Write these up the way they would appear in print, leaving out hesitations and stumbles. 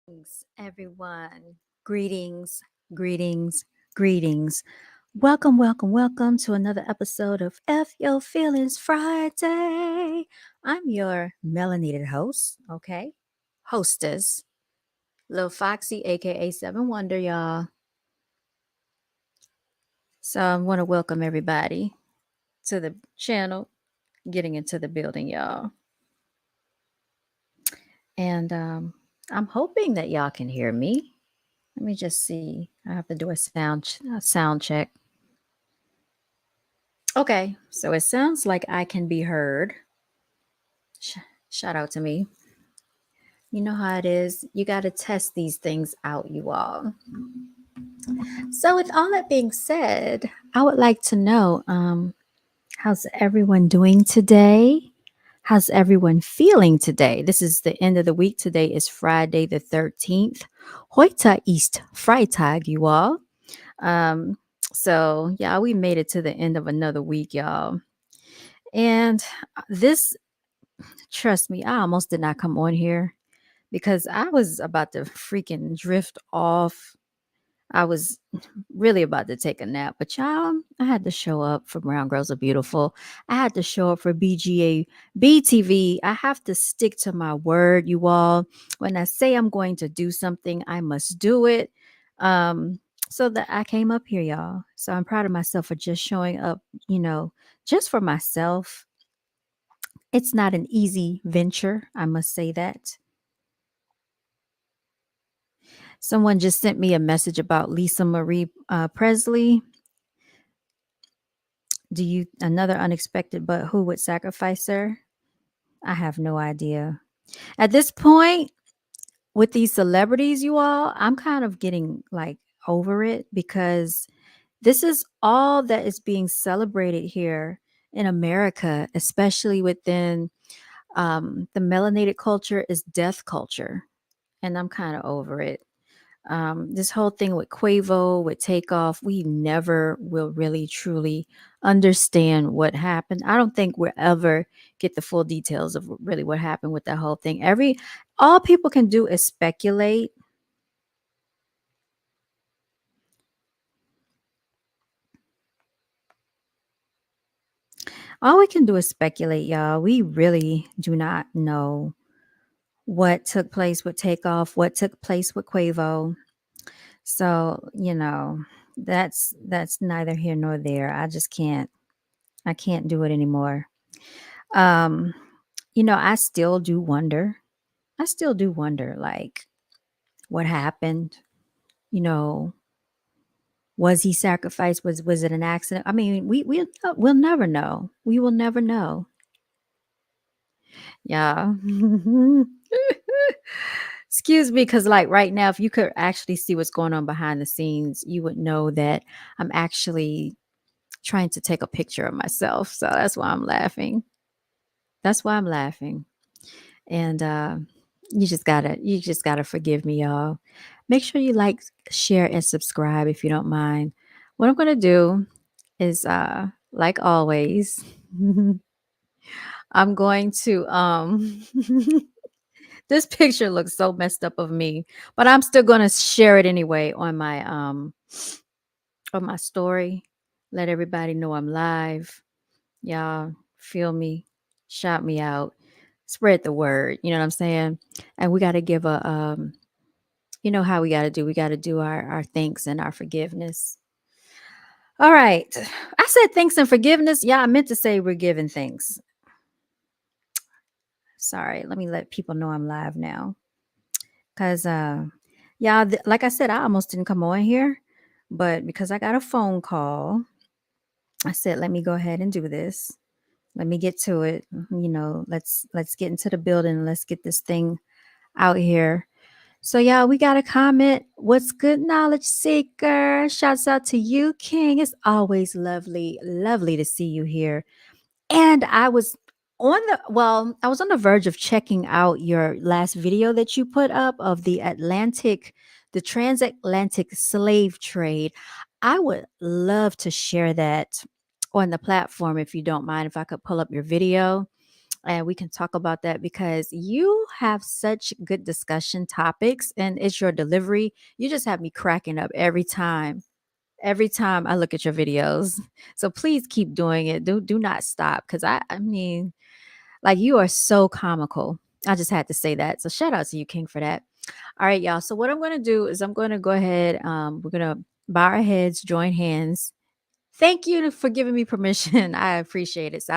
Greetings, everyone. Greetings, greetings, greetings. Welcome to another episode of F Your Feelings Friday. I'm your melanated host, okay? Hostess, Lil Foxy, aka Seven Wonder, y'all. So I want to welcome everybody to the channel, getting into the building, y'all. And I'm hoping that y'all can hear me. Let me just see. I have to do a sound check. Okay, so it sounds like I can be heard. Shout out to me. You know how it is. You got to test these things out, you all. So, with all that being said, I would like to know how's everyone doing today? How's everyone feeling today? This is the end of the week. Today is Friday the 13th. Heute ist Freitag, you all. Um, so, yeah, we made it to the end of another week, y'all. And this, trust me, I almost did not come on here because I was about to freaking drift off. I was really about to take a nap, but y'all, I had to show up for Brown Girls Are Beautiful. I had to show up for BGABTV. I have to stick to my word, you all. When I say I'm going to do something, I must do it. Um, so that I came up here, y'all. So I'm proud of myself for just showing up, just for myself. It's not an easy venture, I must say that. Someone just sent me a message about Lisa Marie Presley. Do you another unexpected but who would sacrifice her? I have no idea. At this point, with these celebrities, you all, I'm kind of getting like over it because this is all that is being celebrated here in America, especially within the melanated culture, is death culture. And I'm kind of over it. This whole thing with Quavo, with Takeoff, we never will really truly understand what happened. I don't think we'll ever get the full details of really what happened with that whole thing. All people can do is speculate. All we can do is speculate, y'all. We really do not know what took place with Takeoff, what took place with Quavo. So, that's neither here nor there. I can't do it anymore. Um, I still do wonder. I still do wonder, like, what happened? You know, was he sacrificed? Was it an accident? I mean, we'll never know. We will never know. Yeah. Excuse me, because like right now, if you could actually see what's going on behind the scenes, you would know that I'm actually trying to take a picture of myself. So that's why I'm laughing. That's why I'm laughing. And you just gotta forgive me, y'all. Make sure you like, share, and subscribe if you don't mind. What I'm gonna do is like always, I'm going to this picture looks so messed up of me, but I'm still gonna share it anyway on my story. Let everybody know I'm live. Y'all feel me, shout me out, spread the word. You know what I'm saying? And we got to give a you know how we got to do. We got to do our thanks and our forgiveness. All right. I said thanks and forgiveness. Yeah, I meant to say we're giving thanks. Sorry. Let me let people know I'm live now. Cause yeah, like I said, I almost didn't come on here, but because I got a phone call, I said let me go ahead and do this. Let me get to it. Let's get into the building. Let's get this thing out here. So, y'all, we got a comment. What's good, Knowledge Seeker? Shouts out to you, King. It's always lovely to see you here. And I was on the verge of checking out your last video that you put up of the transatlantic slave trade. I would love to share that on the platform if you don't mind, if I could pull up your video. and we can talk about that because you have such good discussion topics and it's your delivery. You just have me cracking up every time I look at your videos. So please keep doing it. Do not stop because I mean, like you are so comical. I just had to say that. So shout out to you, King, for that. All right, y'all. So what I'm going to do is I'm going to go ahead. We're going to bow our heads, join hands. Thank you for giving me permission. I appreciate it. So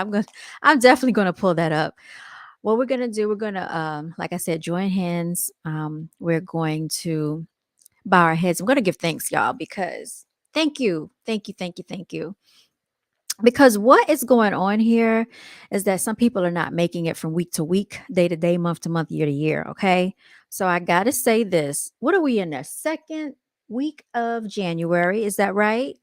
I'm definitely gonna pull that up. What we're gonna do, we're gonna like I said, join hands. We're going to bow our heads. I'm gonna give thanks, y'all, because thank you, thank you, thank you, thank you. Because what is going on here is that some people are not making it from week to week, day to day, month to month, year to year. Okay. So I gotta say this. What are we in the second week of January? Is that right?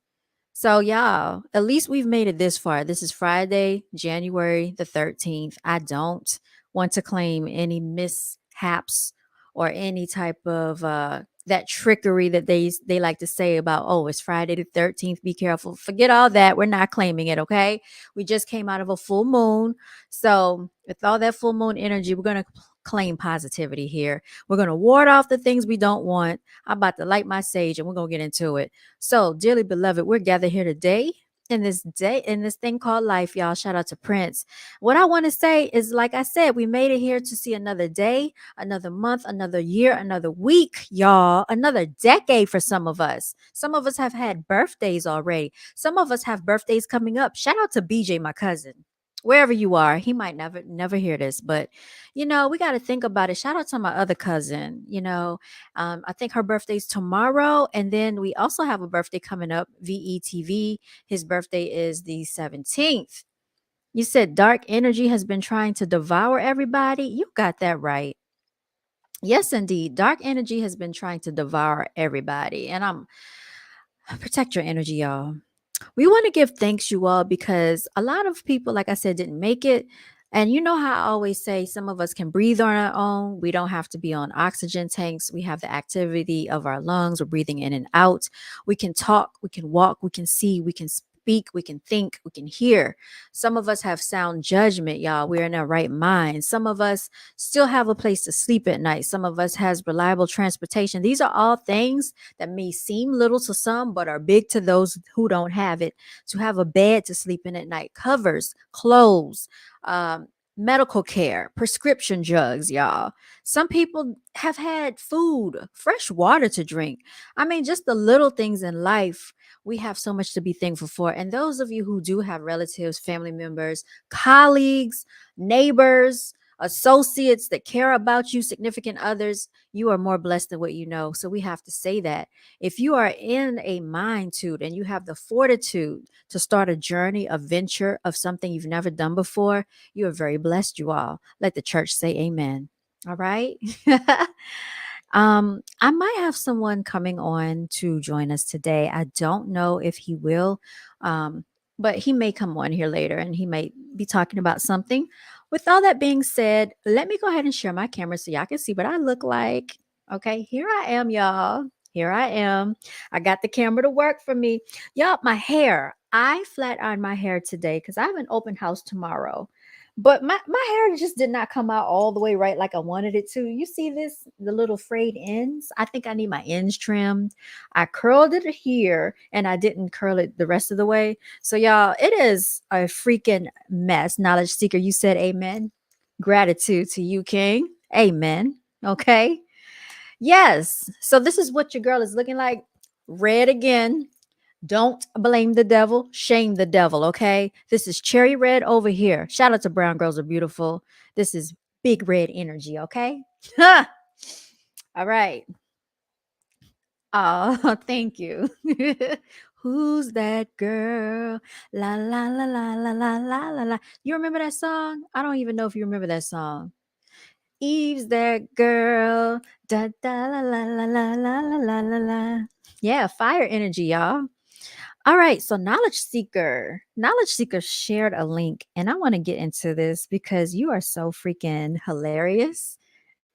So, y'all, at least we've made it this far. This is Friday, January the 13th. I don't want to claim any mishaps or any type of that trickery that they like to say about, oh, it's Friday the 13th. Be careful. Forget all that. We're not claiming it, okay? We just came out of a full moon. So, with all that full moon energy, we're going to claim positivity here. We're going to ward off the things we don't want. I'm about to light my sage and we're going to get into it. So, dearly beloved, we're gathered here today in this thing called life, y'all. Shout out to Prince. What I want to say is, like I said, we made it here to see another day, another month, another year, another week, y'all, another decade for some of us. Some of us have had birthdays already. Some of us have birthdays coming up. Shout out to BJ, my cousin. Wherever you are, he might never hear this, but we got to think about it. Shout out to my other cousin. I think her birthday's tomorrow. And then we also have a birthday coming up, VETV. His birthday is the 17th. You said dark energy has been trying to devour everybody. You got that right. Yes, indeed. Dark energy has been trying to devour everybody. And protect your energy, y'all. We want to give thanks, you all, because a lot of people, like I said, didn't make it. And you know how I always say some of us can breathe on our own. We don't have to be on oxygen tanks. We have the activity of our lungs. We're breathing in and out. We can talk, we can walk, we can see, we can speak, we can think, we can hear. Some of us have sound judgment, y'all. We're in our right mind. Some of us still have a place to sleep at night. Some of us has reliable transportation. These are all things that may seem little to some, but are big to those who don't have it. To have a bed to sleep in at night, covers, clothes, um, medical care, prescription drugs, y'all. Some people have had food, fresh water to drink. I mean, just the little things in life. We have so much to be thankful for. And those of you who do have relatives, family members, colleagues, neighbors, associates that care about you, significant others, you are more blessed than what you know. So we have to say that. If you are in a mindtude and you have the fortitude to start a journey, a venture of something you've never done before, you are very blessed, you all. Let the church say amen. All right. I might have someone coming on to join us today. I don't know if he will, um, but he may come on here later and he may be talking about something. With all that being said, let me go ahead and share my camera so y'all can see what I look like. Okay, here I am, y'all. Here I am. I got the camera to work for me. Y'all, my hair. I flat ironed my hair today because I have an open house tomorrow. But my hair just did not come out all the way right like I wanted it to. You see this, the little frayed ends? I think I need my ends trimmed. I curled it here and I didn't curl it the rest of the way. So y'all, it is a freaking mess. Knowledge Seeker, you said amen. Gratitude to you, King. Amen. Okay. Yes. So this is what your girl is looking like. Red again. Don't blame the devil, shame the devil, okay? This is cherry red over here. Shout out to Brown Girls Are Beautiful. This is big red energy, okay? All right. Oh, thank you. Who's that girl? La la la la la la la la la. You remember that song? I don't even know if you remember that song. Eve's that girl. Da da la la la la la la la la la. Yeah, fire energy, y'all. All right, so Knowledge Seeker shared a link, and I want to get into this because you are so freaking hilarious.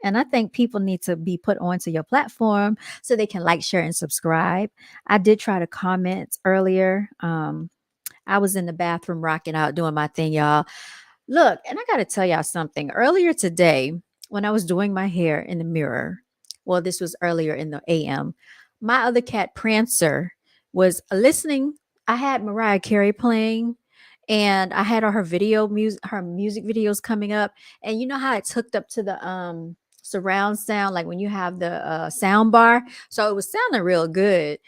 And I think people need to be put onto your platform so they can like, share, and subscribe. I did try to comment earlier. I was in the bathroom rocking out, doing my thing, y'all. Look, and I got to tell y'all something. Earlier today, when I was doing my hair in the mirror, well, this was earlier in the AM, my other cat, Prancer, was listening. I had Mariah Carey playing and I had all her music videos coming up. And you know how it's hooked up to the surround sound, like when you have the sound bar. So it was sounding real good.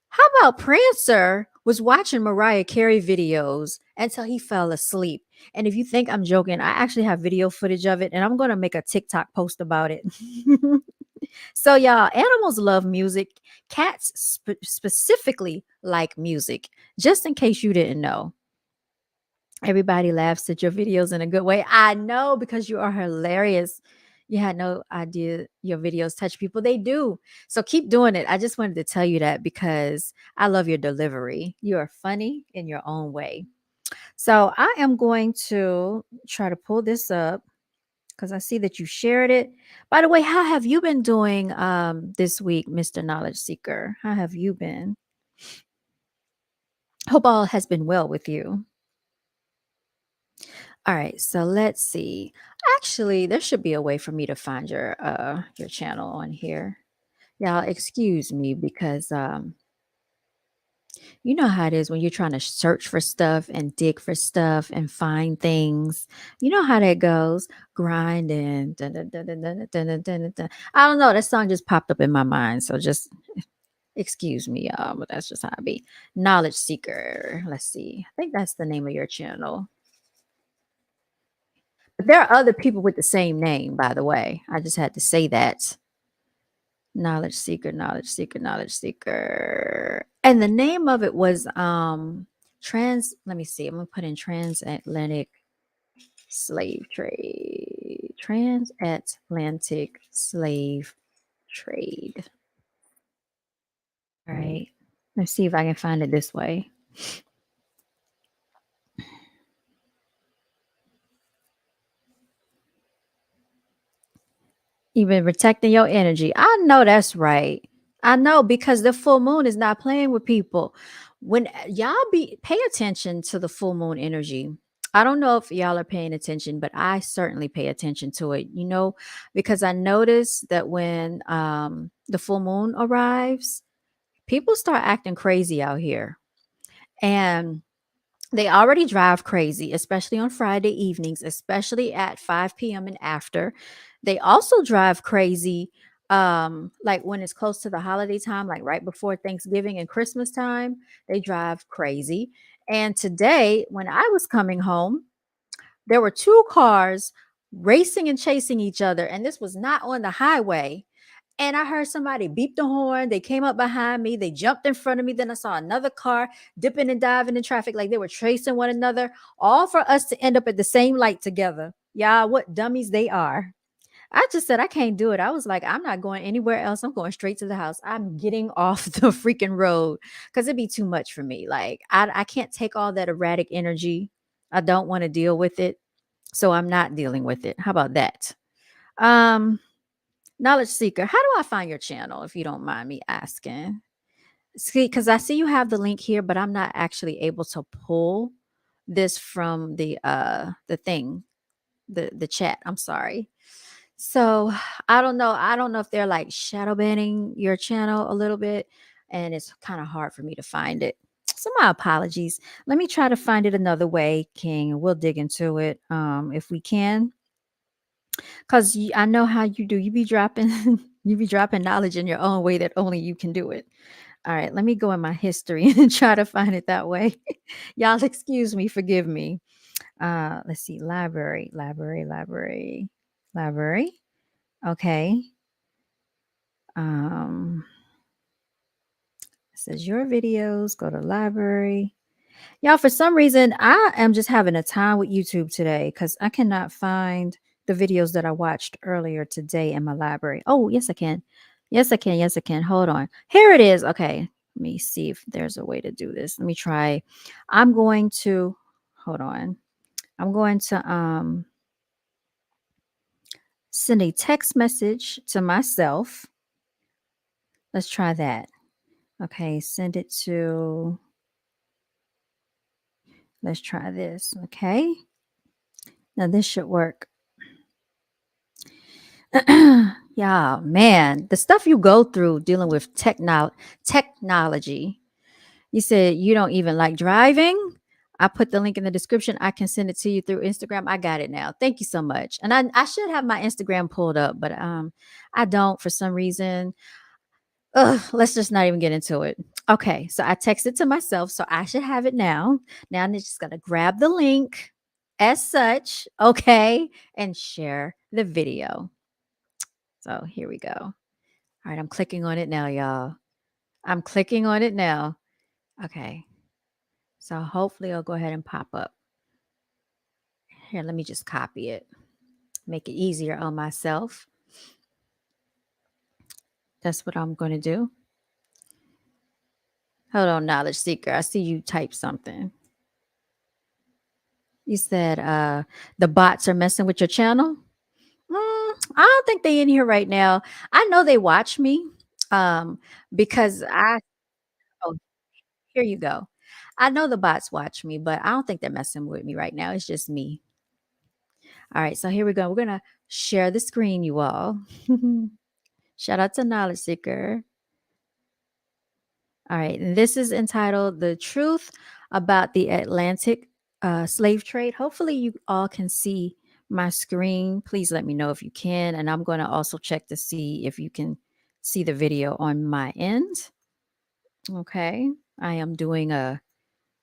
How about Prancer was watching Mariah Carey videos until he fell asleep? And if you think I'm joking, I actually have video footage of it and I'm going to make a TikTok post about it. So, y'all, animals love music. Cats specifically like music, just in case you didn't know. Everybody laughs at your videos in a good way. I know because you are hilarious. You had no idea your videos touch people. They do. So keep doing it. I just wanted to tell you that because I love your delivery. You are funny in your own way. So I am going to try to pull this up because I see that you shared it. By the way, how have you been doing this week, Mr. Knowledge Seeker? How have you been? Hope all has been well with you. All right, so let's see. Actually, there should be a way for me to find your channel on here. Y'all, excuse me because you know how it is when you're trying to search for stuff and dig for stuff and find things. You know how that goes. Grinding. Dun, dun, dun, dun, dun, dun, dun, dun, dun. I don't know. That song just popped up in my mind. So just excuse me, y'all, but that's just how I be. Knowledge Seeker. Let's see. I think that's the name of your channel. But there are other people with the same name, by the way. I just had to say that. Knowledge Seeker, Knowledge Seeker, Knowledge Seeker. And the name of it was let me see. I'm gonna put in Transatlantic Slave Trade. Transatlantic Slave Trade. All right. Let's see if I can find it this way. You've been protecting your energy. I know that's right. I know because the full moon is not playing with people. When y'all be pay attention to the full moon energy. I don't know if y'all are paying attention, but I certainly pay attention to it, because I notice that when the full moon arrives, people start acting crazy out here. And they already drive crazy, especially on Friday evenings, especially at 5 p.m. and after. They also drive crazy like when it's close to the holiday time, like right before Thanksgiving and Christmas time, they drive crazy. And today, when I was coming home, there were two cars racing and chasing each other, and this was not on the highway. And I heard somebody beep the horn. They came up behind me. They jumped in front of me. Then I saw another car dipping and diving in traffic like they were tracing one another, all for us to end up at the same light together. Yeah, what dummies they are. I just said, I can't do it. I was like, I'm not going anywhere else. I'm going straight to the house. I'm getting off the freaking road because it'd be too much for me. Like, I can't take all that erratic energy. I don't want to deal with it. So I'm not dealing with it. How about that? Um, Knowledge Seeker, how do I find your channel if you don't mind me asking? See, because I see you have the link here, but I'm not actually able to pull this from the thing, the chat. I'm sorry. So I don't know. I don't know if they're like shadow banning your channel a little bit, and it's kind of hard for me to find it. So my apologies. Let me try to find it another way, King, and we'll dig into it if we can. Cause I know how you do. You be dropping, you be dropping knowledge in your own way that only you can do it. All right, let me go in my history and try to find it that way. Y'all, excuse me, forgive me. Let's see, library. Okay. Um, it says your videos. Go to library. Y'all, for some reason, I am just having a time with YouTube today because I cannot find the videos that I watched earlier today in my library. Oh, yes, I can. Yes, I can. Yes, I can. Hold on. Here it is. Okay. Let me see if there's a way to do this. Let me try. I'm going to hold on. I'm going to send a text message to myself. Let's try that. Okay, send it to let's try this. Okay. Now this should work. Yeah, man, the stuff you go through dealing with technology. You said you don't even like driving. I put the link in the description. I can send it to you through Instagram. I got it now. Thank you so much. And I should have my Instagram pulled up, but I don't for some reason. Ugh, let's just not even get into it. Okay, so I texted to myself, so I should have it now. Now I'm just gonna grab the link as such, okay, and share the video. So here we go. All right, I'm clicking on it now, y'all. I'm clicking on it now. Okay, so hopefully it'll go ahead and pop up. Here, let me just copy it, make it easier on myself. That's what I'm going to do. Hold on, Knowledge Seeker. I see you type something. You said the bots are messing with your channel. I don't think they in here right now. I know they watch me because oh, here you go. I know the bots watch me, but I don't think they're messing with me right now. It's just me. All right, so here we go. We're going to share the screen, you all. Shout out to Knowledge Seeker. All right, and this is entitled The Truth About the Atlantic Slave Trade. Hopefully, you all can see my screen. Please let me know if you can. And I'm going to also check to see if you can see the video on my end. Okay, I am doing a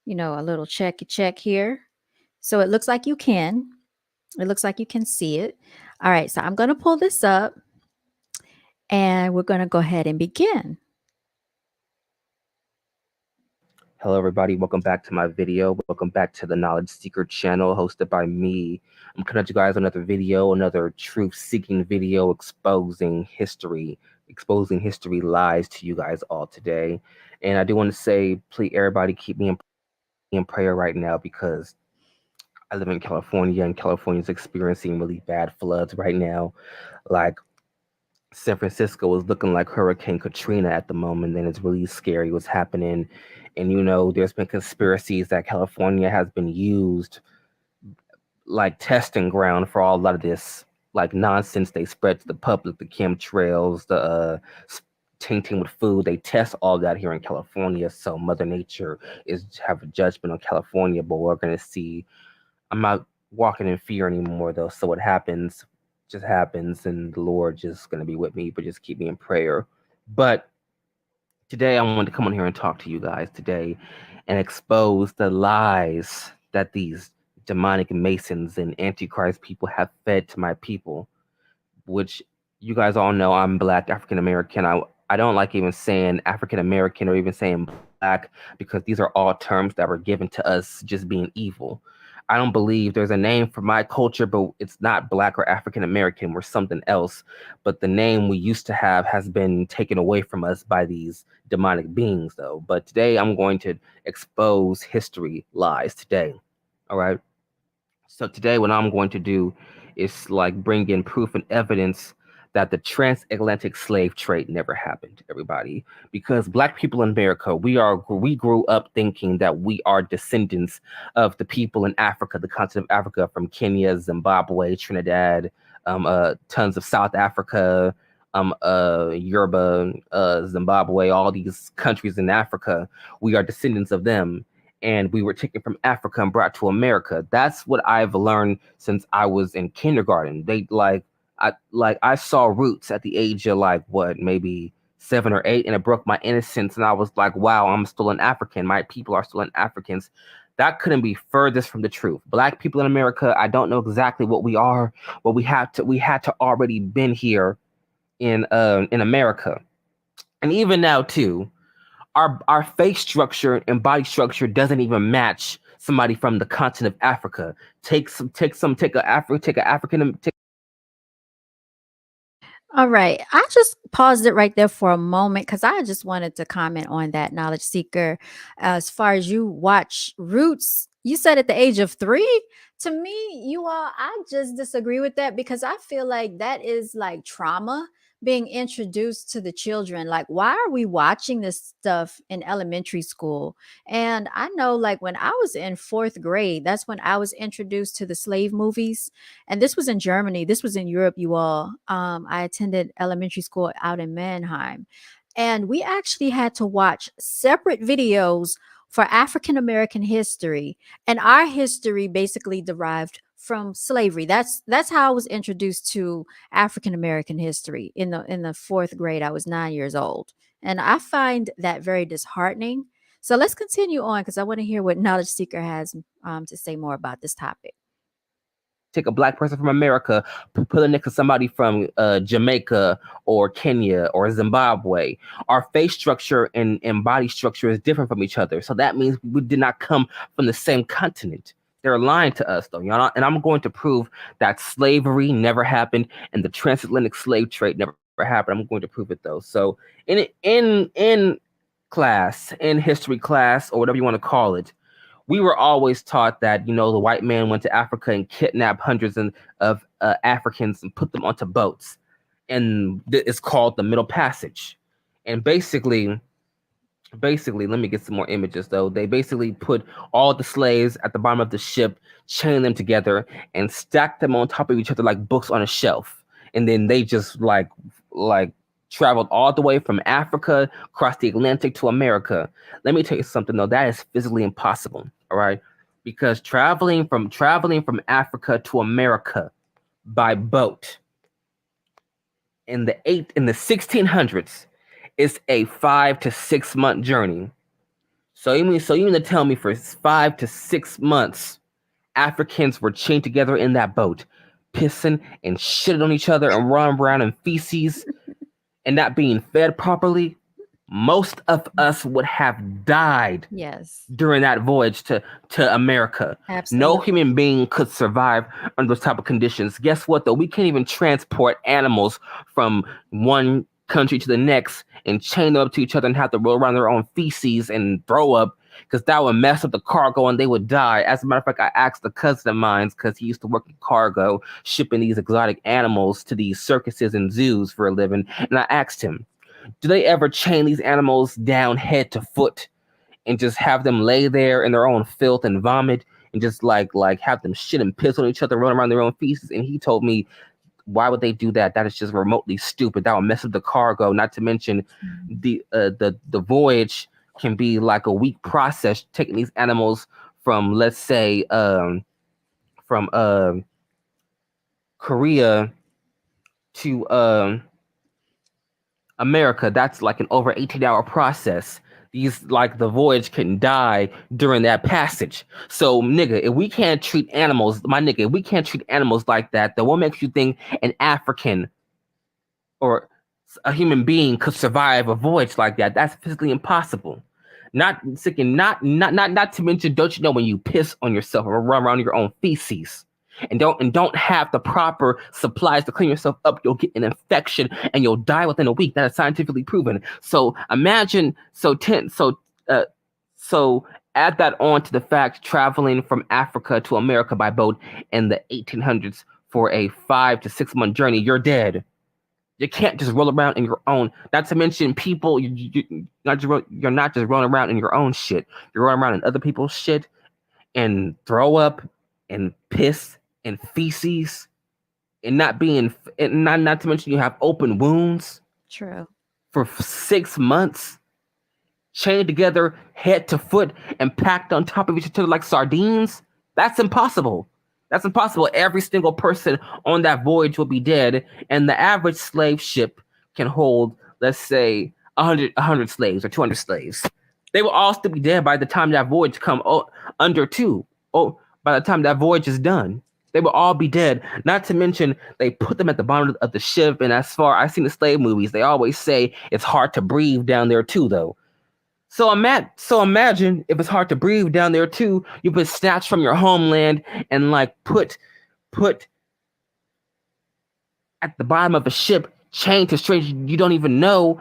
little check here. So it looks like you can. It looks like you can see it. All right, so I'm going to pull this up and we're going to go ahead and begin. Hello, everybody. Welcome back to my video. Welcome back to the Knowledge Seeker channel hosted by me. I'm coming at you guys another video, another truth-seeking video exposing history lies to you guys all today. And I do want to say, please, everybody, keep me in prayer right now because I live in California and California is experiencing really bad floods right now. Like San Francisco is looking like Hurricane Katrina at the moment, and it's really scary what's happening. And there's been conspiracies that California has been used like testing ground for all a lot of this like nonsense they spread to the public, the chemtrails, the tainting with food. They test all that here in California. So Mother Nature is have a judgment on California, but we're gonna see. I'm not walking in fear anymore though. So what happens just happens, and the Lord just gonna be with me, but just keep me in prayer. But today I wanted to come on here and talk to you guys today and expose the lies that these demonic masons and antichrist people have fed to my people, which you guys all know I'm black, African American. I don't like even saying African American or even saying black because these are all terms that were given to us just being evil. I don't believe there's a name for my culture, but it's not black or African American. We're something else. But the name we used to have has been taken away from us by these demonic beings, though. But today I'm going to expose history lies today. All right. So today, what I'm going to do is like bring in proof and evidence that the transatlantic slave trade never happened, everybody. Because black people in America, we grew up thinking that we are descendants of the people in Africa, the continent of Africa, from Kenya, Zimbabwe, Trinidad, tons of South Africa, Yoruba, Zimbabwe, all these countries in Africa. We are descendants of them, and we were taken from Africa and brought to America. That's what I've learned since I was in kindergarten. I saw roots at the age of like what, maybe 7 or 8, and it broke my innocence. And I was like, wow, I'm still an African. My people are still an Africans. That couldn't be furthest from the truth. Black people in America, I don't know exactly what we are, but we had to already been here in America. And even now too, our face structure and body structure doesn't even match somebody from the continent of Africa. Take a African. All right. I just paused it right there for a moment because I just wanted to comment on that, Knowledge Seeker. As far as you watch Roots, you said at the age of 3. To me, I just disagree with that because I feel like that is like trauma being introduced to the children. Like, why are we watching this stuff in elementary school? And I know, like, when I was in fourth grade, that's when I was introduced to the slave movies. And this was in Germany, this was in Europe, you all. I attended elementary school out in Mannheim. And we actually had to watch separate videos for African American history. And our history basically derived from slavery. That's how I was introduced to African American history in the fourth grade. I was 9 years old, and I find that very disheartening. So let's continue on because I want to hear what Knowledge Seeker has to say more about this topic. Take a black person from America, put it next to somebody from Jamaica or Kenya or Zimbabwe. Our face structure and body structure is different from each other. So that means we did not come from the same continent. They're lying to us, though. You know? And I'm going to prove that slavery never happened and the transatlantic slave trade never happened. I'm going to prove it, though. So in class, in history class, or whatever you want to call it, we were always taught that, you know, the white man went to Africa and kidnapped hundreds of Africans and put them onto boats. And it's called the Middle Passage. And basically, let me get some more images, though. They basically put all the slaves at the bottom of the ship, chain them together, and stack them on top of each other like books on a shelf. And then they just like traveled all the way from Africa across the Atlantic to America. Let me tell you something, though. That is physically impossible. All right, because traveling from Africa to America by boat in the 1600s is a 5 to 6 month journey. So you mean to tell me for 5 to 6 months Africans were chained together in that boat, pissing and shitting on each other and running around in feces and not being fed properly? Most of us would have died during that voyage to America. Absolutely. No human being could survive under those type of conditions. Guess what, though? We can't even transport animals from one country to the next and chain them up to each other and have to roll around their own feces and throw up, because that would mess up the cargo and they would die. As a matter of fact, I asked a cousin of mine, because he used to work in cargo, shipping these exotic animals to these circuses and zoos for a living, and I asked him, do they ever chain these animals down head to foot and just have them lay there in their own filth and vomit and just like have them shit and piss on each other, run around their own feces? And he told me, why would they do that? That is just remotely stupid. That would mess up the cargo. Not to mention the voyage can be like a week process, taking these animals from, let's say, from Korea to America. That's like an over 18-hour process. These, like, the voyage can die during that passage. So, nigga, if we can't treat animals, if we can't treat animals like that, then what makes you think an African or a human being could survive a voyage like that? That's physically impossible. Not to mention, don't you know, when you piss on yourself or run around your own feces and don't have the proper supplies to clean yourself up, you'll get an infection and you'll die within a week. That is scientifically proven. So imagine, so add that on to the fact traveling from Africa to America by boat in the 1800s for a 5 to 6 month journey. You're dead. You can't just roll around in your own. Not to mention, people, you're not just rolling around in your own shit. You're rolling around in other people's shit and throw up and piss and feces, and not to mention you have open wounds. True. For 6 months, chained together head to foot and packed on top of each other like sardines. That's impossible. That's impossible. Every single person on that voyage will be dead, and the average slave ship can hold, let's say, 100 slaves or 200 slaves. They will all still be dead by the time that voyage by the time that voyage is done. They will all be dead. Not to mention, they put them at the bottom of the ship, and as far I've seen the slave movies, they always say it's hard to breathe down there too, though. So imagine if it's hard to breathe down there too, you've been snatched from your homeland and like put at the bottom of a ship, chained to strangers you don't even know,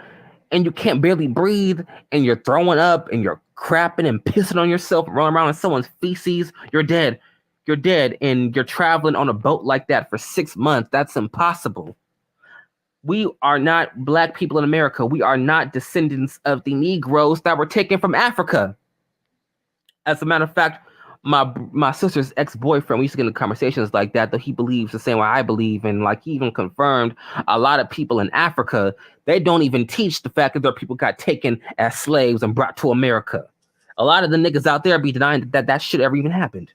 and you can't barely breathe, and you're throwing up and you're crapping and pissing on yourself, running around in someone's feces. You're dead. You're dead, and you're traveling on a boat like that for 6 months. That's impossible. We are not black people in America. We are not descendants of the Negroes that were taken from Africa. As a matter of fact, my sister's ex-boyfriend, we used to get into conversations like that, though he believes the same way I believe, and like he even confirmed a lot of people in Africa, they don't even teach the fact that their people got taken as slaves and brought to America. A lot of the niggas out there be denying that shit ever even happened.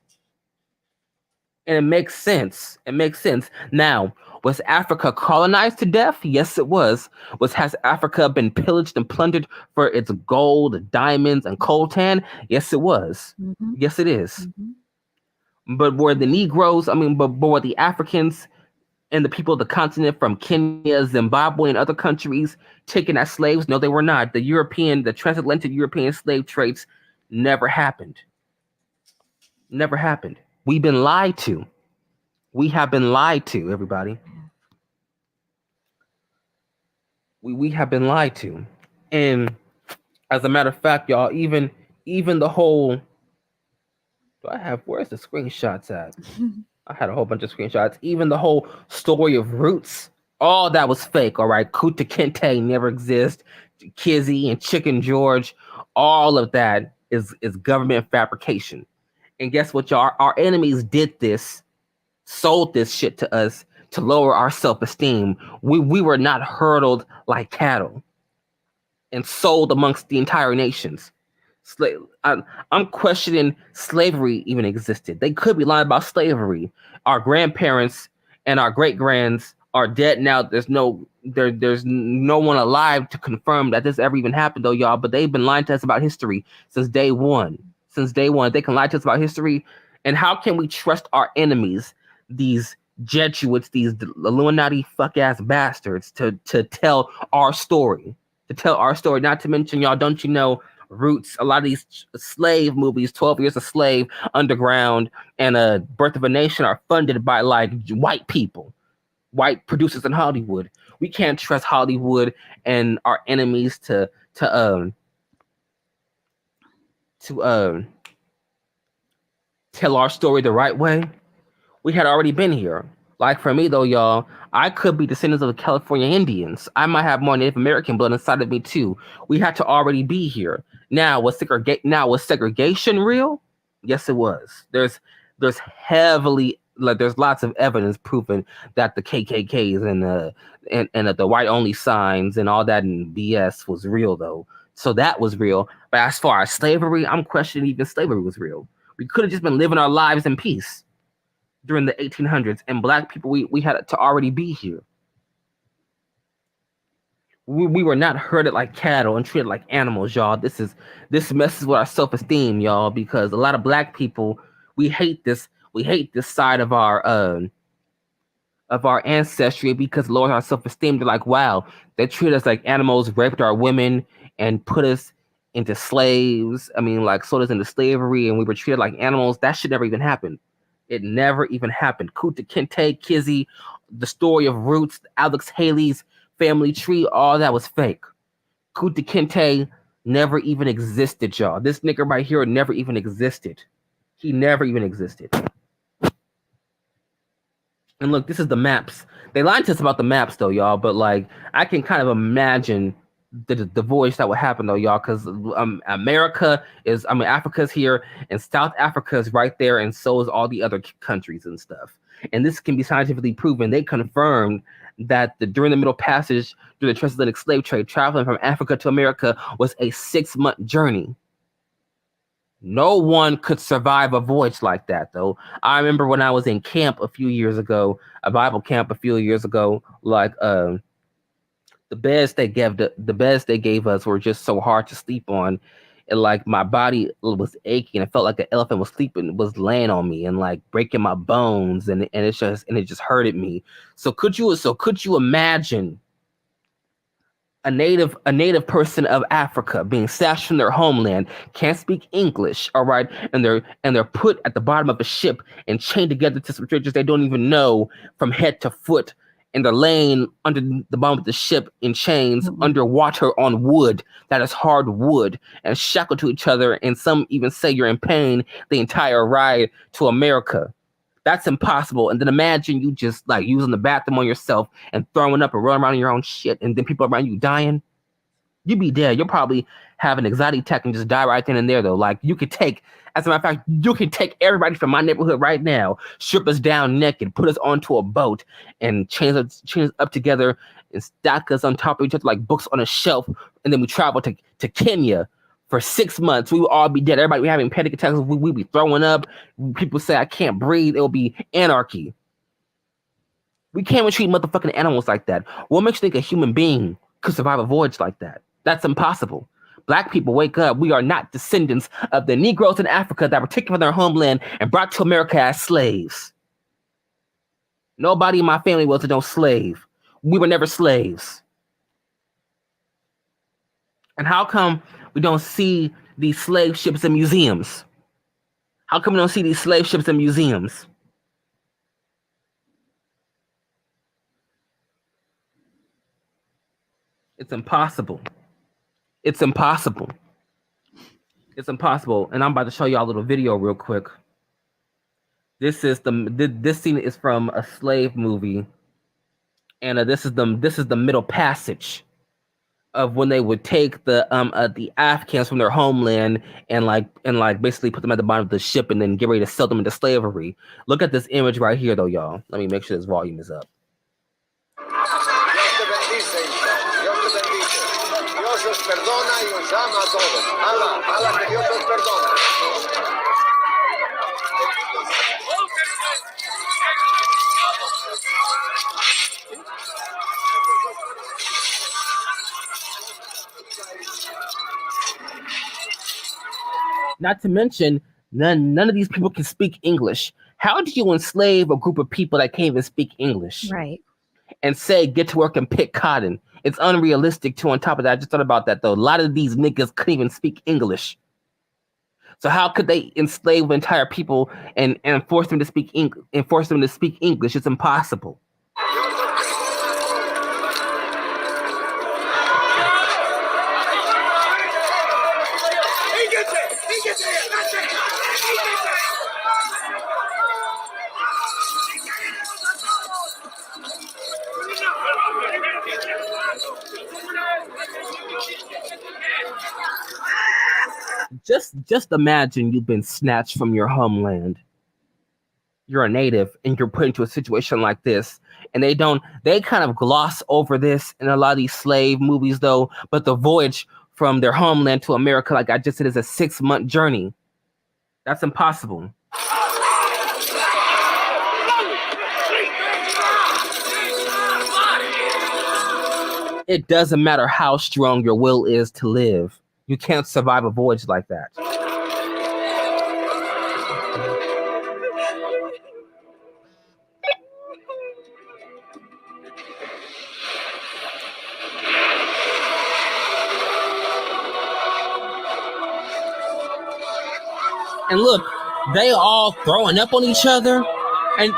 And it makes sense. It makes sense. Now, was Africa colonized to death? Yes, it was. Has Africa been pillaged and plundered for its gold, diamonds, and coltan? Yes, it was. Mm-hmm. Yes, it is. Mm-hmm. But were the Negroes, but were the Africans and the people of the continent from Kenya, Zimbabwe, and other countries taken as slaves? No, they were not. The transatlantic European slave trades never happened. Never happened. We've been lied to. We have been lied to, everybody. We have been lied to. And as a matter of fact, y'all, even the whole where's the screenshots at? I had a whole bunch of screenshots. Even the whole story of Roots, all that was fake, all right? Kuta Kinte never exists. Kizzy and Chicken George, all of that is government fabrication. And guess what, y'all? Our enemies did this, sold this shit to us to lower our self-esteem. We were not hurdled like cattle and sold amongst the entire nations. I'm questioning slavery even existed. They could be lying about slavery. Our grandparents and our great grands are dead now. There's no one alive to confirm that this ever even happened, though, y'all. But they've been lying to us about history since day one. Since day one, they can lie to us about history. And how can we trust our enemies, these Jesuits, these Illuminati fuck ass bastards, to tell our story? To tell our story. Not to mention, y'all, don't you know, Roots, a lot of these slave movies, 12 Years a Slave, Underground, and Birth of a Nation are funded by like white people, white producers in Hollywood. We can't trust Hollywood and our enemies to tell our story the right way. We had already been here. Like for me though, y'all, I could be descendants of the California Indians. I might have more Native American blood inside of me too. We had to already be here. Now was segregation real? Yes, it was. There's heavily there's lots of evidence proving that the KKKs and the white only signs and all that and BS was real though. So that was real. But as far as slavery, I'm questioning even slavery was real. We could have just been living our lives in peace during the 1800s, and black people, we had to already be here. We were not herded like cattle and treated like animals, y'all. This messes with our self-esteem, y'all, because a lot of black people, we hate this side of our ancestry because it lowers our self-esteem. They're like, wow, they treat us like animals, raped our women, and put us into slaves. I mean, like sold us into slavery, and we were treated like animals. That should never even happen. It never even happened. Kuta Kinte, Kizzy, the story of Roots, Alex Haley's family tree, all that was fake. Kuta Kinte never even existed, y'all. This nigga right here never even existed. He never even existed. And look, this is the maps. They lied to us about the maps, though, y'all. But like, I can kind of imagine the voice that would happen, though, y'all. Because Africa's here, and South Africa is right there, and so is all the other countries and stuff. And this can be scientifically proven. They confirmed that during the Middle Passage, through the transatlantic slave trade, traveling from Africa to America was a 6-month journey. No one could survive a voyage like that, though. I remember when I was in camp a few years ago, a Bible camp a few years ago, like the beds they gave us were just so hard to sleep on, and like my body was aching. It felt like an elephant was laying on me and like breaking my bones, and it just hurted me. So could you imagine a native person of Africa being snatched from their homeland, can't speak English, all right, and they're put at the bottom of a ship and chained together to some strangers they don't even know from head to foot, and they're laying under the bottom of the ship in chains underwater on wood that is hard wood and shackled to each other, and some even say you're in pain the entire ride to America. That's impossible. And then imagine you just like using the bathroom on yourself and throwing up and running around in your own shit, and then people around you dying. You'd be dead. You'll probably have an anxiety attack and just die right then and there, though. Like, you could take, as a matter of fact, you can take everybody from my neighborhood right now, strip us down naked, put us onto a boat, and chain us up together and stack us on top of each other like books on a shelf. And then we travel to Kenya for 6 months. We will all be dead. Everybody be having panic attacks. We'd be throwing up. People say, I can't breathe. It will be anarchy. We can't even treat motherfucking animals like that. What makes you think a human being could survive a voyage like that? That's impossible. Black people, wake up. We are not descendants of the Negroes in Africa that were taken from their homeland and brought to America as slaves. Nobody in my family was no slave. We were never slaves. And how come we don't see these slave ships in museums? How come we don't see these slave ships in museums? It's impossible. It's impossible. It's impossible. And I'm about to show y'all a little video real quick. This scene is from a slave movie, and this is the middle passage of when they would take the Africans from their homeland and basically put them at the bottom of the ship and then get ready to sell them into slavery. Look at this image right here, though, y'all. Let me make sure this volume is up. Not to mention, none of these people can speak English. How do you enslave a group of people that can't even speak English? Right. And say, get to work and pick cotton? It's unrealistic, too. On top of that, I just thought about that, though. A lot of these niggas couldn't even speak English. So how could they enslave entire people and force them to speak English? It's impossible. Just imagine you've been snatched from your homeland. You're a native and you're put into a situation like this. And they kind of gloss over this in a lot of these slave movies, though. But the voyage from their homeland to America, like I just said, is a 6-month journey. That's impossible. It doesn't matter how strong your will is to live. You can't survive a voyage like that. And look, they all throwing up on each other and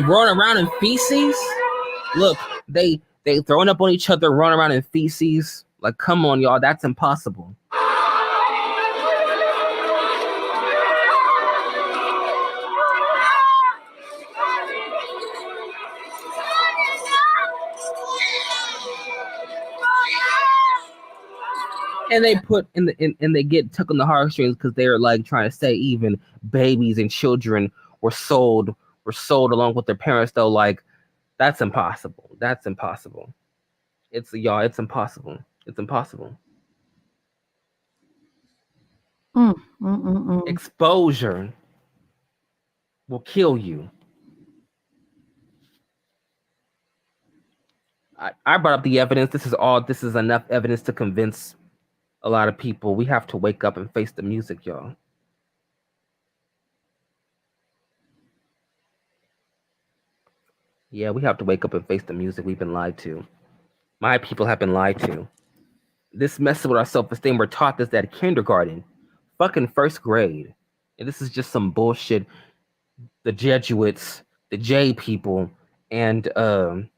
running around in feces. Look, they throwing up on each other, running around in feces. Like, come on, y'all, that's impossible. And they put and they get took on the heartstrings because they're like trying to say even babies and children were sold along with their parents, though. Like, that's impossible. That's impossible. It's impossible. It's impossible. Exposure will kill you. I brought up the evidence. This is enough evidence to convince a lot of people. We have to wake up and face the music, y'all. Yeah, we have to wake up and face the music. We've been lied to. My people have been lied to. This messes with our self-esteem. We're taught this at kindergarten, fucking first grade. And this is just some bullshit. The Jesuits, the J people, and the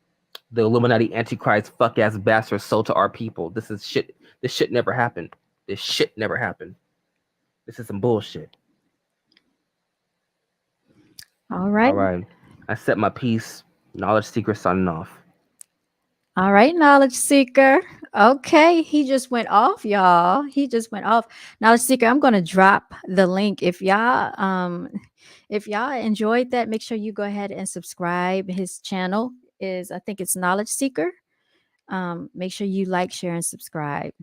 Illuminati Antichrist fuck-ass bastards sold to our people. This is shit. This shit never happened. This shit never happened. This is some bullshit. All All right. right. I set my piece. Knowledge Seeker signing off. All right, knowledge seeker. Okay, he just went off, y'all. He just went off. Knowledge seeker, I'm going to drop the link if y'all enjoyed that, make sure you go ahead and subscribe. His channel is I think it's Knowledge Seeker. Make sure you like, share and subscribe.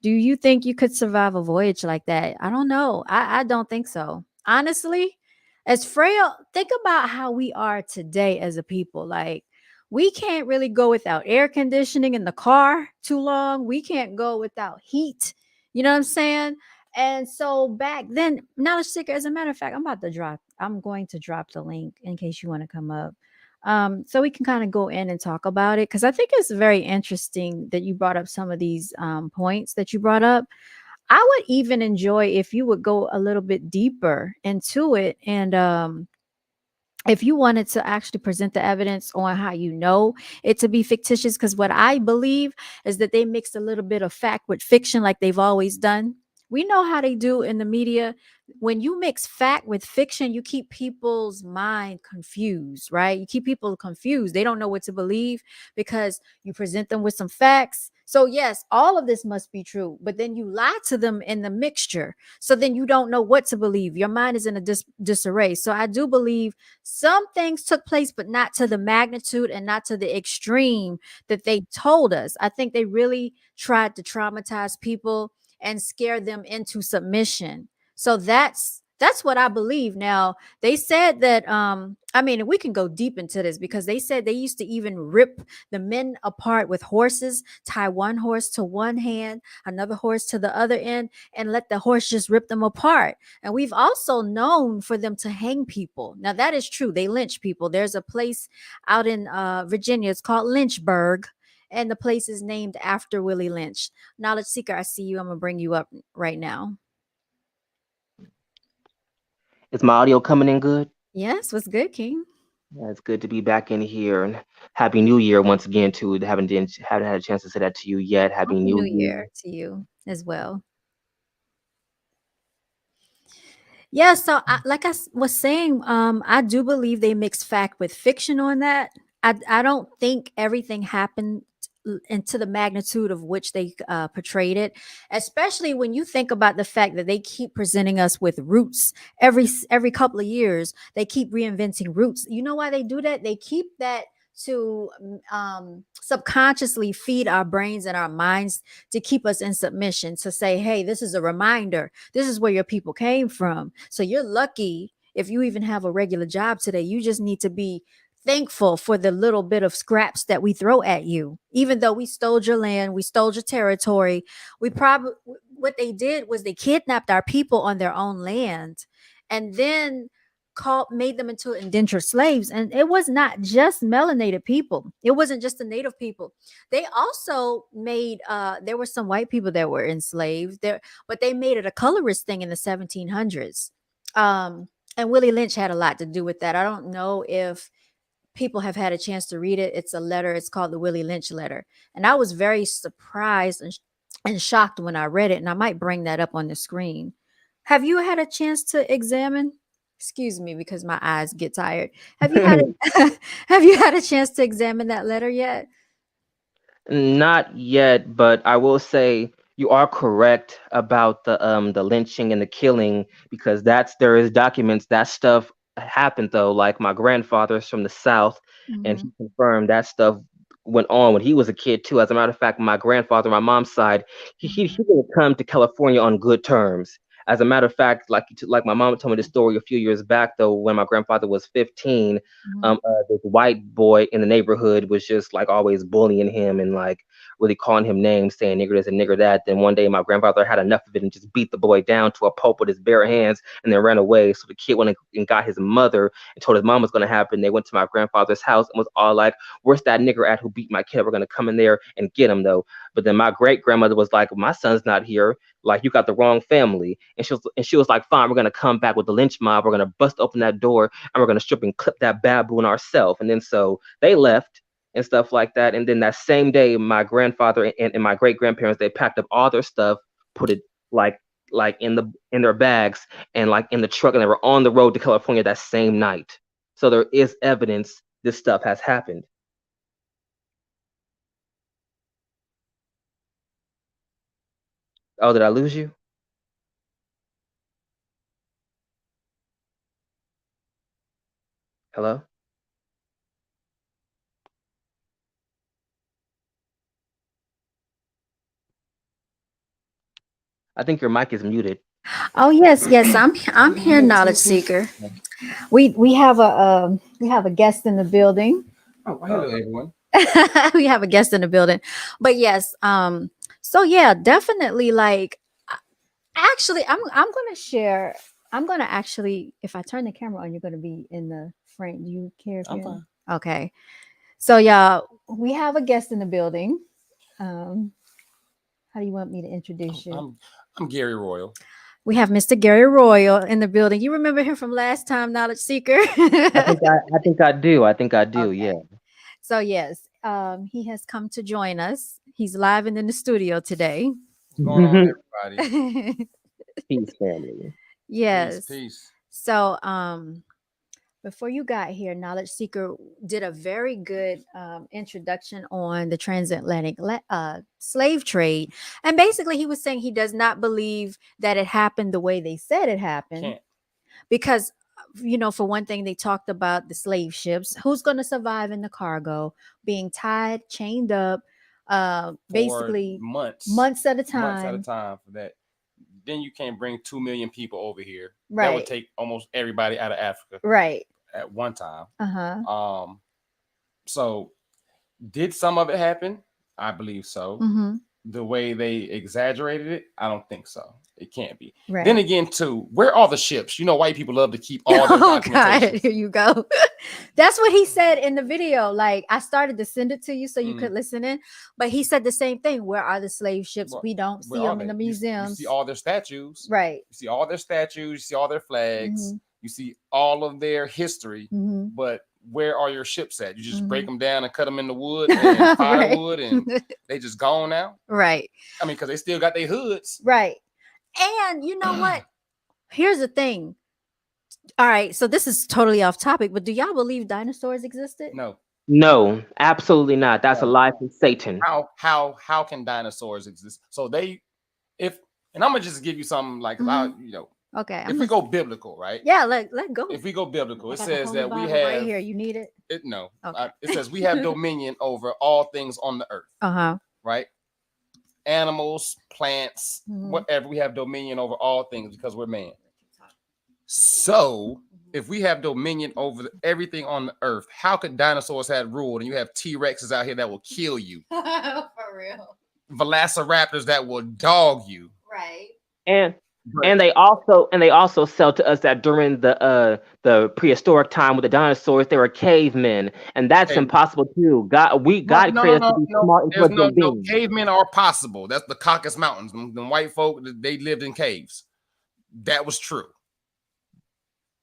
Do you think you could survive a voyage like that? I don't know. I don't think so. Honestly, as frail, think about how we are today as a people. Like, we can't really go without air conditioning in the car too long. We can't go without heat. You know what I'm saying? And so back then, knowledge seeker, as a matter of fact, I'm going to drop the link in case you want to come up. So we can kind of go in and talk about it because I think it's very interesting that you brought up some of these points that you brought up. I would even enjoy if you would go a little bit deeper into it and if you wanted to actually present the evidence on how you know it to be fictitious, because what I believe is that they mixed a little bit of fact with fiction like they've always done. We know how they do in the media. When you mix fact with fiction, you keep people's mind confused, right? You keep people confused. They don't know what to believe because you present them with some facts. So, yes, all of this must be true, but then you lie to them in the mixture. So then you don't know what to believe. Your mind is in a disarray. So I do believe some things took place, but not to the magnitude and not to the extreme that they told us. I think they really tried to traumatize people and scare them into submission. So that's what I believe. Now, they said that I mean, we can go deep into this because they said they used to even rip the men apart with horses, tie one horse to one hand, another horse to the other end, and let the horse just rip them apart. And we've also known for them to hang people. Now, that is true. They lynch people. There's a place out in Virginia. It's called Lynchburg. And the place is named after Willie Lynch. Knowledge Seeker, I see you. I'm going to bring you up right now. Is my audio coming in good? Yes, what's good, King? Yeah, it's good to be back in here. And Happy New Year once again, too. Haven't had a chance to say that to you yet. Happy Happy New New Year. Year to you as well. Yeah, so like was saying, I do believe they mix fact with fiction on that. I don't think everything happened into the magnitude of which they portrayed it, especially when you think about the fact that they keep presenting us with roots every couple of years. They keep reinventing roots. You know why they do that? They keep that to subconsciously feed our brains and our minds to keep us in submission, to say, hey, this is a reminder. This is where your people came from. So you're lucky if you even have a regular job today. You just need to be thankful for the little bit of scraps that we throw at you. Even though we stole your land, we stole your territory, we probably, what they did was they kidnapped our people on their own land and then made them into indentured slaves. And it was not just melanated people, it wasn't just the native people. They also made there were some white people that were enslaved there, but they made it a colorist thing in the 1700s. And Willie Lynch had a lot to do with that. I don't know if people have had a chance to read it. It's a letter. It's called the Willie Lynch letter. And I was very surprised and shocked when I read it. And I might bring that up on the screen. Have you had a chance to examine? Excuse me, because my eyes get tired. Have you had have you had a chance to examine that letter yet? Not yet, but I will say you are correct about the lynching and the killing because there is documents that stuff happened though. Like my grandfather's from the South, and Mm-hmm. he confirmed that stuff went on when he was a kid too. As a matter of fact, my grandfather, my mom's side, he didn't come to California on good terms. As a matter of fact, like my mom told me this story a few years back though, when my grandfather was 15, Mm-hmm. this white boy in the neighborhood was just like always bullying him and like really calling him names, saying nigger this and nigger that. Then one day my grandfather had enough of it and just beat the boy down to a pulp with his bare hands and then ran away. So the kid went and got his mother and told his mom what's going to happen. They went to my grandfather's house and was all like, "Where's that nigger at who beat my kid? We're going to come in there and get him though." But then my great grandmother was like, "My son's not here. Like you got the wrong family." And she was like, "Fine, we're gonna come back with the lynch mob. We're gonna bust open that door and we're gonna strip and clip that baboon ourselves." And then so they left and stuff like that. And then that same day, my grandfather and my great grandparents, they packed up all their stuff, put it like like in their bags and like in the truck, and they were on the road to California that same night. So there is evidence this stuff has happened. Oh, did I lose you? Hello? I think your mic is muted. Oh yes, yes, I'm here, Knowledge Seeker. We have a guest in the building. Oh, hello everyone. We have a guest in the building, but yes, so yeah, definitely. Like, actually, I'm gonna share. I'm gonna actually, if I turn the camera on, you're gonna be in the frame. Do you care if I'm you're fine. okay? So yeah, we have a guest in the building. Um, how do you want me to introduce you? I'm Gary Royal. We have Mr. Gary Royal in the building. You remember him from last time, Knowledge Seeker? I think I do. I think I do. Okay. Yeah. So yes, he has come to join us. He's live and in the studio today. What's going on, everybody? Peace, family. Yes. Peace. So before you got here, Knowledge Seeker did a very good introduction on the transatlantic slave trade. And basically, he was saying he does not believe that it happened the way they said it happened. Can't. Because, for one thing, they talked about the slave ships. Who's going to survive in the cargo, being tied, chained up, basically months months at a Months at a time. time for that. Then you can't bring 2 million people over here. Right. That would take almost everybody out of Africa Right. at one time. Uh-huh. So did some of it happen? I believe so. Mm-hmm. The way they exaggerated it, I don't think so. It can't be. Right. Then again, too, where are the ships? White people love to keep all their Oh documentation. God, here you go. That's what he said in the video. Like, I started to send it to you so you could listen in, but he said the same thing. Where are the slave ships? We don't see them in the museums. You see all their statues. Right. You see all their statues. You see all their flags. You see all of their history. But where are your ships at? You just break them down and cut them in the wood and firewood, and they just gone now. Right. I mean, because they still got their hoods. Right. And you know what? Here's the thing. All right, so this is totally off topic, but do y'all believe dinosaurs existed? No. No, absolutely not. That's a lie from Satan. How can dinosaurs exist? So and I'm gonna just give you something like Okay. If we go biblical, right? Yeah, let go. If we go biblical, it I got says the that Holy we Bible have right here. You need it? No. Okay. It says we have dominion over all things on the earth. Uh-huh. Right? Animals, plants, whatever. We have dominion over all things because we're man. So if we have dominion over everything on the earth, how could dinosaurs have ruled? And you have T-Rexes out here that will kill you. For real. Velociraptors that will dog you. Right. And they also sell to us that during the prehistoric time with the dinosaurs, they were cavemen, and that's impossible too. God created us to be smart, intelligent beings. Cavemen are possible. That's the Caucasus Mountains. The white folk, they lived in caves. That was true.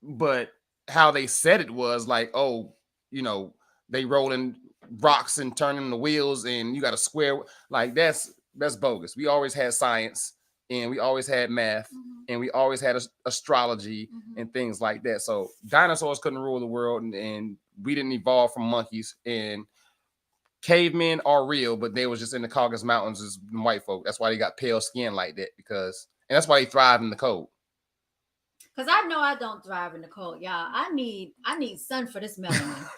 But how they said it was like, they rolling rocks and turning the wheels, and you got a square. Like that's bogus. We always had science, and we always had math, and we always had astrology and things like that. So dinosaurs couldn't rule the world, and we didn't evolve from monkeys. And cavemen are real, but they was just in the Caucasus Mountains as white folk. That's why they got pale skin like that, and that's why they thrive in the cold. Because I know I don't thrive in the cold, y'all. I need sun for this melanin.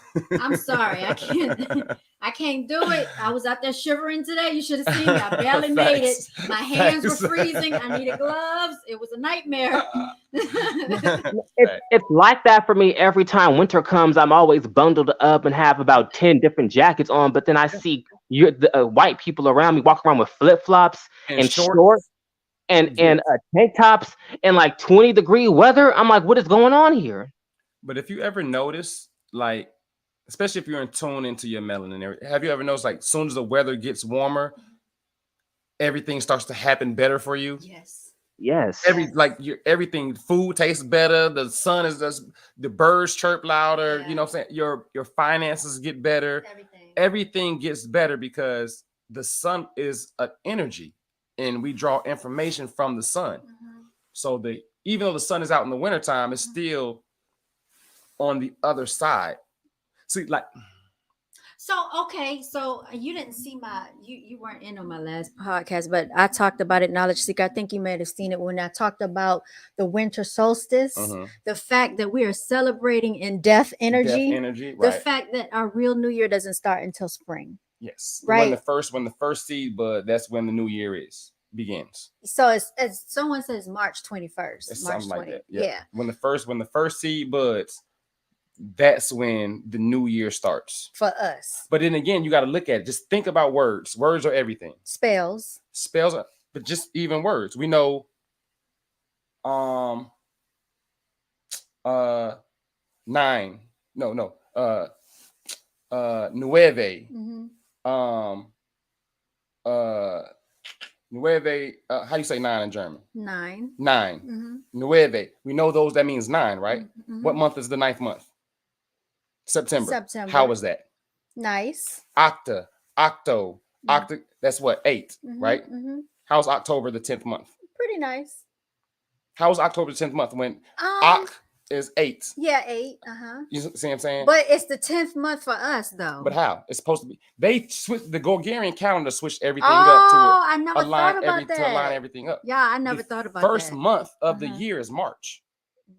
I'm sorry, I can't do it. I was out there shivering today. You should have seen me. I barely made it. My hands were freezing. I needed gloves. It was a nightmare. It's like that for me every time winter comes. I'm always bundled up and have about 10 different jackets on, but then I see the white people around me walk around with flip-flops and shorts. And tank tops and like 20-degree weather. I'm like, what is going on here? But if you ever notice, like, especially if you're in tune into your melanin, have you ever noticed, like, as soon as the weather gets warmer, everything starts to happen better for you? Yes. Everything, food tastes better. The sun is just, the birds chirp louder. Yeah. You know what I'm saying? Your finances get better. Everything gets better because the sun is an energy. And we draw information from the sun. So even though the sun is out in the wintertime, it's still on the other side. See, like, So okay, so you didn't see you weren't in on my last podcast, but I talked about it, Knowledge Seeker. I think you may have seen it when I talked about the winter solstice, the fact that we are celebrating in death energy, the right? fact that our real New Year doesn't start until spring. Yes, right. When the first seed bud, that's when the new year begins. So it's, as someone says, March 21st, It's March something 20. like that. Yeah. When the first seed buds, that's when the new year starts for us. But then again, you got to look at it. Just think about words. Words are everything. Spells are, but just even words. We know, nine. No. Nueve. Nueve. How do you say 9 in German? 9. 9. Nueve. We know those. That means 9, right? What month is the 9th month? September. How was that? Nice. Octo. That's what, 8, right? How's October the 10th month? Pretty nice. How's October the 10th month when Oc is 8? Yeah, 8. You see what I'm saying? But it's the 10th month for us, though. But how? It's supposed to be. They switched the Gregorian calendar, switched everything up to I never thought about that. To align everything up. Yeah, I never thought about that. First month of the year is March.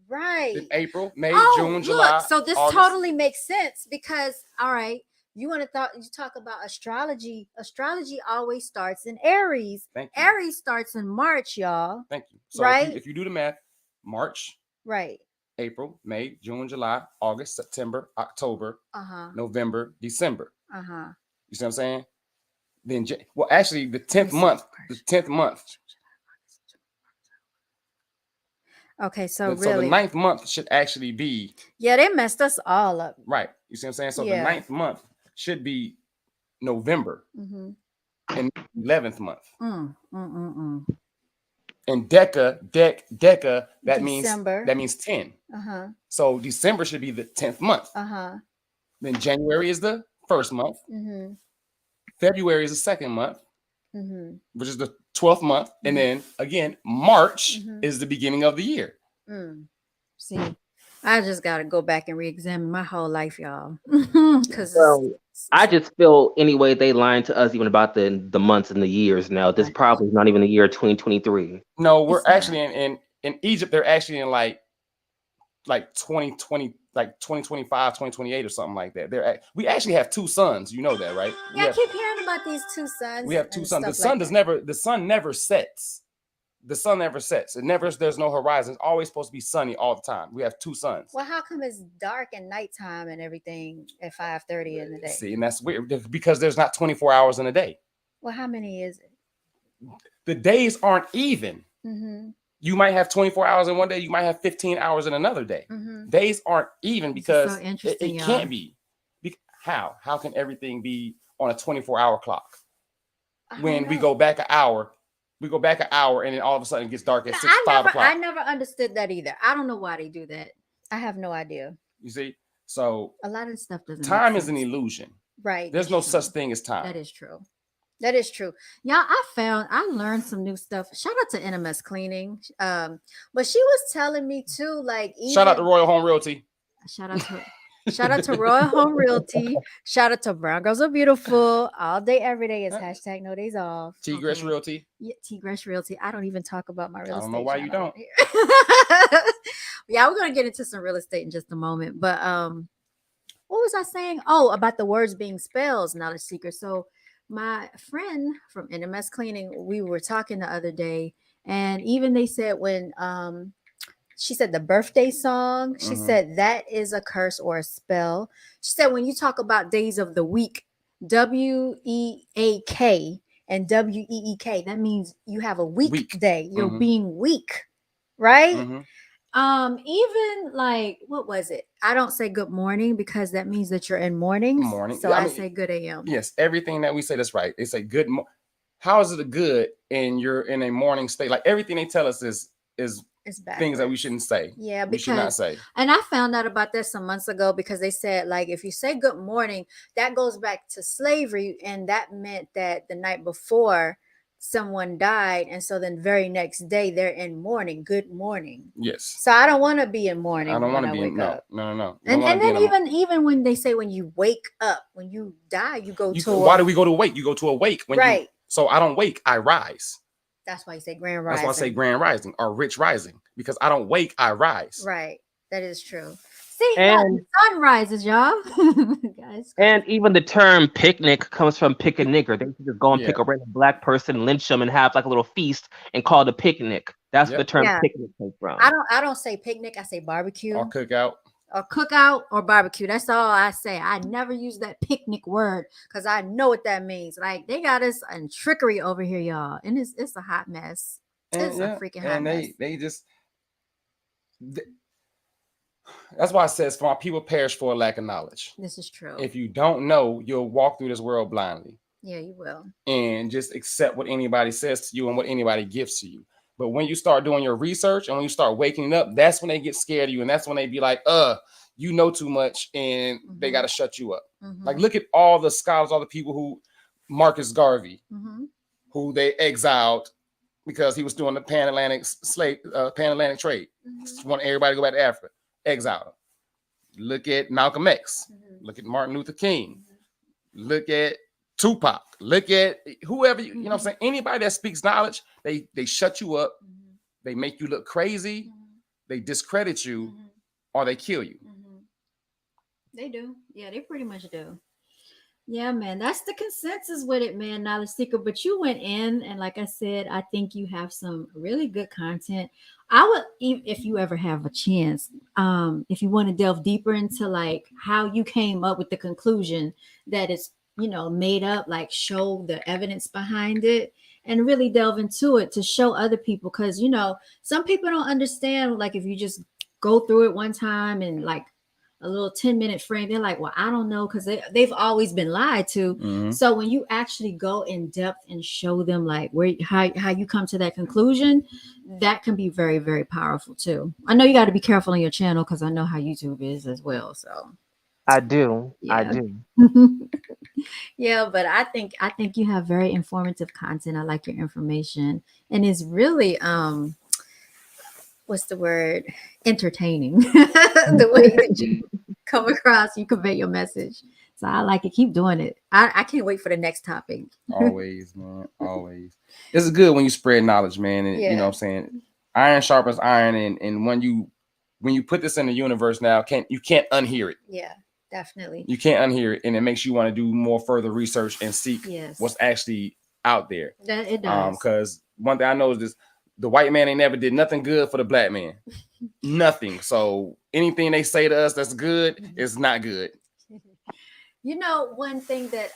Right. Then April, May, June, July. So this August. totally makes sense because, all right, you talk about astrology. Astrology always starts in Aries. Thank you. Aries starts in March, y'all. Thank you. So right? If you do the math, March, right, April, May, June, July, August, September, October, November, December. You see what I'm saying? Then, actually, the 10th month. Okay, so really, so the 9th month should actually be. Yeah, they messed us all up. Right. You see what I'm saying? So the 9th month should be November, and 11th month. And Deca, that December. means 10. So December should be the 10th month. Then January is the first month. February is the second month, which is the 12th month. And then again, March is the beginning of the year. See, I just got to go back and re-examine my whole life, y'all. Because I just feel anyway they lying to us even about the months and the years now. This probably is not even the year 2023. No, we're actually in Egypt. They're actually in like 2020, like 2025, 2028 or something like that. We actually have 2 suns. You know that, right? Yeah, I keep hearing about these 2 suns. We have 2 suns. The sun never sets. The sun never sets. There's no horizon. It's always supposed to be sunny all the time. We have 2 suns. Well, how come it's dark and nighttime and everything at 5:30 in the day? See, and that's weird because there's not 24 hours in a day. Well, how many is it? The days aren't even. You might have 24 hours in one day. You might have 15 hours in another day. Days aren't even because it can't be. How? How can everything be on a 24-hour clock? When we go back an hour, and then all of a sudden it gets dark at 5 o'clock. I never understood that either. I don't know why they do that. I have no idea. You see? So a lot of stuff doesn't. Time is an illusion. Right. There's no such thing as time. That is true. Y'all, I learned some new stuff. Shout out to NMS Cleaning. But she was telling me too, like, shout out to Royal Home Realty. Shout out to Royal Home Realty. Shout out to Brown Girls Are Beautiful. All day, every day is hashtag no days off. T-Gresh Realty. Yeah, T-Gresh Realty. I don't even talk about my real estate. I don't know why you don't. Yeah, we're gonna get into some real estate in just a moment. But what was I saying? Oh, about the words being spells, Knowledge Seeker. So my friend from NMS Cleaning, we were talking the other day, and even they said when she said the birthday song, she said that is a curse or a spell. She said when you talk about days of the week, WEAK and WEEK, that means you have a weak day. You're being weak, right? Even like, what was it? I don't say good morning because that means that you're in morning. So I say good AM. Yes, everything that we say, that's right. It's a good. How is it a good and you're in a morning state? Like everything they tell us is things that we shouldn't say. Yeah, we should not say. And I found out about this some months ago because they said, like, if you say good morning, that goes back to slavery, and that meant that the night before someone died, and so then very next day they're in mourning. Good morning. Yes. So I don't want to be in I mourning don't want when to I be in wake no, up. no, no, no. You And don't want and to be then in even when they say when you wake up, when you die, you go to why do we go to wake? You go to a wake when you right. so I don't wake, I rise. That's why you say grand That's rising. why I say grand rising or rich rising, because I don't wake, I rise. Right. That is true. See, yeah, And the sun rises, y'all. Guys, and even the term picnic comes from pick a nigger. They just go and Yeah. pick a random black person, lynch them, and have like a little feast and call it a picnic. That's the Yep. term yeah. picnic comes from. I don't say picnic. I say barbecue Or cookout. or cookout or barbecue. That's all I say. I never use that picnic word because I know what that means. Like they got us in trickery over here, y'all, and it's a hot mess. It's And a yeah, freaking hot and mess. they just that's why it says for my people perish for a lack of knowledge. This is true. If you don't know, you'll walk through this world blindly. Yeah, you will. And just accept what anybody says to you and what anybody gives to you. But when you start doing your research and when you start waking up, that's when they get scared of you. And that's when they be like, you know too much and they got to shut you up. Like, look at all the scholars, all the people who, Marcus Garvey, who they exiled because he was doing the Pan-Atlantic trade. Just want everybody to go back to Africa. Exiled him. Look at Malcolm X. Look at Martin Luther King. Look at Tupac. Look at whoever you know what I'm saying. Anybody that speaks knowledge, they shut you up, they make you look crazy, they discredit you, or they kill you. They do. Yeah, they pretty much do. Yeah, man, that's the consensus with it, man. Knowledge Seeker, but you went in, and like I said, I think you have some really good content. I would, if you ever have a chance, if you want to delve deeper into like how you came up with the conclusion that it's made up, like show the evidence behind it, and really delve into it to show other people, because some people don't understand. Like if you just go through it one time and like a little 10-minute frame, they're like, well, I don't know, because they've always been lied to. So when you actually go in depth and show them like how you come to that conclusion, that can be very, very powerful too. I know you got to be careful on your channel because I know how YouTube is as well. So I do. yeah. I do. Yeah, but I think you have very informative content. I like your information, and it's really what's the word, entertaining. The way that you come across, you convey your message. So I like it. Keep doing it. I can't wait for the next topic. Always, man. Always. This is good when you spread knowledge, man. And you know what I'm saying? Iron sharpens iron. And when you put this in the universe now, you can't unhear it. Yeah, definitely. You can't unhear it. And it makes you want to do more further research and seek what's actually out there. That it does. Because one thing I know is this: the white man ain't never did nothing good for the black man. Nothing. So anything they say to us that's good is not good. One thing that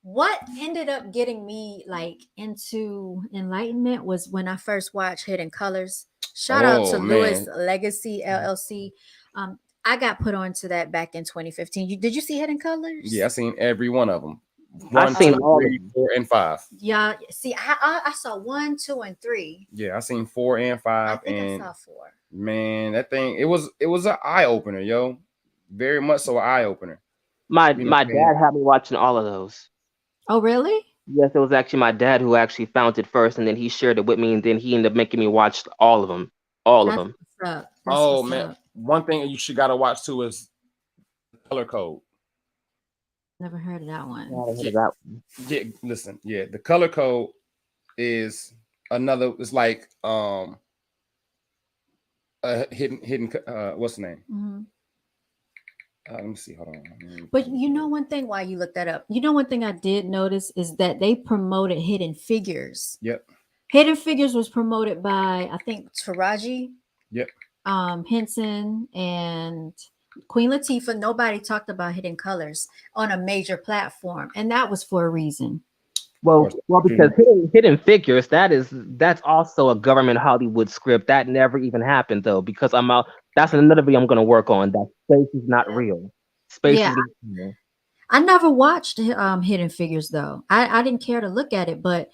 what ended up getting me like into enlightenment was when I first watched Hidden Colors. Shout out to Lewis Legacy LLC. I got put onto that back in 2015. Did you see Hidden Colors? Yeah, I seen every one of them. I've seen all 3, 4, and 5. Yeah, see, I saw 1, 2, and 3. Yeah, I seen 4 and 5. I think and I saw 4. Man, that thing it was an eye opener, yo. Very much so an eye opener. My dad had me watching all of those. Oh, really? Yes, it was actually my dad who actually found it first, and then he shared it with me, and then he ended up making me watch all of them. That's man. One thing you gotta watch too is Color Code. Never heard of that one. Yeah, listen. Yeah, the Color Code is another. It's like a hidden. What's the name? Let me see. Hold on. But one thing, why you look that up? One thing I did notice is that they promoted Hidden Figures. Yep. Hidden Figures was promoted by, I think, Taraji. Yep. Henson and Queen Latifah. Nobody talked about Hidden Colors on a major platform, and that was for a reason. Well, because Hidden Figures, that's also a government Hollywood script that never even happened though. Because that's another video I'm going to work on. That space is not real. Space is real. I never watched Hidden Figures though. I didn't care to look at it, but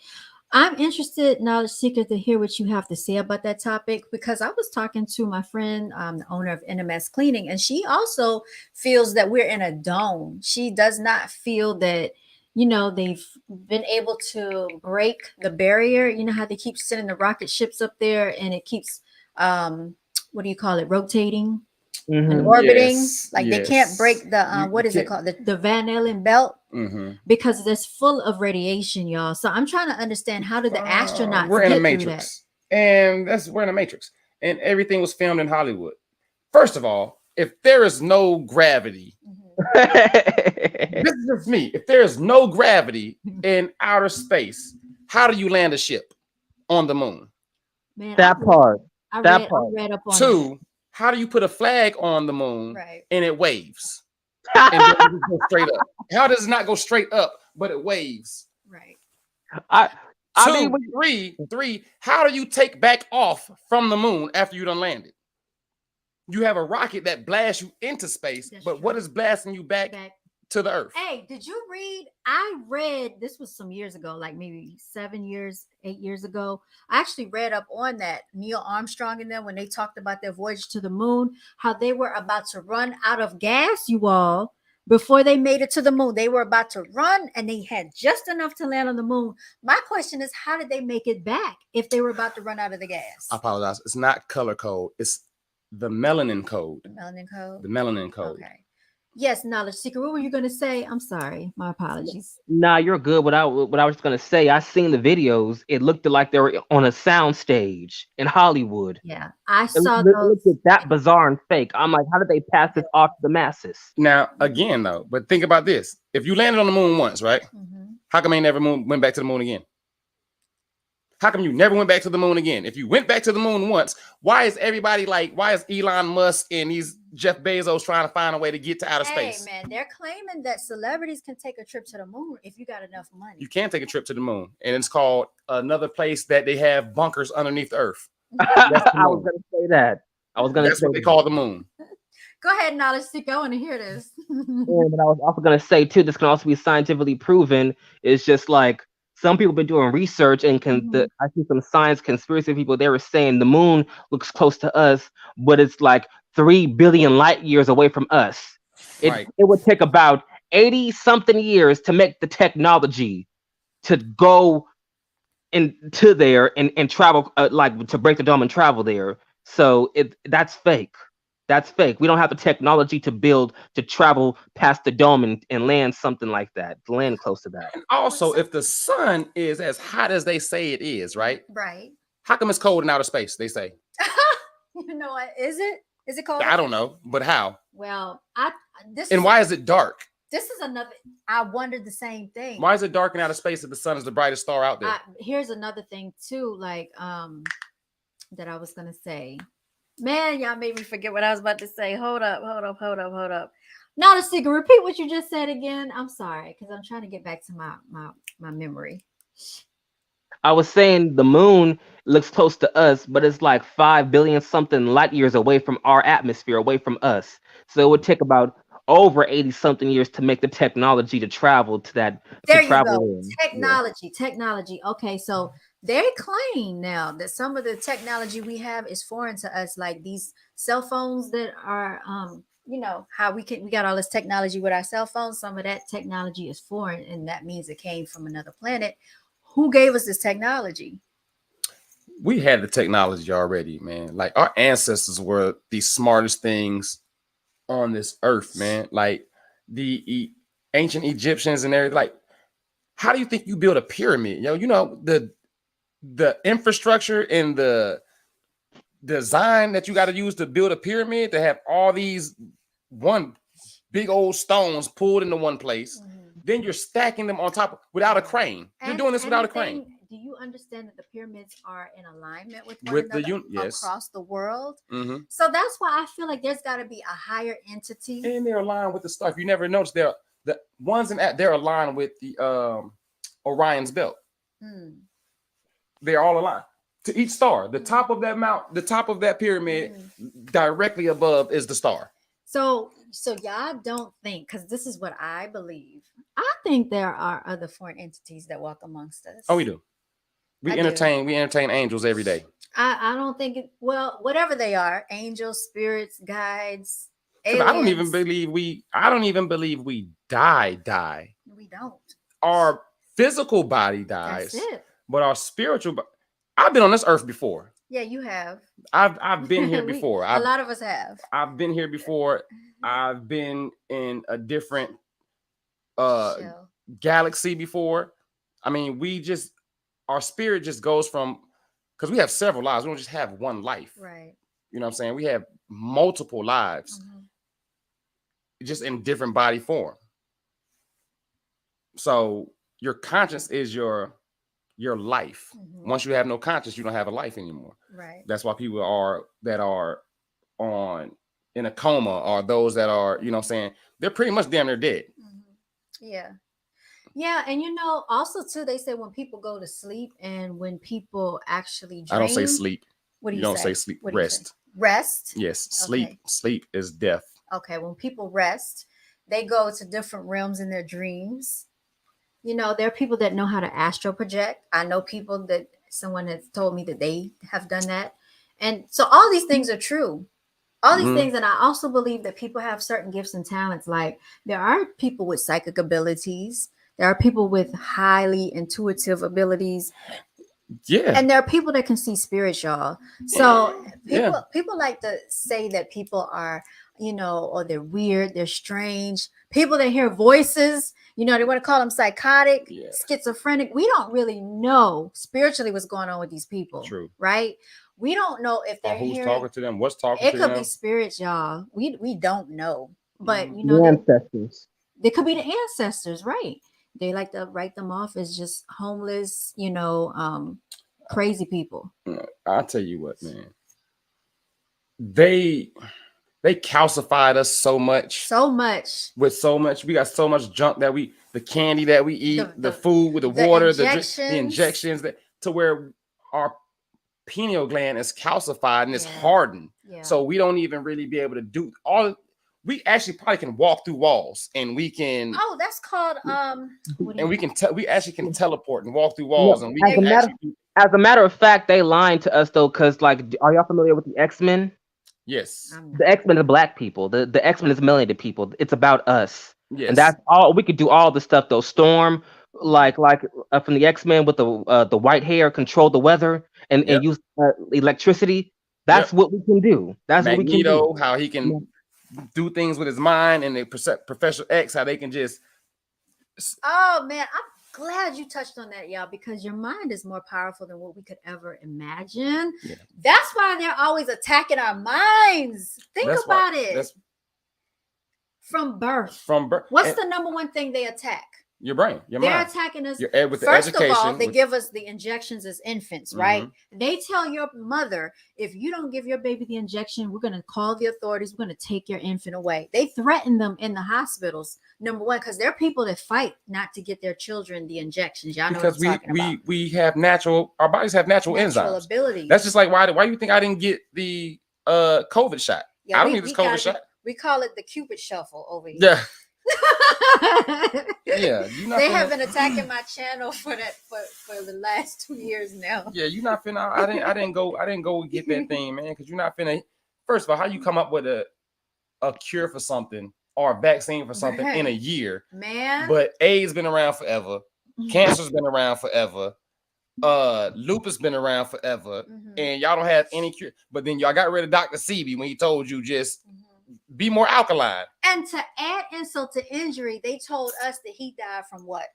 I'm interested, Knowledge Seeker, to hear what you have to say about that topic, because I was talking to my friend, the owner of NMS Cleaning, and she also feels that we're in a dome. She does not feel that they've been able to break the barrier. You know how they keep sending the rocket ships up there and it keeps, what do you call it, rotating and orbiting? Yes, Like they can't break the, what is it can't- called? The Van Allen belt. Mhm. Because it's full of radiation, y'all. So I'm trying to understand, how did the astronauts We're in a get through that? matrix, and we're in a matrix, and everything was filmed in Hollywood. First of all, if there is no gravity, this is just me. If there is no gravity in outer space, how do you land a ship on the moon? Man, That part. I That part. read up on Two, how do you put a flag on the moon Right. and it waves? And then it just goes straight up. How does it not go straight up, but it waves? Right. I Two, mean, three, how do you take back off from the moon after you done landed? You have a rocket that blasts you into space, That's but true. what is blasting you back to the earth? Hey, did you read? I read, this was some years ago, like maybe 7 years, 8 years ago. I actually read up on that. Neil Armstrong and them, when they talked about their voyage to the moon, how they were about to run out of gas, you all, before they made it to the moon. They were about to run and they had just enough to land on the moon. My question is, how did they make it back if they were about to run out of the gas? I apologize. It's not color code. It's the melanin code. The melanin code? The melanin code. Okay. Yes, Knowledge Seeker. What were you going to say? I'm sorry. My apologies. nah, you're good. What I was gonna say, I seen the videos. It looked like they were on a sound stage in Hollywood. Yeah, I It saw looked those. that bizarre and fake. I'm like, how did they pass this off to the masses? Now, again, though, but think about this. If you landed on the moon once, right? Mhm. How come you never went back to the moon again? How come you never went back to the moon again? If you went back to the moon once, why is everybody like, why is Elon Musk and these Jeff Bezos trying to find a way to get to outer space? Hey, man, they're claiming that celebrities can take a trip to the moon if you got enough money. You can take a trip to the moon, and it's called another place that they have bunkers underneath the earth. I was gonna say that. That's what they call the moon. Go ahead, Knowledge Seeker. I want to hear this. Yeah, but I was also gonna say too, this can also be scientifically proven. It's just like some people been doing research and I see some science conspiracy people. They were saying the moon looks close to us, but it's like 3 billion light years away from us. Right. It would take about 80 something years to make the technology to go into there and travel, like to break the dome and travel there. So that's fake. That's fake. We don't have the technology to travel past the dome and land something like that, to land close to that. And also, if the sun is as hot as they say it is, right? Right. How come it's cold in outer space? They say. You know what? Is it? Is it cold? I don't know, but how? Well, why is it dark? This is another. I wondered the same thing. Why is it dark in outer space if the sun is the brightest star out there? Here's another thing too, like that I was gonna say. Man, y'all made me forget what I was about to say. Hold up. Not a secret. Repeat what you just said again. I'm sorry, because I'm trying to get back to my memory. I was saying the moon looks close to us, but it's like 5 billion something light years away from our atmosphere, away from us. So it would take about over 80 something years to make the technology to travel to that. There you go. Technology. Okay, so they claim now that some of the technology we have is foreign to us, like these cell phones that are, how we got all this technology with our cell phones. Some of that technology is foreign, and that means it came from another planet. Who gave us this technology? We had the technology already, man. Like our ancestors were the smartest things on this earth, man. Like the ancient Egyptians and everything. Like, how do you think you build a pyramid? The infrastructure and the design that you got to use to build a pyramid, to have all these one big old stones pulled into one place. Then you're stacking them on top without a crane. You're doing this without a crane. Do you understand that the pyramids are in alignment with one another across the world? So that's why I feel like there's got to be a higher entity. And they're aligned with the star. If you never noticed, they're the ones they're aligned with the Orion's belt. They're all aligned to each star. The top of that pyramid, directly above is the star. So y'all don't think, because this is what I believe. I think there are other foreign entities that walk amongst us. Oh, we do. We entertain angels every day. I don't think whatever they are, angels, spirits, guides, aliens. I don't even believe we die. We don't. our physical body That's dies, it. but our I've been on this earth before. Yeah, you have. I've been here before. A lot of us have. I've been here before. I've been in a different Shell. galaxy before. I mean, our spirit just goes from, because we have several lives. We don't just have one life. Right. You know what I'm saying? We have multiple lives, just in different body form. So your conscience is your life. Once you have no conscience, you don't have a life anymore. Right. That's why people that are in a coma, or those that are, you know what I'm saying, they're pretty much damn near dead. Yeah. Yeah, and also too, they say when people go to sleep and when people actually dream. I don't say sleep. What do you don't say? say sleep. What do you Rest. say? Rest? Yes. Sleep. Okay. Sleep is death. Okay. When people rest, they go to different realms in their dreams. There are people that know how to astral project. I know people that someone has told me that they have done that. And so all these things are true. All these things. And I also believe that people have certain gifts and talents. Like there are people with psychic abilities. There are people with highly intuitive abilities. Yeah. And there are people that can see spirits, y'all. So people like to say that people are, or they're weird, they're strange. People that hear voices, they want to call them psychotic, schizophrenic. We don't really know spiritually what's going on with these people. True. Right? We don't know if they're who's hearing, talking to them, what's talking to them. It could be spirits, y'all. We don't know. But the ancestors. They could be the ancestors, right? They like to write them off as just homeless, crazy people. I'll tell you what, man. They calcified us so much. With so much. We got so much junk that the candy that we eat, the food with the water, the injections, to where our pineal gland is calcified and it's hardened. Yeah. So we don't even really be able to do we actually probably can walk through walls, and we can. Oh, that's called we actually can teleport and walk through walls, and we as a matter of fact, they lying to us though, because are y'all familiar with the X-Men? Yes. The X-Men are Black people. The X-Men is melanated people. It's about us. Yes. And that's all we could do. All the stuff though. Storm, from the X-Men with the white hair, control the weather and use electricity. That's what we can do. That's Magneto, what we can do. How he can do things with his mind, and the Professor X, how they can just. Oh man, I'm glad you touched on that, y'all, because your mind is more powerful than what we could ever imagine. Yeah. That's why they're always attacking our minds. Think about it. From birth. What's the number one thing they attack? Your brain, your They're mind. attacking us. With First the education, of all, they give us the injections as infants, right? They tell your mother, if you don't give your baby the injection, we're going to call the authorities. We're going to take your infant away. They threaten them in the hospitals. Number one, because there are people that fight not to get their children the injections. Y'all know what I'm talking about. We have our bodies have natural enzymes. Abilities. That's just like why do you think I didn't get the COVID shot? I don't need this COVID shot. We call it the Cupid shuffle over here. Yeah. They have been attacking my channel for the last 2 years now. Yeah, you're not finna. I didn't go get that thing, man, because you're not finna. First of all, how you come up with a cure for something or a vaccine for something in a year, man? But AIDS been around forever, cancer's been around forever, lupus been around forever, and y'all don't have any cure. But then y'all got rid of Dr. Sebi when he told you just. Be more alkaline. And to add insult to injury, they told us that he died from what?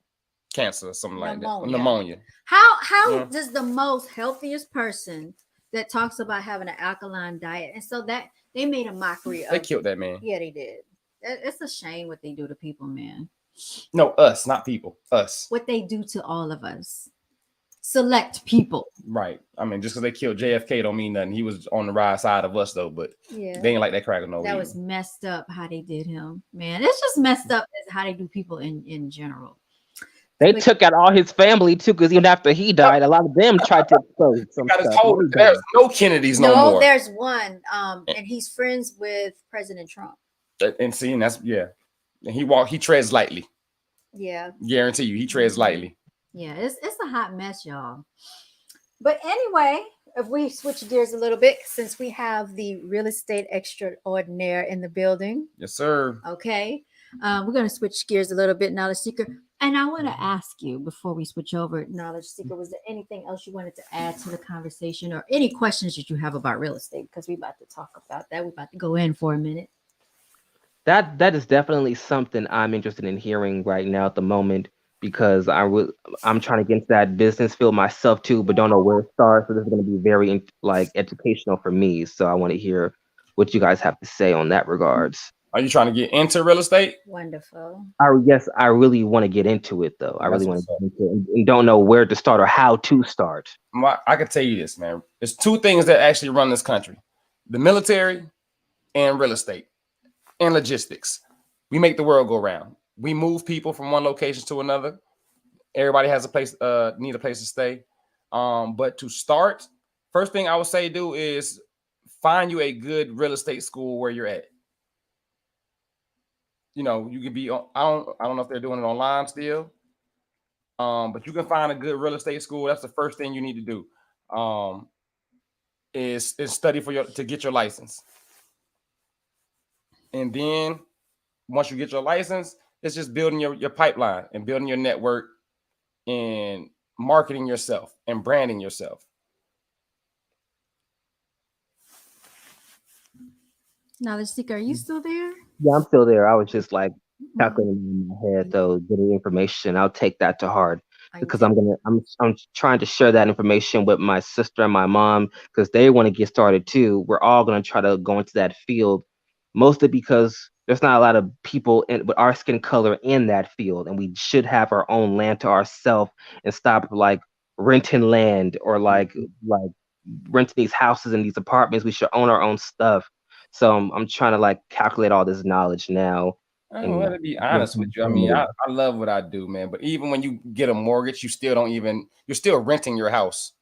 Cancer or something like that. Pneumonia. How does the most healthiest person that talks about having an alkaline diet, and so that they made a mockery of. They killed that man. Yeah, they did. It's a shame what they do to people, man. No, us, not people. Us. What they do to all of us. Select people. Right. I mean, just because they killed JFK don't mean nothing. He was on the right side of us though, but they ain't like that cracker no. That was messed up how they did him, man. It's just messed up as how they do people in general. They took out all his family too, because even after he died, a lot of them tried to expose some stuff. There's no Kennedys no more. No, there's one. And he's friends with President Trump. And see, and that's And he treads lightly. Yeah. Guarantee you, he treads lightly. Yeah, it's a hot mess, y'all. But anyway, if we switch gears a little bit, since we have the real estate extraordinaire in the building. Yes, sir. Okay. We're going to switch gears a little bit, Knowledge Seeker. And I want to ask you before we switch over, Knowledge Seeker, was there anything else you wanted to add to the conversation or any questions that you have about real estate? Because we're about to talk about that. We're about to go in for a minute. That is definitely something I'm interested in hearing right now at the moment because I'm trying to get into that business field myself too, but don't know where to start. So this is going to be very like educational for me. So I want to hear what you guys have to say on that regards. Are you trying to get into real estate? Wonderful. Yes, I really want to get into it though. I That's really want what's to up. get into it and don't know where to start or how to start. I can tell you this, man. There's two things that actually run this country: the military and real estate and logistics. We make the world go round. We move people from one location to another. Everybody has a place, need a place to stay. But to start, first thing I would say do is find you a good real estate school where you're at. You know, you can be on, I don't know if they're doing it online still. But you can find a good real estate school. That's the first thing you need to do. Is study to get your license. And then once you get your license, it's just building your pipeline and building your network and marketing yourself and branding yourself. Knowledge Seeker, are you still there? Yeah, I'm still there. I was just like calculating in my head though, getting information. I'll take that to heart because I'm trying to share that information with my sister and my mom because they want to get started too. We're all gonna try to go into that field, mostly because there's not a lot of people with our skin color in that field, and we should have our own land to ourselves and stop like renting land or like renting these houses and these apartments. We should own our own stuff. So I'm trying to like calculate all this knowledge now. I'm And gonna be honest with you. I mean, I love what I do, man. But even when you get a mortgage, you're still renting your house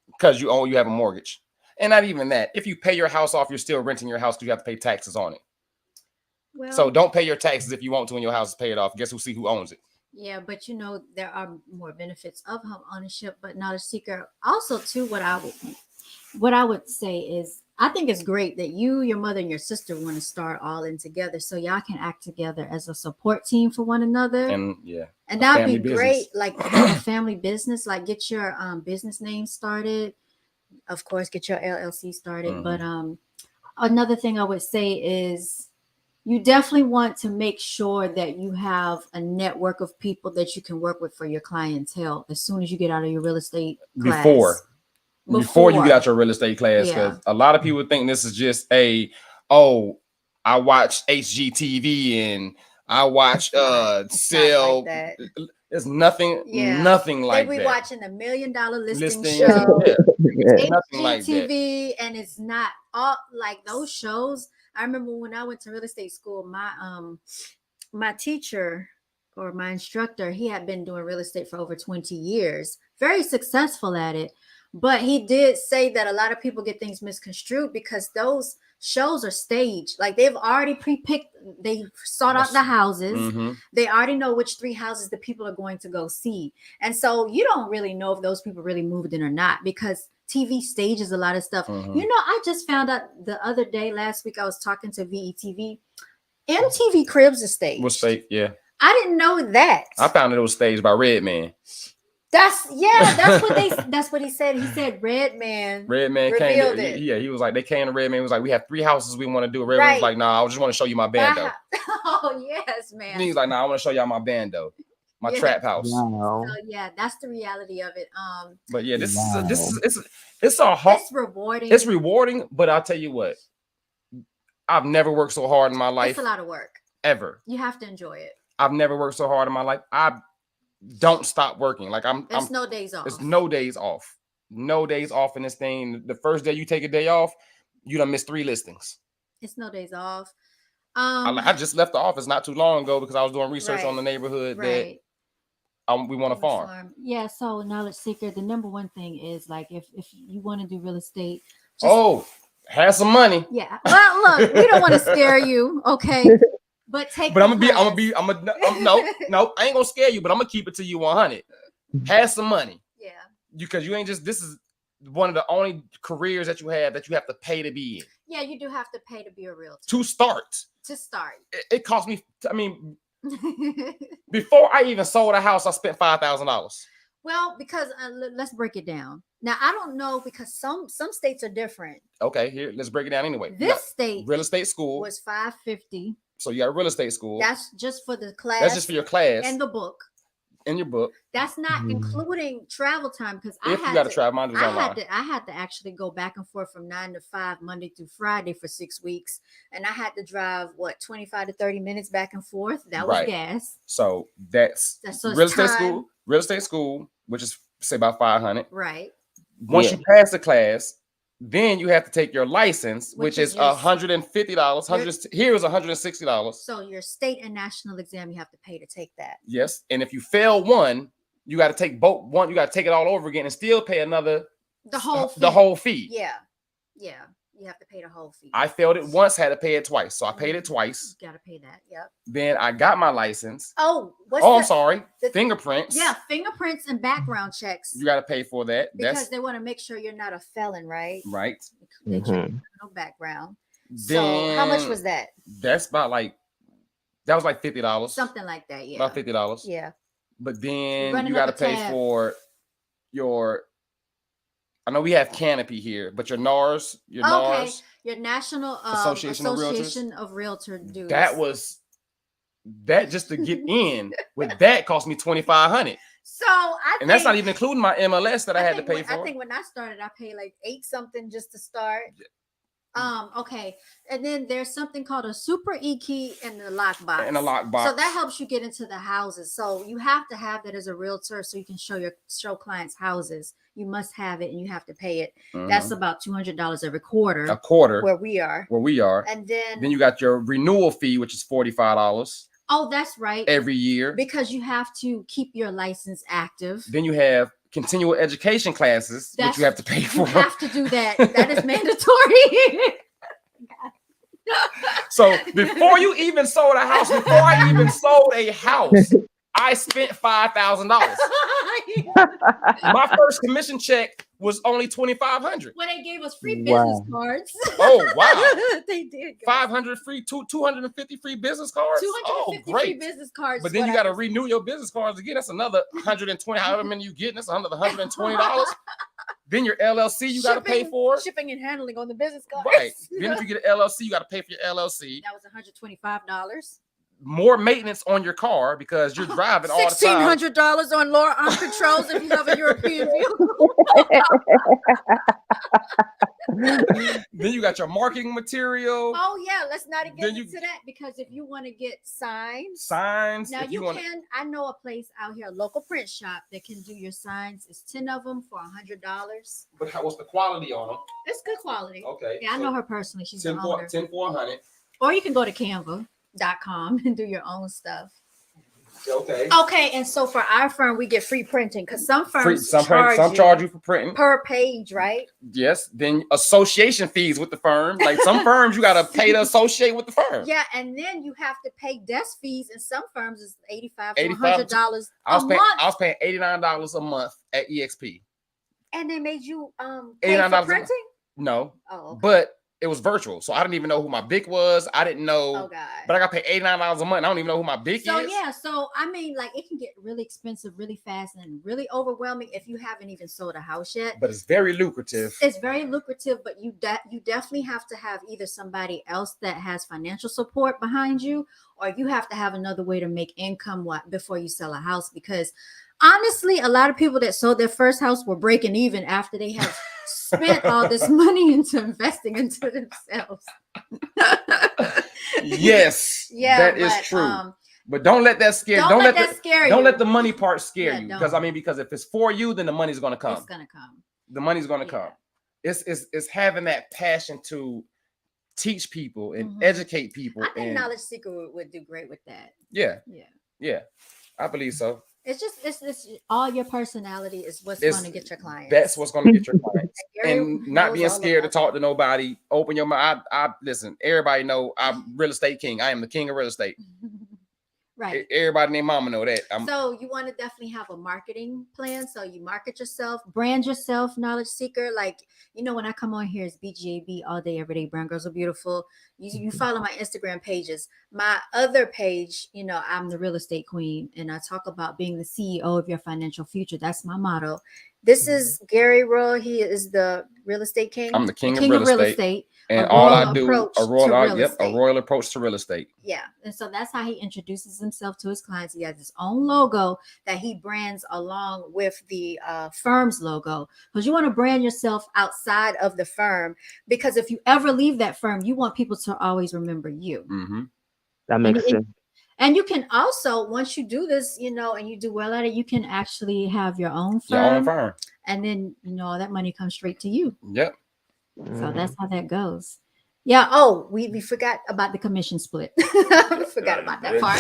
because you have a mortgage. And not even that. If you pay your house off, you're still renting your house because you have to pay taxes on it. Well, So don't pay your taxes if you want to when your house is paid off. Guess who owns it? yeah, but there are more benefits of home ownership, but Knowledge Seeker also too what I would say is I think it's great that you, your mother, and your sister want to start all in together so y'all can act together as a support team for one another. And yeah. And that'd be great, like a family business, like get your business name started. Of course, get your LLC started. Mhm. But another thing I would say is you definitely want to make sure that you have a network of people that you can work with for your clientele as soon as you get out of your real estate class. Before you get out your real estate class, because a lot of people think this is just I watch HGTV and I watch sell. Like there's nothing like that. They be watching $1 Million Listing show. It's nothing like that. HGTV, and it's not all like those shows. I remember when I went to real estate school, my teacher or my instructor, he had been doing real estate for over 20 years, very successful at it. But he did say that a lot of people get things misconstrued because those shows are staged. Like they've already pre-picked, they sought out the houses. Mm-hmm. They already know which 3 houses the people are going to go see. And so you don't really know if those people really moved in or not because TV stages a lot of stuff. Mm-hmm. I just found out the other day, last week, I was talking to VETV. MTV Cribs is staged. Was staged, yeah. I didn't know that. I found it was staged by Redman. That's what he said. He said Redman came to, he was like, they came to Redman. He was like, we have 3 houses we want to do. Redman was like, nah, I just want to show you my bando. Oh yes, man. And he's like, nah, I want to show y'all my bando. My trap house. Wow. So yeah, that's the reality of it. But yeah, it's a hard. It's rewarding. It's rewarding, but I'll tell you what, I've never worked so hard in my life. It's a lot of work. Ever. You have to enjoy it. I've never worked so hard in my life. I don't stop working. Like There's no days off. There's no days off. No days off in this thing. The first day you take a day off, you done missed 3 listings. It's no days off. I just left the office not too long ago because I was doing research on the neighborhood that we want to farm. Yeah, so Knowledge Seeker, the number one thing is like if you want to do real estate, have some money. Yeah. Well, look, we don't want to scare you, okay? But I'm no, I ain't gonna scare you, but I'm gonna keep it to you 100. Have some money. Yeah. Because you ain't this is one of the only careers that you have to pay to be in. Yeah, you do have to pay to be a realtor. To start. It cost me, I mean, Before I even sold a house, I spent $5,000. Well, because let's break it down. Now, I don't know because some states are different. Okay, here, let's break it down anyway. This state real estate school was $550. So you got a real estate school. That's just for the class. That's just for your class and the book. In your book. That's not including travel time because if you got to travel, mine was online. I had to actually go back and forth from 9 to 5 Monday through Friday for 6 weeks, and I had to drive 25 to 30 minutes back and forth. That was gas. So that's real estate school. Real estate school, which is say about 500. Right. Once you pass the class, then you have to take your license, which is $150. Here is $160. So your state and national exam, you have to pay to take that. Yes, and if you fail one, you got to take both. One, you got to take it all over again and still pay the whole fee. Yeah, you have to pay the whole fee. I failed it once, had to pay it twice, so I paid it twice. You got to pay that. Yep. Then I got my license. I'm sorry. Fingerprints. Yeah, fingerprints and background checks. You got to pay for that. Because they want to make sure you're not a felon, right? Right. They check no background. So how much was that? That's about that was like $50. Something like that, yeah. About $50. Yeah. But then you got to pay for your. I know we have Canopy here, but your NARS, your National Association of Realtor dues. That just to get in with that cost me $2,500. So that's not even including my MLS that I had to pay for. I think when I started, I paid like $8 something just to start. Okay. And then there's something called a super e-key in the lockbox. So that helps you get into the houses. So you have to have that as a realtor so you can show clients houses. You must have it and you have to pay it. That's about $200 every quarter. A quarter. Where we are. And then you got your renewal fee, which is $45. Oh, that's right. Every year. Because you have to keep your license active. Then you have continual education classes, which you have to pay for. You have to do that. That is mandatory. So before you even sold a house, before I even sold a house, I spent $5,000. My first commission check was only $2,500. Well, they gave us free business cards. Oh wow! They did. 500 free, 250 free business cards. 250 free business cards. But then you got to renew your business cards again. That's another $120. However many you get, that's another $120. Then your LLC you got to pay for. Shipping and handling on the business cards. Right. Then if you get an LLC, you got to pay for your LLC. That was $125. More maintenance on your car because you're driving all the time. $1,600 on lower arm controls if you have a European vehicle. Then you got your marketing material. Oh yeah, let's not get into that because if you want to get signs. Now I know a place out here, a local print shop that can do your signs. It's 10 of them for $100. But what's the quality on them? It's good quality. Okay. Yeah, I know her personally. She's 10 for $100. Or you can go to Canva.com and do your own stuff. Okay. And so for our firm, we get free printing because some firms charge you for printing per page, right? Yes. Then association fees with the firm. Like some firms, you got to pay to associate with the firm. Yeah, and then you have to pay desk fees. In some firms, it's $85 to $100 I was paying $89 a month at EXP. And they made you pay for printing? No. Oh, okay. But it was virtual, so I didn't even know who my BIC was. I didn't know. Oh God! But I got paid $89 a month. I don't even know who my BIC is. So I mean, like it can get really expensive, really fast, and really overwhelming if you haven't even sold a house yet. But it's very lucrative. It's very lucrative, but you definitely have to have either somebody else that has financial support behind you, or you have to have another way to make income before you sell a house. Because honestly, a lot of people that sold their first house were breaking even after they have spent all this money into investing into themselves. Yes, that is true. But don't let that scare. Don't let that scare you. Don't let the money part scare you. Because if it's for you, then the money's going to come. It's going to come. The money's going to come. It's having that passion to teach people and educate people. I think Knowledge Seeker would do great with that. Yeah. I believe so. It's all your personality is what's going to get your clients. That's what's going to get your clients. And not being scared to talk to nobody. Open your mind. I listen, everybody know I'm real estate king. I am the king of real estate. Right. Everybody and their mama know that. So you want to definitely have a marketing plan. So you market yourself, brand yourself, Knowledge Seeker. Like, when I come on here, it's BGAB all day, every day. Brown girls are beautiful. You follow my Instagram pages. My other page, I'm the real estate queen, and I talk about being the CEO of your financial future. That's my motto. This is Gary Royal. He is the real estate king. I'm the king of real estate. And all I do, a royal approach to real estate. Yeah. And so that's how he introduces himself to his clients. He has his own logo that he brands along with the firm's logo, because you want to brand yourself outside of the firm, because if you ever leave that firm, you want people to always remember you. Mm-hmm. That makes sense. And you can also, once you do this, and you do well at it, you can actually have your own firm. Your own firm. And then, all that money comes straight to you. Yep. So that's how that goes. Yeah. Oh, we forgot about the commission split. We forgot about that part.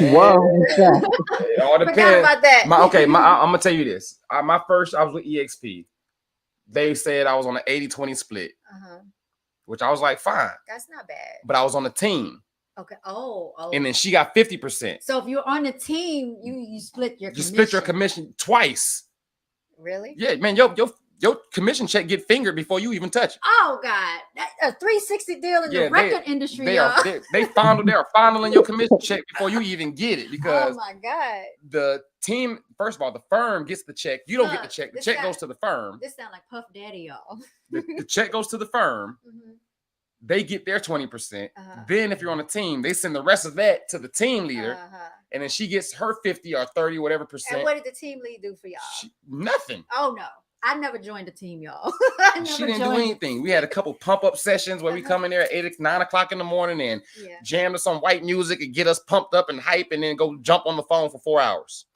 Whoa. It all depends. Forgot about that. I'm gonna tell you this. I was with EXP. They said I was on an 80-20 split, which I was like, fine. That's not bad. But I was on a team. Okay. Oh. And then she got 50%. So if you're on a team, you split your commission. You split your commission twice. Really? Yeah, man. Your commission check get fingered before you even touch it. Oh God, that's a 360 deal in the record industry. They are fondling your commission check before you even get it, because oh my God, the team, first of all, the firm gets the check. You don't get the check. The check goes to the firm. This sound like Puff Daddy, y'all. The check goes to the firm. They get their 20%. Then if you're on a team, they send the rest of that to the team leader. And then she gets her 50 or 30, whatever percent. And what did the team lead do for y'all? Nothing. Oh no. I never joined a team, y'all. She didn't do anything. We had a couple pump-up sessions where we come in there at 9 o'clock in the morning and jam to some white music and get us pumped up and hype, and then go jump on the phone for 4 hours.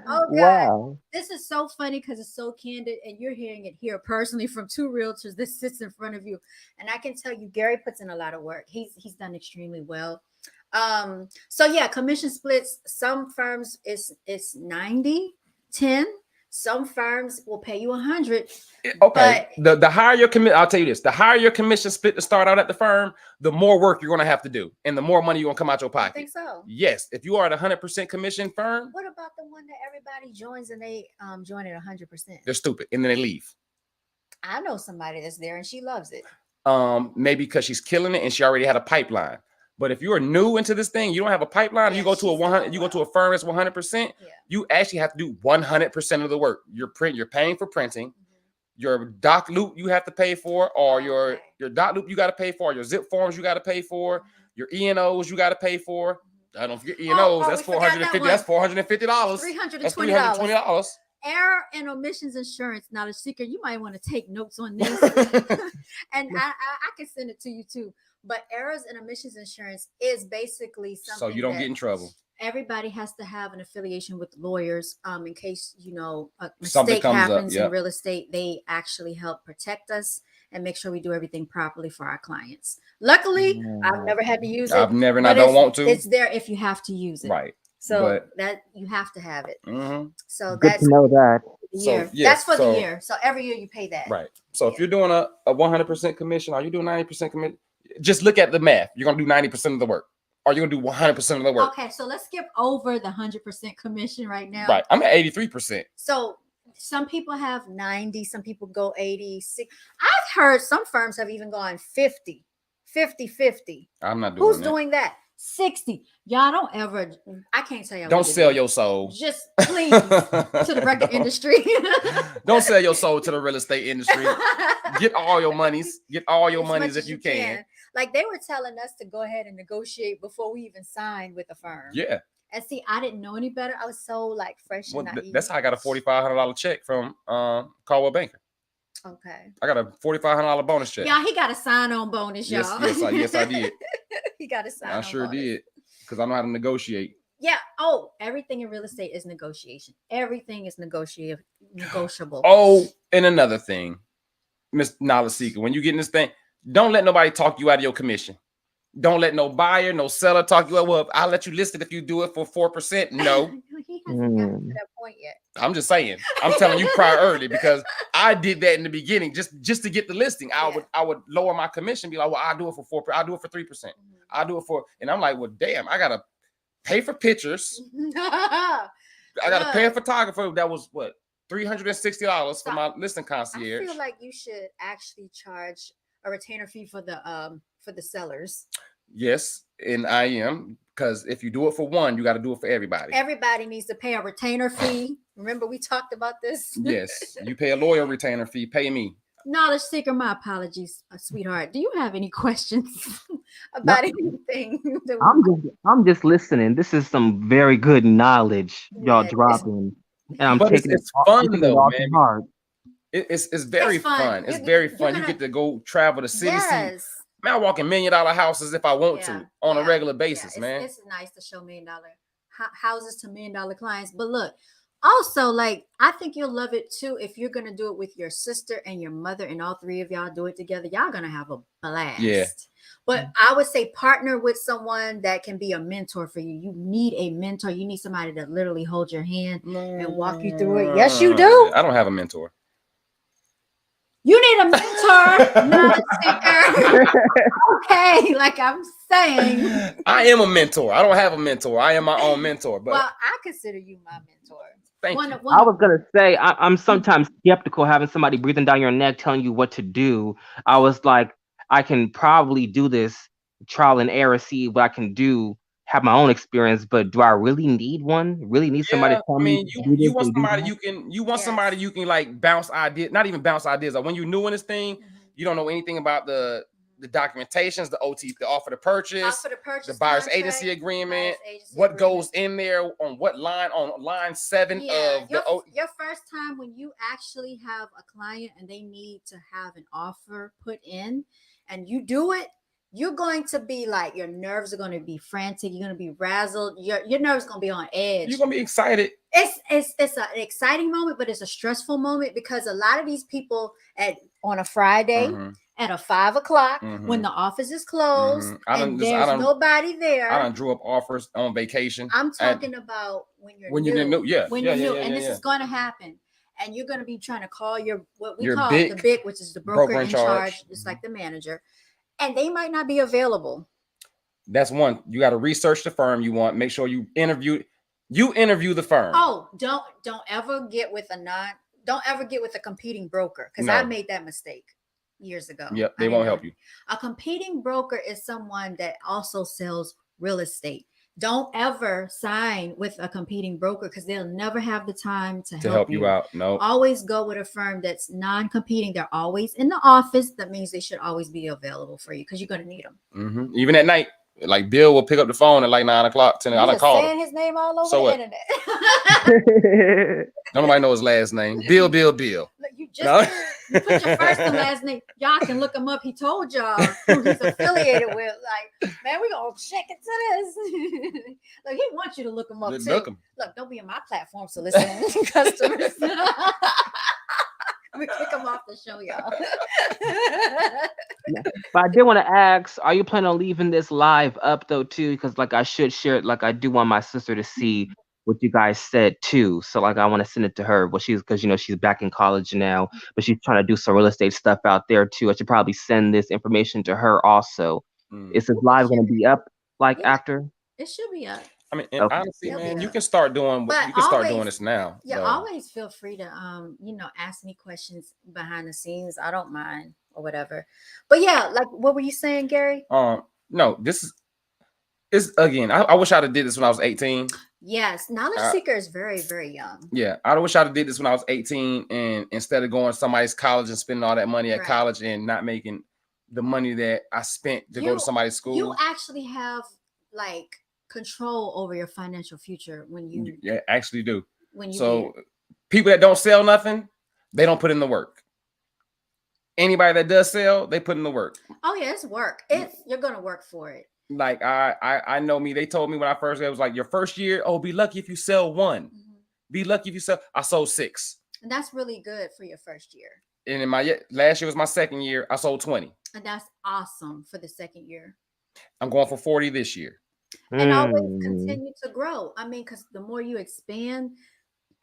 Oh God. Wow. This is so funny because it's so candid, and you're hearing it here personally from two realtors. This sits in front of you, and I can tell you Gary puts in a lot of work. He's done extremely well. So yeah, commission splits. Some firms it's 90-10. Some firms will pay you 100. Okay. The higher your commission, I'll tell you this: the higher your commission split to start out at the firm, the more work you're going to have to do, and the more money you're going to come out your pocket. I think so. Yes. If you are at 100% commission firm, what about the one that everybody joins and they join at 100%? They're stupid, and then they leave. I know somebody that's there and she loves it. Maybe because she's killing it and she already had a pipeline. But if you are new into this thing, you don't have a pipeline. You go to a 100. You go to a firm that's 100%. You actually have to do 100% of the work. You're paying for printing. Your doc loop you have to pay for, or your doc loop you got to pay for. Your zip forms you got to pay for. Your E&Os you got to pay for. I don't forget E&Os. That's $450. That's $450. $320. Error and omissions insurance. Knowledge Seeker, you might want to take notes on this, and I can send it to you too. But errors and omissions insurance is basically something so you don't get in trouble. Everybody has to have an affiliation with lawyers in case a mistake happens in real estate. They actually help protect us and make sure we do everything properly for our clients. Luckily, I've never had to use it. I've never, and I don't want to. It's there if you have to use it. Right. So that you have to have it. So good to know that. Year. That's for the year. So every year you pay that. Right. So if you're doing a 100% commission, or you doing 90% commission, just look at the math. You're gonna do 90% of the work. Or you're gonna do 100% of the work. Okay, so let's skip over the 100% commission right now. Right. I'm at 83%. So some people have 90, some people go 86. I've heard some firms have even gone 50. I'm not doing Who's doing that? 60. Y'all don't ever, I can't tell y'all. Don't sell your soul. Just please to the record industry. Don't sell your soul to the real estate industry. Get all your monies. Get all your monies if you can. Like they were telling us to go ahead and negotiate before we even signed with the firm. Yeah. And see, I didn't know any better. I was so like fresh and naive. That's how I got a $4,500 check from Caldwell Banker. Okay. I got a $4,500 bonus check. Yeah, he got a sign-on bonus, y'all. Yes, I did. He got a sign-on I sure bonus. did, because I know how to negotiate. Yeah. Oh, everything in real estate is negotiation. Everything is negotiable. Oh, and another thing, Miss Knowledge Seeker, when you get in this thing, don't let nobody talk you out of your commission. Don't let no buyer, no seller talk you up. Well, I'll let you list it if you do it for 4%. No, He hasn't gotten to that point yet. I'm just saying. I'm telling you priority because I did that in the beginning just to get the listing. I would lower my commission, be like, well, I'll do it for 4%. I'll do it for 3%. I'll do it for, and I'm like, well, damn, I gotta pay for pictures. I gotta pay a photographer. That was what, $360 for my listing concierge. I feel like you should actually charge a retainer fee for the sellers. Yes, and I am, because if you do it for one, you got to do it for everybody. Everybody needs to pay a retainer fee. Remember we talked about this? Yes, you pay a lawyer retainer fee, pay me. Knowledge Seeker, my apologies, sweetheart. Do you have any questions about anything? I'm just listening. This is some very good knowledge y'all dropping, and I'm taking it's fun though, man. Hard. It's very fun. It's very fun. You get to go travel the city. Yes. Man, I walk in $1 million houses if I want to on a regular basis, man. It's nice to show $1 million houses to $1 million clients. But look, also, like, I think you'll love it too if you're gonna do it with your sister and your mother, and all three of y'all do it together. Y'all gonna have a blast. Yeah. But I would say partner with someone that can be a mentor for you. You need a mentor. You need somebody to literally hold your hand and walk you through it. Yes, you do. I don't have a mentor. You need a mentor, Knowledge Seeker. Okay, like I'm saying. I am a mentor. I don't have a mentor. I am my own mentor. But well, I consider you my mentor. Thank you. I was gonna say I'm sometimes skeptical having somebody breathing down your neck telling you what to do. I was like, I can probably do this trial and error, see what I can do, have my own experience, but do I really need one? Really need somebody to tell me? You want somebody you want somebody you can like bounce ideas, not even bounce ideas. Like when you're new in this thing, you don't know anything about the documentations, the OT, the offer to purchase, the buyer's agency agreement, what goes in there on what line, on line 7 of your first time when you actually have a client and they need to have an offer put in and you do it, you're going to be like, your nerves are going to be frantic. You're going to be razzled. Your nerves are going to be on edge. You're going to be excited. It's an exciting moment, but it's a stressful moment because a lot of these people on a Friday at a 5 o'clock when the office is closed and there's nobody there. I done drew up offers on vacation. I'm talking about when you're new. And this is going to happen. And you're going to be trying to call what we call the BIC, which is the broker in charge. It's like the manager. And they might not be available. That's one. You got to research the firm you want. Make sure you interview the firm. Oh, don't ever get with a competing broker, because I made that mistake years ago. Yep, they won't help you. A competing broker is someone that also sells real estate. Don't ever sign with a competing broker because they'll never have the time to help you out. No. Always go with a firm that's non-competing. They're always in the office. That means they should always be available for you because you're going to need them. Even at night. Like Bill will pick up the phone at like 9 o'clock, 10 o'clock. I call him. His name all over the internet. Don't nobody know his last name. Bill. Look, you put your first and last name. Y'all can look him up. He told y'all who he's affiliated with. Like, man, we gonna check into this. Look, he wants you to look him up too. Look, don't be on my platform soliciting customers. We kick them off the show, y'all. But I did want to ask, are you planning on leaving this live up though too? Because like I should share it, like I do want my sister to see what you guys said too. So like I want to send it to her. Well, because she's back in college now, but she's trying to do some real estate stuff out there too. I should probably send this information to her also. Is this live going to be up after? It should be up. I mean, honestly, man, you can start doing this now. Yeah, always feel free to ask me questions behind the scenes. I don't mind or whatever. But yeah, like what were you saying, Gary? No, this is again. I wish I'd have did this when I was 18. Yes, Knowledge Seeker is very, very young. Yeah, I wish I'd have did this when I was 18, and instead of going to somebody's college and spending all that money at college and not making the money that I spent to go to somebody's school. You actually have like control over your financial future when you actually do. People that don't sell nothing, they don't put in the work. Anybody that does sell, they put in the work. Oh yeah, it's work. You're gonna work for it. Like I know me. They told me when I first got, it was like your first year. Oh, be lucky if you sell one. Be lucky if you sell. I sold 6. And that's really good for your first year. And in my last year was my second year. I sold 20. And that's awesome for the second year. I'm going for 40 this year. And always continue to grow. I mean, because the more you expand,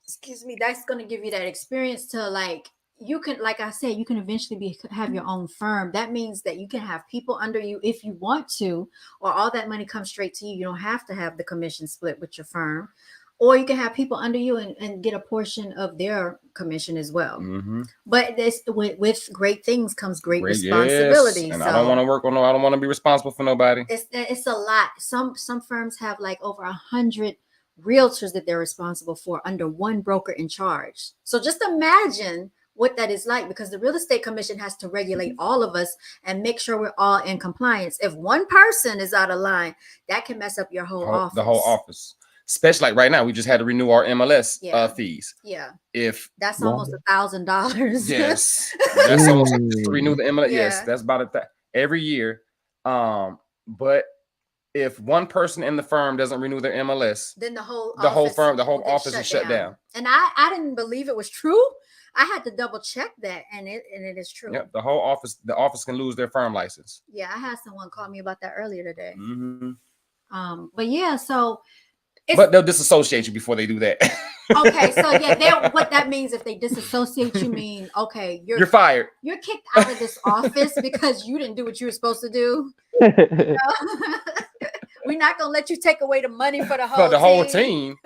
excuse me, that's going to give you that experience to like, you can, like I said, you can eventually have your own firm. That means that you can have people under you if you want to, or all that money comes straight to you. You don't have to have the commission split with your firm, or you can have people under you and get a portion of their commission as well. Mm-hmm. But this with great things comes great responsibility. Yes. And so I don't want to work on I don't want to be responsible for nobody. It's a lot. Some firms have like over 100 realtors that they're responsible for under one broker in charge. So just imagine what that is like, because the real estate commission has to regulate all of us and make sure we're all in compliance. If one person is out of line, that can mess up your whole office. The whole office. Especially like right now, we just had to renew our MLS fees. Yeah. If that's almost $1,000. Yes. That's almost to renew the MLS. Yeah. Yes, that's about it every year. But if one person in the firm doesn't renew their MLS, then the whole office is shut down. And I didn't believe it was true. I had to double check that, and it is true. Yep, the office can lose their firm license. Yeah, I had someone call me about that earlier today. Mm-hmm. But yeah, so but they'll disassociate you before they do that. Okay, so yeah, what that means, if they disassociate you, mean okay, you're fired. You're kicked out of this office because you didn't do what you were supposed to do. You know? We're not gonna let you take away the money for the whole team.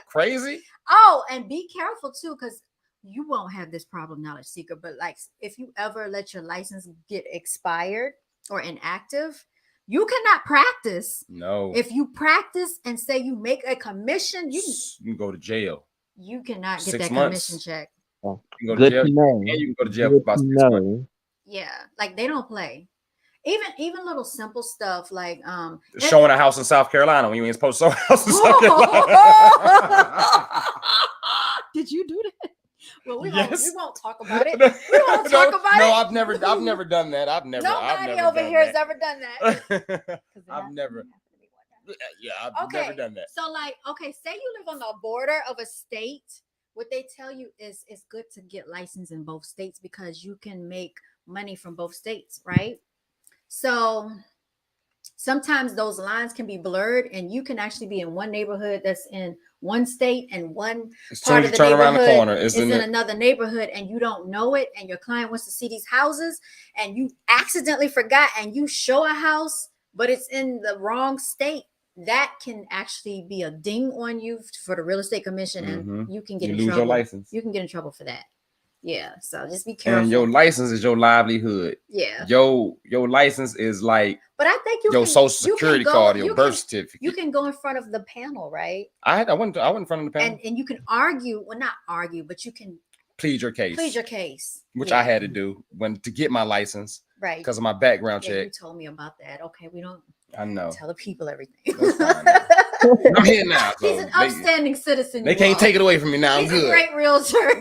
Crazy. Oh, and be careful too, because you won't have this problem, Knowledge Seeker. But like, if you ever let your license get expired or inactive, you cannot practice. No. If you practice and say you make a commission, you can go to jail. You cannot get that commission check. Oh, you can go to jail. And you can go to jail for about 6 months. Yeah, like they don't play. Even little simple stuff like showing a house in South Carolina when you ain't supposed to show a house in South Carolina. Did you do that? Well, we won't talk about it. We won't talk about it. No, I've never done that. Nobody over here has ever done that. I've never. Yeah, I've never done that. So like, okay, say you live on the border of a state. What they tell you is it's good to get licensed in both states because you can make money from both states, right? So sometimes those lines can be blurred, and you can actually be in one neighborhood that's in one state and one part of the neighborhood around the corner is in another neighborhood, and you don't know it, and your client wants to see these houses, and you accidentally forgot, and you show a house, but it's in the wrong state. That can actually be a ding on you for the real estate commission, and you can get in trouble. Your license. You can get in trouble for that. Yeah, so just be careful. And your license is your livelihood. Yeah. Your license is like. But I think your social security card, your birth certificate. You can go in front of the panel, right? I went in front of the panel. And you can argue, well, not argue, but you can plead your case. Plead your case. Which I had to do to get my license. Right. Because of my background check. You told me about that. Okay, we don't. I know. Tell the people everything. I'm here now. So he's an upstanding citizen. They can't take it away from me now. He's I'm good. A great realtor.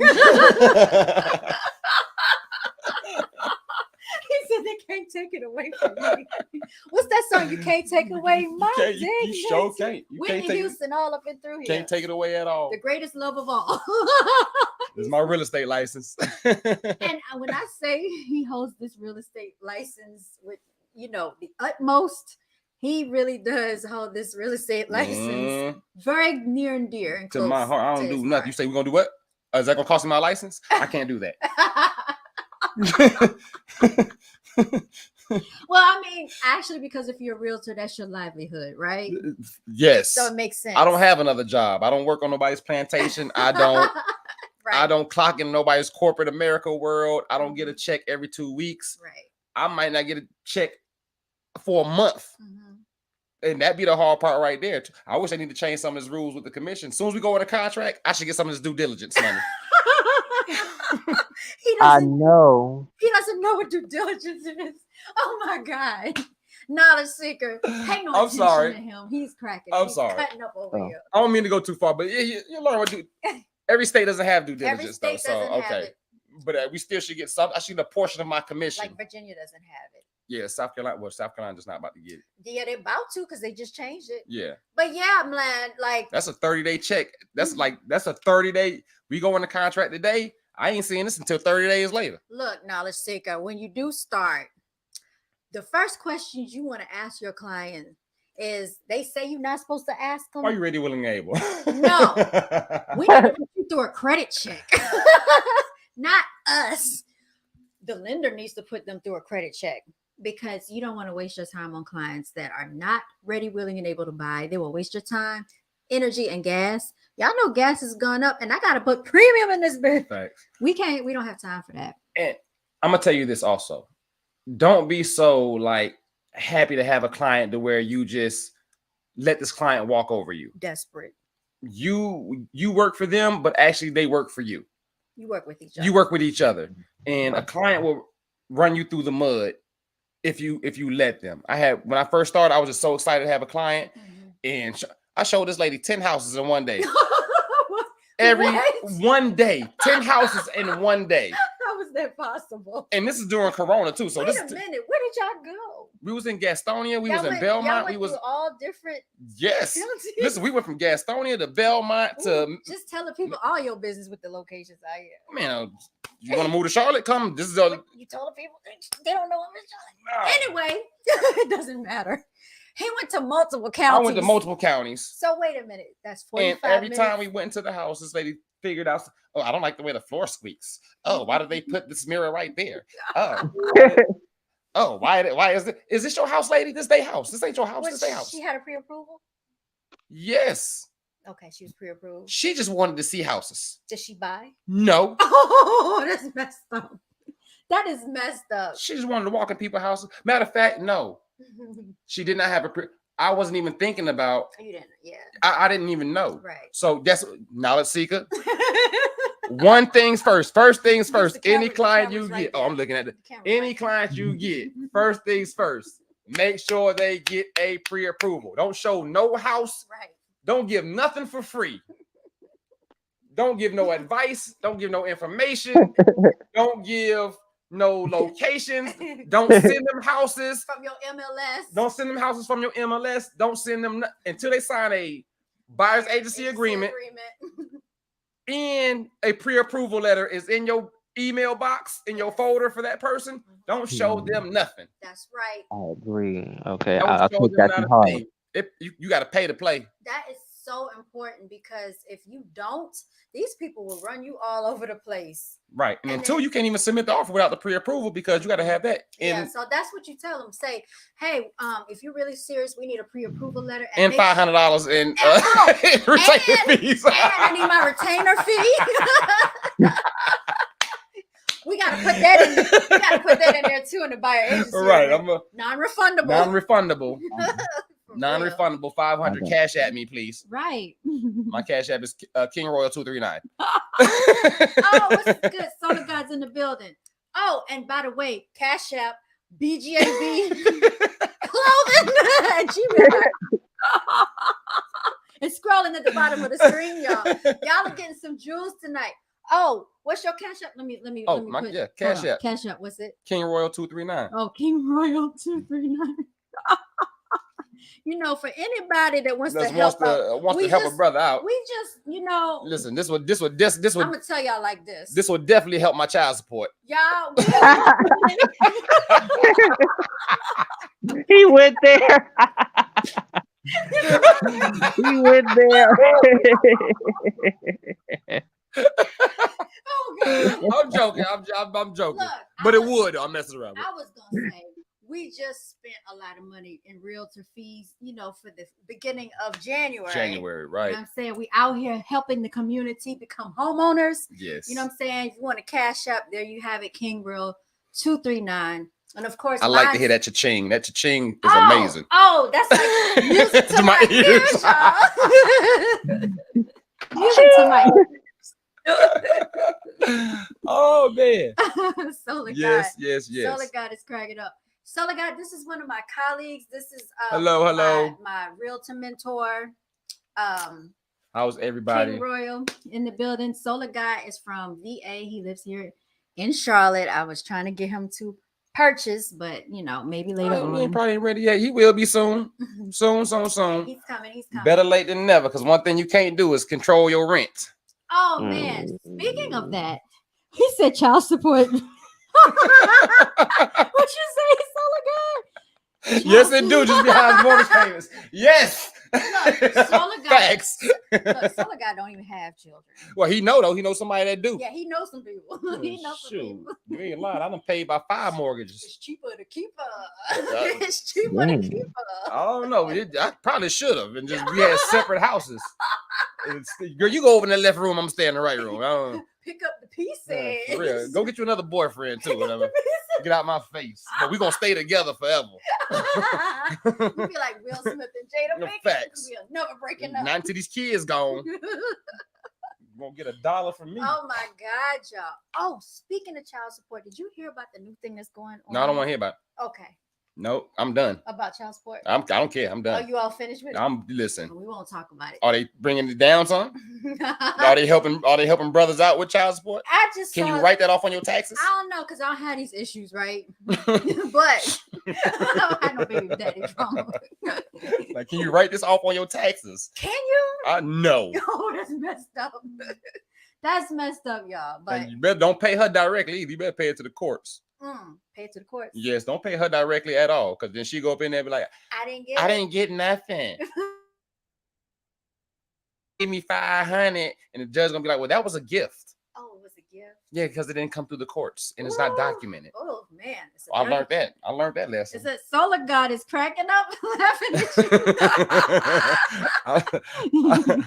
He said they can't take it away from me. What's that song? You can't take away my dignity. You sure can't. Whitney Houston all up and through here. Can't take it away at all. The greatest love of all. This is my real estate license. And when I say he holds this real estate license with, the utmost, he really does hold this real estate license very near and dear and to my heart. I don't do nothing. You say we're gonna do what? Is that gonna cost me my license? I can't do that. Well, I mean, actually, because if you're a realtor, that's your livelihood, right? Yes. So it makes sense. I don't have another job. I don't work on nobody's plantation. I don't. Right. I don't clock in nobody's corporate America world. I don't get a check every 2 weeks. Right. I might not get a check for a month. And that'd be the hard part right there. I wish I need to change some of his rules with the commission. As soon as we go in a contract, I should get some of his due diligence money. I know. He doesn't know what due diligence is. Oh my God. Knowledge Seeker. Pay no attention to him. He's cracking. He's cutting up over here. I don't mean to go too far, but you learn what every state doesn't have due diligence though. So okay. But we still should get some. I should get a portion of my commission. Like Virginia doesn't have it. Yeah, South Carolina. Well, South Carolina just not about to get it. Yeah, they're about to because they just changed it. Yeah. But yeah, I'm like that's a 30-day check. That's a 30-day. We go into contract today. I ain't seeing this until 30 days later. Look, Knowledge Seeker, when you do start, the first questions you want to ask your client is, they say you're not supposed to ask them. Are you ready, willing, and able? No. We need to put you through a credit check. Not us. The lender needs to put them through a credit check, because you don't want to waste your time on clients that are not ready, willing, and able to buy. They will waste your time, energy, and gas. Y'all know gas has gone up, and I got to put premium in this bit. Thanks. We don't have time for that. And I'm gonna tell you this also. Don't be so like happy to have a client to where you just let this client walk over you. Desperate. You work for them, but actually they work for you. You work with each other. You work with each other, and a client will run you through the mud if you let them. When I first started, I was just so excited to have a client, and I showed this lady 10 houses in one day. One day, 10 houses in one day. How was that possible? And this is during Corona too. So wait a minute, where did y'all go? We was in Gastonia. We was in Y'all Belmont. went We was through all different. Yes. Listen, we went from Gastonia to Belmont to. Just telling people all your business with the locations out here. Man, you want to move to Charlotte? Come. This is you told people they don't know I'm in Charlotte. Anyway, it doesn't matter. He went to multiple counties. I went to multiple counties. So wait a minute. That's 45 And every minutes. time we went into the house, this lady figured out, oh, I don't like the way the floor squeaks. Oh, why did they put this mirror right there? Oh, why is it? Is this your house, lady? This their house. This ain't your house. This their house. She had a pre-approval? Yes. Okay, she was pre-approved. She just wanted to see houses. Did she buy? No. Oh, that's messed up. That is messed up. She just wanted to walk in people's houses. Matter of fact, no. She did not have I wasn't even thinking about. You didn't, yeah. I didn't even know. Right. So that's Knowledge Seeker. One thing's first. First things first. Any client you get. Oh, I'm looking at it. Any client you get. First things first. Make sure they get a pre-approval. Don't show no house. Right. Don't give nothing for free. Don't give no advice. Don't give no information. Don't give no locations. Don't send them houses from your MLS. Don't send them houses from your MLS. Don't send them until they sign a buyer's agency agreement. And a pre-approval letter is in your email box, in your folder for that person. Don't show them nothing. That's right. I agree. Okay, I'll take that to heart. You got to pay to play. That is so important, because if you don't, these people will run you all over the place. Right. And until you can't even submit the offer without the pre-approval, because you got to have that. Yeah, so that's what you tell them. Say, hey, if you're really serious, we need a pre-approval letter. And $500 in retainer fees. And I need my retainer fee. We gotta put that in. We gotta put that in there too in the buyer agency. Right. I'm non-refundable. Non-refundendable. Non-refundable. 500. Cash at me, please. Right. My cash app is King Royal 239. Oh, what's good? Solar God's in the building. Oh, and by the way, Cashapp, BGABClothing. It's scrolling at the bottom of the screen, y'all. Y'all are getting some jewels tonight. Oh, what's your Cashapp? Let me. Cashapp. Cashapp. What's it? King Royal 239. Oh, King Royal 239. You know, for anybody that wants to help a brother out, we just, listen. This would. I'm gonna tell y'all like this. This would definitely help my child support. Y'all. He went there. He went there. Oh, God. I'm joking. I'm joking. Look, but it would. I'm messing around. I was gonna say, we just spent a lot of money in realtor fees, for the beginning of January. Right. You know what I'm saying? We out here helping the community become homeowners. Yes. You know what I'm saying? If you want to cash up, there you have it, King Real 239. And of course, I like to hear that cha-ching. That cha-ching is amazing. Oh, that's like music to my ears, y'all. Music to my ears. Oh man. Solar yes. Solar God is cracking up. Solar God, this is one of my colleagues. This is hello. My realtor mentor. How's everybody? King Royal in the building. Solar God is from VA. He lives here in Charlotte. I was trying to get him to purchase, but maybe later on. He probably ain't ready yet. He will be soon. Soon. He's coming. Better late than never, because one thing you can't do is control your rent. Oh man. Speaking of that, he said child support. What you say, Solar God? Yes, it do. Just behind mortgage payments. Yes. Look, Solar guy. Facts. Look, Solar guy don't even have children. Well, he know though. He knows somebody that do. Yeah, he knows some people. He knows some Shoot, people. you ain't lying. I done paid by 5 mortgages. It's cheaper to keep her. It's cheaper to keep her. I don't know. I probably should have, and just we had separate houses. Girl, you go over in the left room. I'm staying in the right room. I don't, Pick up the pieces. for real. Go get you another boyfriend too. Whatever. Get out my face. But we gonna stay together forever. You be like Will Smith and Jada No Pinkett. facts. We are never breaking up. Not until these kids gone. You won't get $1 from me. Oh my God, y'all. Oh, speaking of child support, did you hear about the new thing that's going on? No, I don't want to hear about it. Okay. No, I'm done. About child support? I don't care. I'm Are done. you all finished with it? Listen. We won't talk about it. Are they bringing it down, son? Are they helping brothers out with child support? I just Can saw, you write that off on your taxes? I don't know, because I don't have these issues, right? But I don't have no baby daddy drama. Like, can you write this off on your taxes? Can you? No. Oh, that's messed up. That's messed up, y'all. But And you better don't pay her directly either. You better pay it to the courts. pay it to the courts. Yes, don't pay her directly at all, because then she go up in there and be like, I I didn't get nothing. Give me 500, and the judge gonna be like, well, that was a gift. Oh, it was a gift. Yeah, because it didn't come through the courts and it's not documented. Oh man, I learned that. I learned that lesson. It's a Solar God is cracking up laughing at you.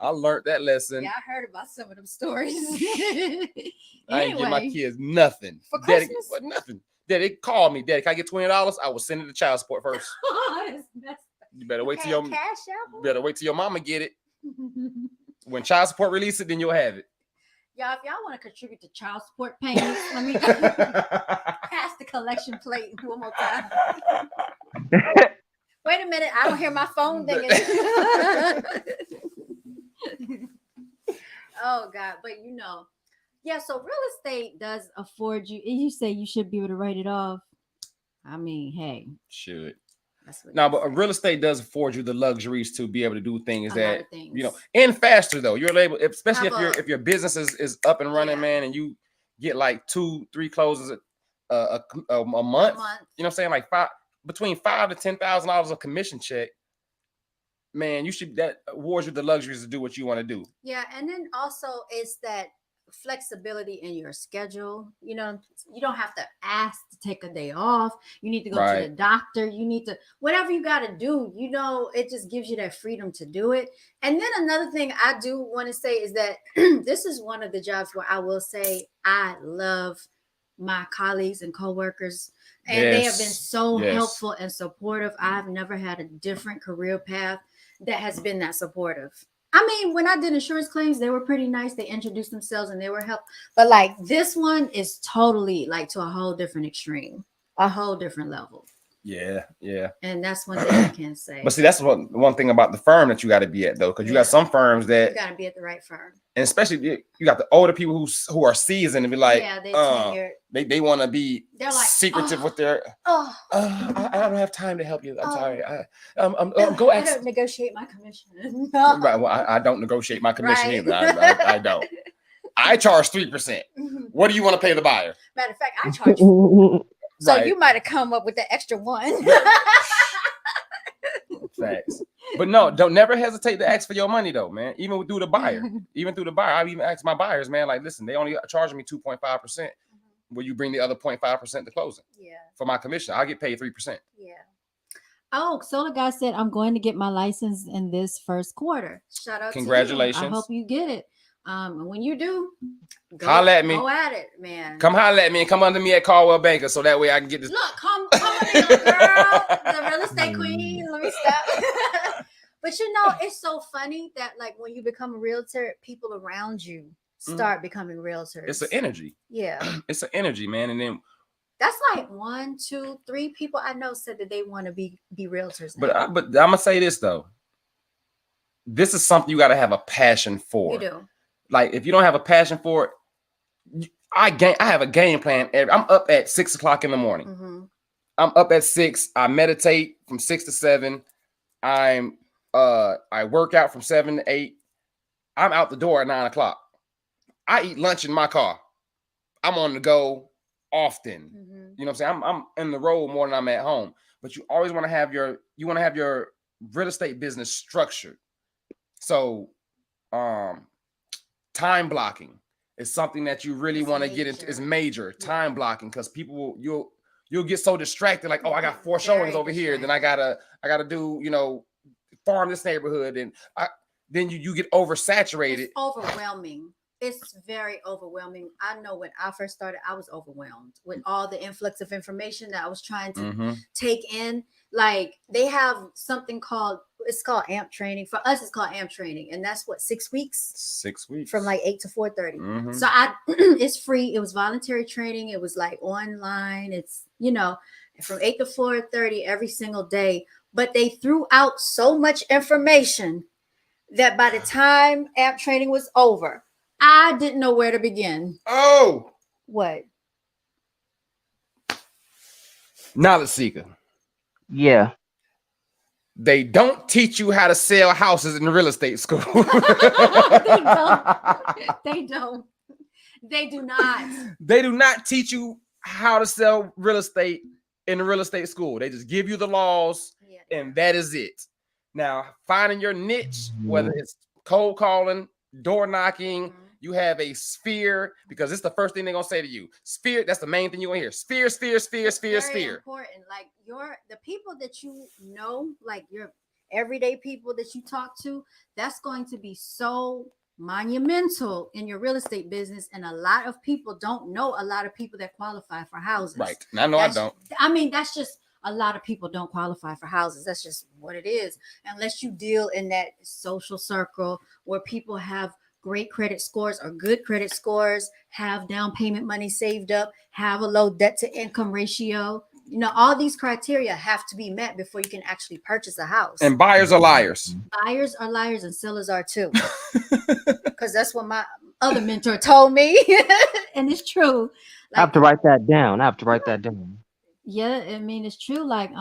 I learned that lesson. Yeah, I heard about some of them stories. I ain't give my Anyway, kids nothing. for Daddy, Christmas? what, nothing. Daddy called me. Daddy, can I get $20? I will send it to child support first. It's messed up. You better wait till You your can't cash out. better wait till your mama get it. When child support release it, then you'll have it. Y'all, if y'all want to contribute to child support payments, let me pass the collection plate one more time. Wait a minute, I don't hear my phone dinging. Oh God, but you know, yeah. So real estate does afford you. You say you should be able to write it off. I mean, hey, Should. that's what. No, you but say. real estate does afford you the luxuries to be able to do things A lot that of things. you know, and faster though. You're able, especially Have if your business is up and running, Yeah. man, and you get like 2-3 closes a month. A You know what I'm saying? Like between $5,000 to $10,000 of commission check. Man, that awards you the luxuries to do what you want to do. Yeah, and then also it's that flexibility in your schedule. You know, you don't have to ask to take a day off. You need to go to the Right. doctor. You need to whatever you got to do. You know, it just gives you that freedom to do it. And then another thing I do want to say is that this is one of the jobs where I will say I love my colleagues and coworkers, and they have been Yes. so Yes. helpful and supportive. I've never had a different career path that has been that supportive. I mean, when I did insurance claims, they were pretty nice. They introduced themselves and they were help. But like this one is totally like to a whole different extreme, a whole different level. Yeah, yeah. And that's one thing I can say. But see, that's one thing about the firm that you got to be at though, because you Yeah. got some firms that, You got to be at the right firm. and especially you got the older people who are seasoned and be like, Yeah, they tenured. they want to be They're like, secretive "Oh, with their. Oh, I don't have time to help you. I'm Oh. sorry. Go I ask. don't negotiate my commission. Right, well, I don't negotiate my commission Right. either. I don't. I charge 3%. What do you want to pay the buyer? Matter of fact, I charge you. So Right. you might have come up with the extra one. Facts. But no, don't never hesitate to ask for your money though, man. Even through the buyer. Even through the buyer. I've even asked my buyers, man, like, listen, they only charging me 2.5%. Will you bring the other 0.5% to closing Yeah. for my commission? I'll get paid 3%. Yeah. Oh, Solar Guy said, I'm going to get my license in this first quarter. Shout out Congratulations. to you. I hope you get it. And when you do, Holla at me. Go at it, man. Come holler at me and come under me at Caldwell Banker so that way I can get this. Look, come on, little girl, the real estate queen. Let me stop. But you know, it's so funny that like when you become a realtor, people around you start becoming realtors. It's an energy. Yeah. It's an energy, man. And then That's like 1, 2, 3 people I know said that they want to be realtors now. but I'm gonna say this though. This is something you got to have a passion for. You do. Like if you don't have a passion for it, I have a game plan. I'm up at 6 o'clock in the morning. Mm-hmm. I'm up at 6. I meditate from 6 to 7. I work out from 7 to 8. I'm out the door at 9 o'clock. I eat lunch in my car. I'm on the go often. Mm-hmm. You know what I'm saying? I'm in the road more than I'm at home. but you always want to have your real estate business structured. So time blocking is something that you really want to get into. It's major time blocking, because people will you'll get so distracted, like, oh, I got 4 showings over here, then I gotta do, you know, farm this neighborhood, and then you get oversaturated. It's overwhelming. It's very overwhelming. I know when I first started, I was overwhelmed with all the influx of information that I was trying to take in. Like, they have something called AMP training. For us, it's called AMP training. And that's what, 6 weeks? 6 weeks. From like 8 to 4:30. So it's free. It was voluntary training. It was like online. It's, you know, from 8 to 4:30 every single day. But they threw out so much information that by the time AMP training was over, I didn't know where to begin. Oh, what? Knowledge Seeker. Yeah. They don't teach you how to sell houses in the real estate school. They don't. They don't. They do not. They do not teach you how to sell real estate in the real estate school. They just give you the laws, and that is it. Now, finding your niche, whether it's cold calling, door knocking, you have a sphere, because it's the first thing they're gonna say to you. Sphere, that's the main thing you're gonna hear. Sphere, sphere, sphere, sphere, sphere. Important. Like the people that you know, like your everyday people that you talk to, that's going to be so monumental in your real estate business. And a lot of people don't know a lot of people that qualify for houses. Right. I know I don't. I mean, that's just a lot of people don't qualify for houses. That's just what it is. Unless you deal in that social circle where people have great credit scores or good credit scores, have down payment money saved up, have a low debt to income ratio. You know, all these criteria have to be met before you can actually purchase a house. And buyers are liars. Buyers are liars, and sellers are too. Because that's what my other mentor told me. And it's true. Like, I have to write that down. Yeah, I mean, it's true. Like,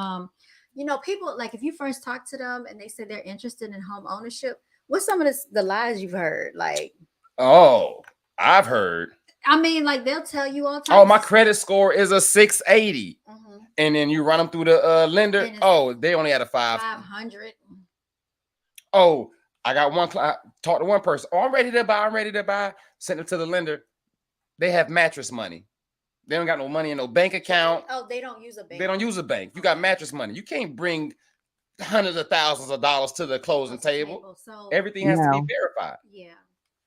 you know, people, like, if you first talk to them and they say they're interested in home ownership, what's some of the lies you've heard? Like, oh, I've heard. I mean, like, they'll tell you all types. Oh, my credit score is a 680. And then you run them through the lender. Oh, they only had a 500. Oh, I got one client, talked to one person. Oh, I'm ready to buy. Sent them to the lender. They have mattress money. They don't got no money in no bank account. Oh, they don't use a bank. They don't use a bank. You got mattress money. You can't bring hundreds of thousands of dollars to the closing table. So everything has to be verified. Yeah.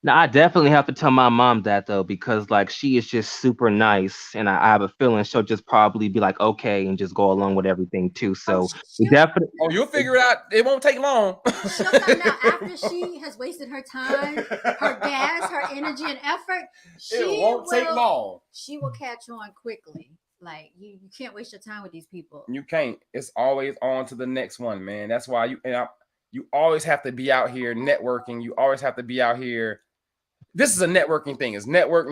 Now, I definitely have to tell my mom that, though, because, like, she is just super nice, and I have a feeling she'll just probably be like, okay, and just go along with everything, too. So, definitely. Oh, you'll figure it out. It won't take long. She'll find out after she has wasted her time, her gas, her energy, and effort. It won't take long. She will catch on quickly. Like, you can't waste your time with these people. You can't. It's always on to the next one, man. That's why you always have to be out here networking. You always have to be out here. This is a networking thing. It's network.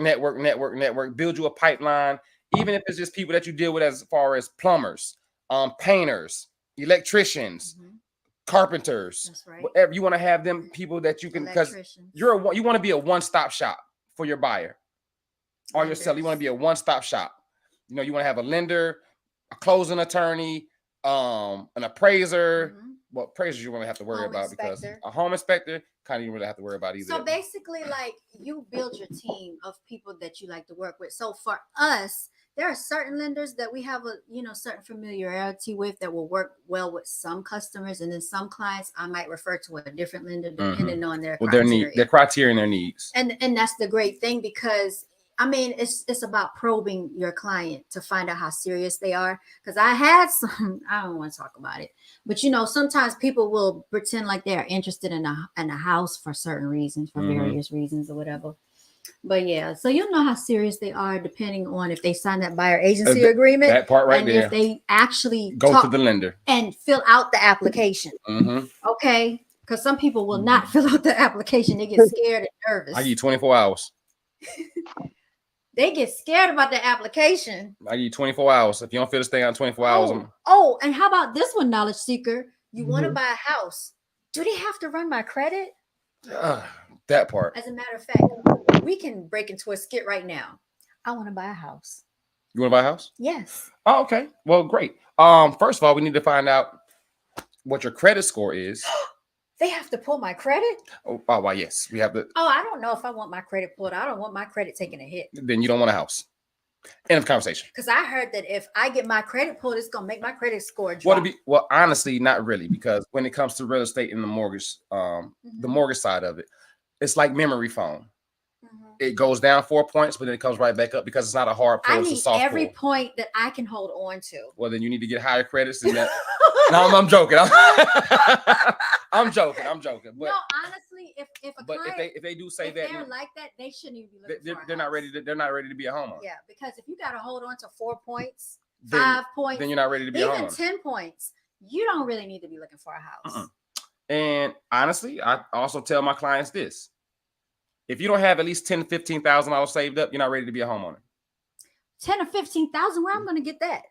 Build you a pipeline, even if it's just people that you deal with as far as plumbers, painters, electricians, carpenters. That's right. Whatever you want to have them people that you can, because you want to be a one-stop shop for your buyer or your seller. You want to be a one-stop shop. You know, you want to have a lender, a closing attorney, an appraiser. Well, appraisers you won't have to worry about because a home inspector kind of you really have to worry about either. So basically, like, you build your team of people that you like to work with. So for us, there are certain lenders that we have a certain familiarity with that will work well with some customers, and then some clients I might refer to a different lender depending on their criteria. Their criteria and their needs. And that's the great thing, because I mean, it's about probing your client to find out how serious they are. Because I had some, I don't want to talk about it, but sometimes people will pretend like they're interested in a house for certain reasons, for various reasons or whatever. But yeah, so you'll know how serious they are depending on if they sign that buyer agency agreement. That part right there. If they actually go to the lender and fill out the application. Okay, because some people will not fill out the application. They get scared and nervous. I give you 24 hours. They get scared about the application. I give you 24 hours. If you don't fill this thing out in 24 hours. Oh, and how about this one, Knowledge Seeker? You want to buy a house. Do they have to run my credit? That part. As a matter of fact, we can break into a skit right now. I want to buy a house. You want to buy a house? Yes. Oh, okay. Well, great. First of all, we need to find out what your credit score is. They have to pull my credit? Oh, well, yes. We have to. Oh, I don't know if I want my credit pulled. I don't want my credit taking a hit. Then you don't want a house. End of conversation. Because I heard that if I get my credit pulled, it's going to make my credit score drop. Well, honestly, not really, because when it comes to real estate and the mortgage side of it, it's like memory foam. It goes down 4 points, but then it comes right back up because it's not a hard pull. I it's a need soft every pull. point that I can hold on to. Well, then you need to get higher credits than that. No, I'm joking. I'm joking. But, no, honestly, if a client, if they do say that they're like that, they shouldn't even be looking for a they're not ready to be a homeowner. Yeah, because if you got to hold on to 4 points, then, 5 points, then you're not ready to be a homeowner. Even 10 points, you don't really need to be looking for a house. And honestly, I also tell my clients this: if you don't have at least $10,000 to $15,000 saved up, you're not ready to be a homeowner. 10 or 15,000, where I'm going to get that?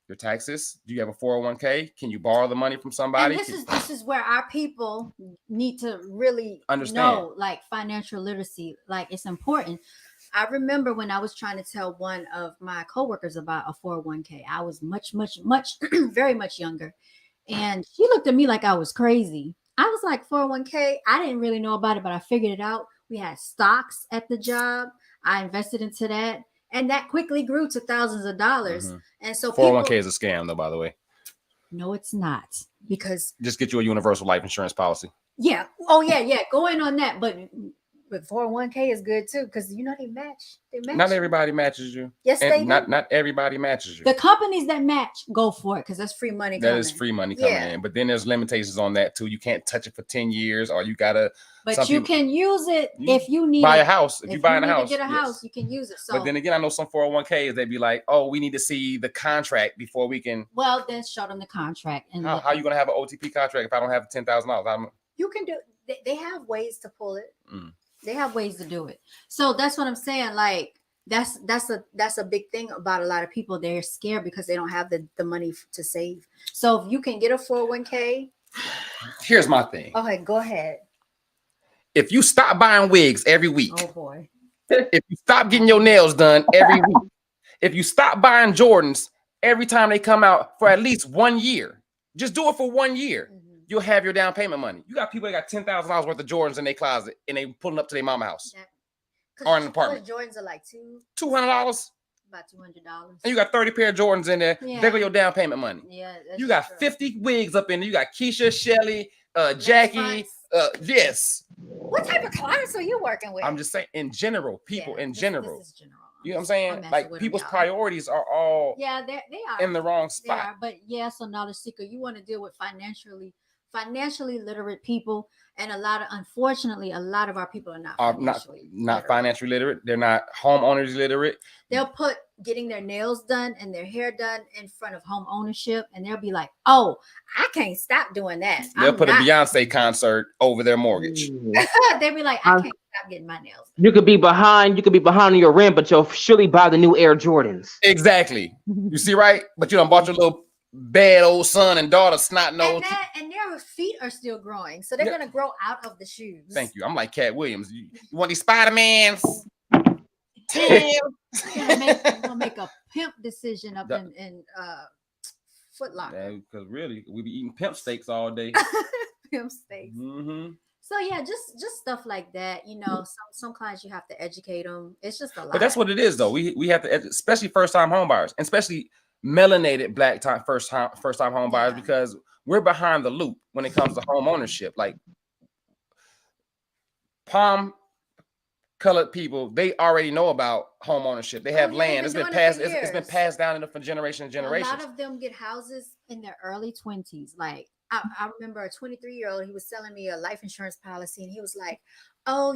Your taxes. Do you have a 401k? Can you borrow the money from somebody? And this is where our people need to really understand, like financial literacy. Like, it's important. I remember when I was trying to tell one of my coworkers about a 401k. I was much, very much younger, and she looked at me like I was crazy. I was like, 401k. I didn't really know about it, but I figured it out. We had stocks at the job. I invested into that. And that quickly grew to thousands of dollars. And so 401k is a scam, though, by the way. No, it's not. Because just get you a universal life insurance policy. Yeah. Oh, yeah. Go in on that. But 401k is good too, because they match. Not everybody matches you. Yes, and they do. Not everybody matches you. The companies that match, go for it, because that's free money coming. That is free money coming in. But then there's limitations on that too. You can't touch it for 10 years, or you gotta. But you can use it if you need buy a house. If you buy a house, to get a house, you can use it. So, but then again, I know some 401ks, they'd be like, "Oh, we need to see the contract before we can." Well, then show them the contract. And how are you gonna have an OTP contract if I don't have $10,000? You can do. They have ways to pull it. They have ways to do it. So that's what I'm saying. Like, that's a big thing about a lot of people. They're scared because they don't have the money to save. So if you can get a 401k. Here's my thing. Okay, go ahead. If you stop buying wigs every week. Oh boy. If you stop getting your nails done every week. If you stop buying Jordans every time they come out for at least 1 year. Just do it for 1 year. You'll have your down payment money. You got people that got $10,000 worth of Jordans in their closet and they pulling up to their mama house or an apartment. Jordans are like $200. About $200. And you got 30 pair of Jordans in there. Yeah. There go your down payment money. Yeah. You got 50 wigs up in there. You got Keisha, Shelly, Jackie. Yes. What type of clients are you working with? I'm just saying, in general, people in general. This is general. You know what I'm saying? Like, people's priorities are all they are in the wrong spot. But so Knowledge Seeker, you want to deal with financially literate people, and unfortunately, a lot of our people are not financially literate. They're not homeowners literate. They'll put getting their nails done and their hair done in front of home ownership, and they'll be like, "Oh, I can't stop doing that." They'll put a Beyonce concert over their mortgage. They'll be like, "I can't stop getting my nails done." You could be behind on your rent, but you'll surely buy the new Air Jordans. Exactly. You see, right? But you done bought your little bad old son and daughter snot nose. And their feet are still growing, so they're gonna grow out of the shoes. Thank you. I'm like Cat Williams. You want these Spider-Mans? We'll make a pimp decision up in Foot Locker. Because really, we be eating pimp steaks all day. Pimp steaks. So yeah, just stuff like that. Some clients you have to educate them. It's just a lot. But that's what it is, though. We have to, especially first-time home buyers, and especially melanated first-time home buyers, because we're behind the loop when it comes to home ownership. Like, palm colored people, they already know about home ownership. They have land. It's been passed down from generation to generation. A lot of them get houses in their early 20s. Like, I remember a 23-year-old, he was selling me a life insurance policy, and he was like, "Oh,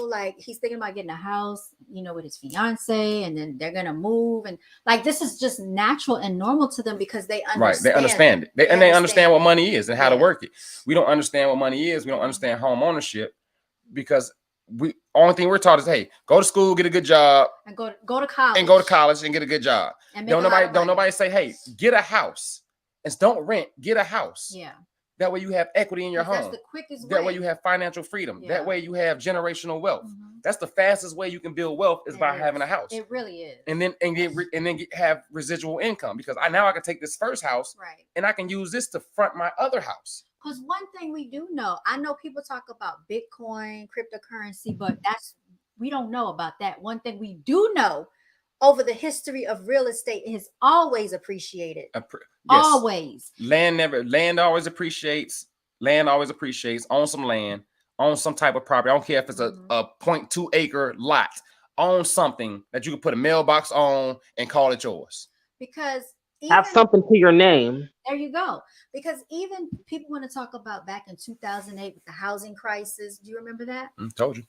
like he's thinking about getting a house, with his fiance, and then they're gonna move, and like this is just natural and normal to them because they understand." Right, they understand it. They understand what money is and how to work it. We don't understand what money is. We don't understand home ownership because only thing we're taught is, hey, go to school, get a good job, and go to college, and get a good job. And don't nobody say, hey, get a house. And don't rent, get a house. Yeah. That way you have equity in your home. That's the quickest That way. way you have financial freedom. Yeah. That way you have generational wealth. Mhm. That's the fastest way you can build wealth is by having a house. It really is. And then have residual income, because I can take this first house, Right. and I can use this to front my other house. Because one thing we do know, I know people talk about Bitcoin, cryptocurrency, but we don't know about that. One thing we do know, over the history of real estate, it has always appreciated. Yes. Always. Land always appreciates. Land always appreciates. Own some land, own some type of property. I don't care if it's a 0.2 acre lot. Own something that you can put a mailbox on and call it yours. Because have something to your name. There you go. Because even people want to talk about back in 2008 with the housing crisis. Do you remember that? Told you.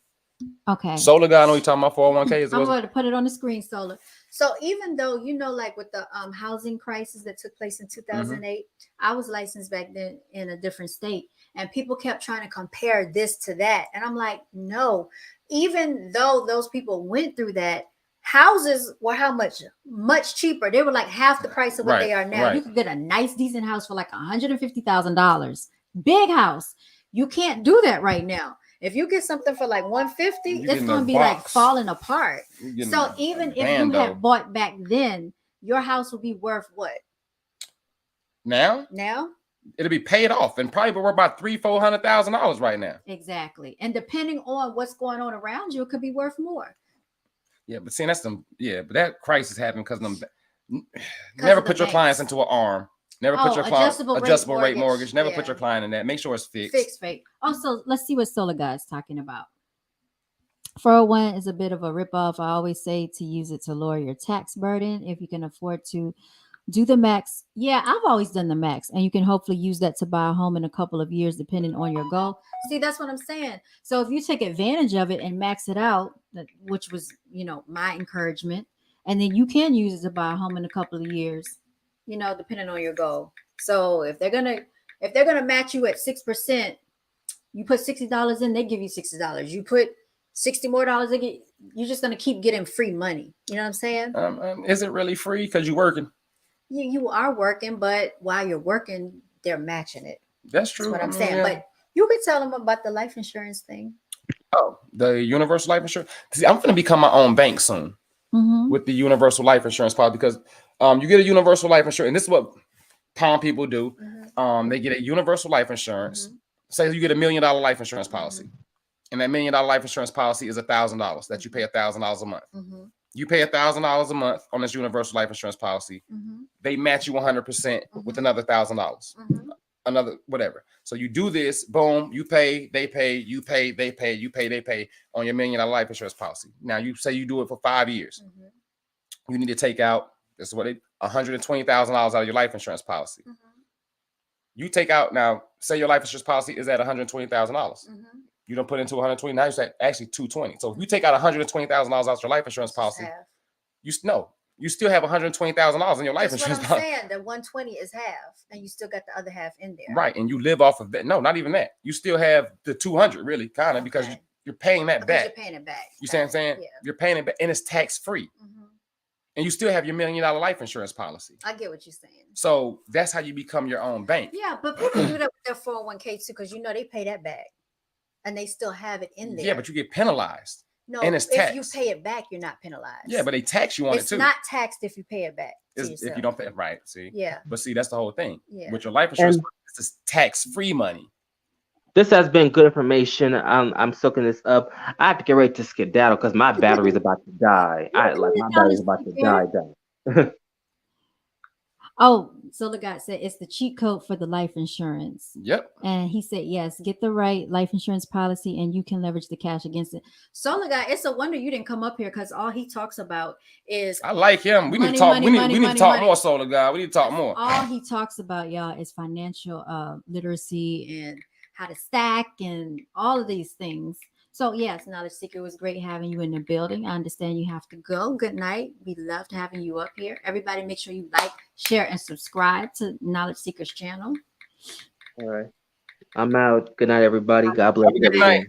Okay. Solar guy, I know you're talking about 401ks. I'm going to put it on the screen, Solar. So even though, like with the housing crisis that took place in 2008, I was licensed back then in a different state, and people kept trying to compare this to that. And I'm like, no, even though those people went through that, houses were how much? Much cheaper. They were like half the price of what they are now. Right. You could get a nice, decent house for like $150,000. Big house. You can't do that right now. If you get something for like $150,000, it's going to be like falling apart. So even if you had bought back then, your house would be worth what? Now? It'll be paid off and probably worth about $300,000-$400,000 right now. Exactly. And depending on what's going on around you, it could be worth more. Yeah, but see, that's them. Yeah, but that crisis happened because them. Never put your clients into an arm. Never put your client adjustable rate mortgage. Never put your client in that. Make sure it's fixed. Fixed rate. Also, let's see what Solar Guy is talking about. 401 is a bit of a ripoff. I always say to use it to lower your tax burden if you can afford to do the max. Yeah, I've always done the max, and you can hopefully use that to buy a home in a couple of years, depending on your goal. See, that's what I'm saying. So if you take advantage of it and max it out, which was, my encouragement, and then you can use it to buy a home in a couple of years, depending on your goal. So if they're gonna match you at 6%, you put $60 in, they give you $60. You put $60 more, you're just gonna keep getting free money. You know what I'm saying? Is it really free because you're working? You are working, but while you're working, they're matching it. That's true. That's what I'm saying. Yeah. But you could tell them about the life insurance thing. Oh, the universal life insurance. See, I'm gonna become my own bank soon with the universal life insurance policy, because you get a universal life insurance, and this is what palm people do. They get a universal life insurance. Say you get $1 million life insurance policy, and that $1 million life insurance policy is $1,000 that you pay $1,000 a month. You pay $1,000 a month on this universal life insurance policy. They match you 100% with another $1,000, another whatever. So you do this, boom, you pay, they pay, you pay, they pay, you pay, they pay on your $1 million life insurance policy. Now you say you do it for 5 years. You need to take out, this is what $120,000 out of your life insurance policy. You take out, now say your life insurance policy is at $120,000. You don't put into 120. Now you say actually 220. So if you take out $120,000 out your life insurance policy, you still have $120,000 in your life insurance policy. I'm saying the 120 is half, and you still got the other half in there. Right, and you live off of that. No, not even that. You still have the 200, really, kind of, because you're paying that back. You're paying it back. You see what I'm saying? Yeah. You're paying it back, and it's tax free. And you still have your $1 million life insurance policy. I get what you're saying. So that's how you become your own bank. Yeah, but people do that with their 401k too, because they pay that back. And they still have it in there. Yeah, but you get penalized. No, and it's taxed. If you pay it back, you're not penalized. Yeah, but they tax you on it too. It's not taxed if you pay it back. If you don't pay it, right? See. Yeah. But see, that's the whole thing. Yeah. With your life insurance, this is tax-free money. This has been good information. I'm soaking this up. I have to get ready to skedaddle because my battery's about to die. My battery's about to die. Oh, Solar God said it's the cheat code for the life insurance. Yep. And he said, yes, get the right life insurance policy and you can leverage the cash against it. Solar God, it's a wonder you didn't come up here, because all he talks about is I like him. We need to talk. We need to talk more, Solar God. We need to talk more. All he talks about, y'all, is financial literacy and how to stack and all of these things. So yes, Knowledge Seeker, it was great having you in the building. I understand you have to go. Good night. We loved having you up here. Everybody, make sure you like, share, and subscribe to Knowledge Seeker's channel. All right. I'm out. Good night, everybody. God bless you. Good night.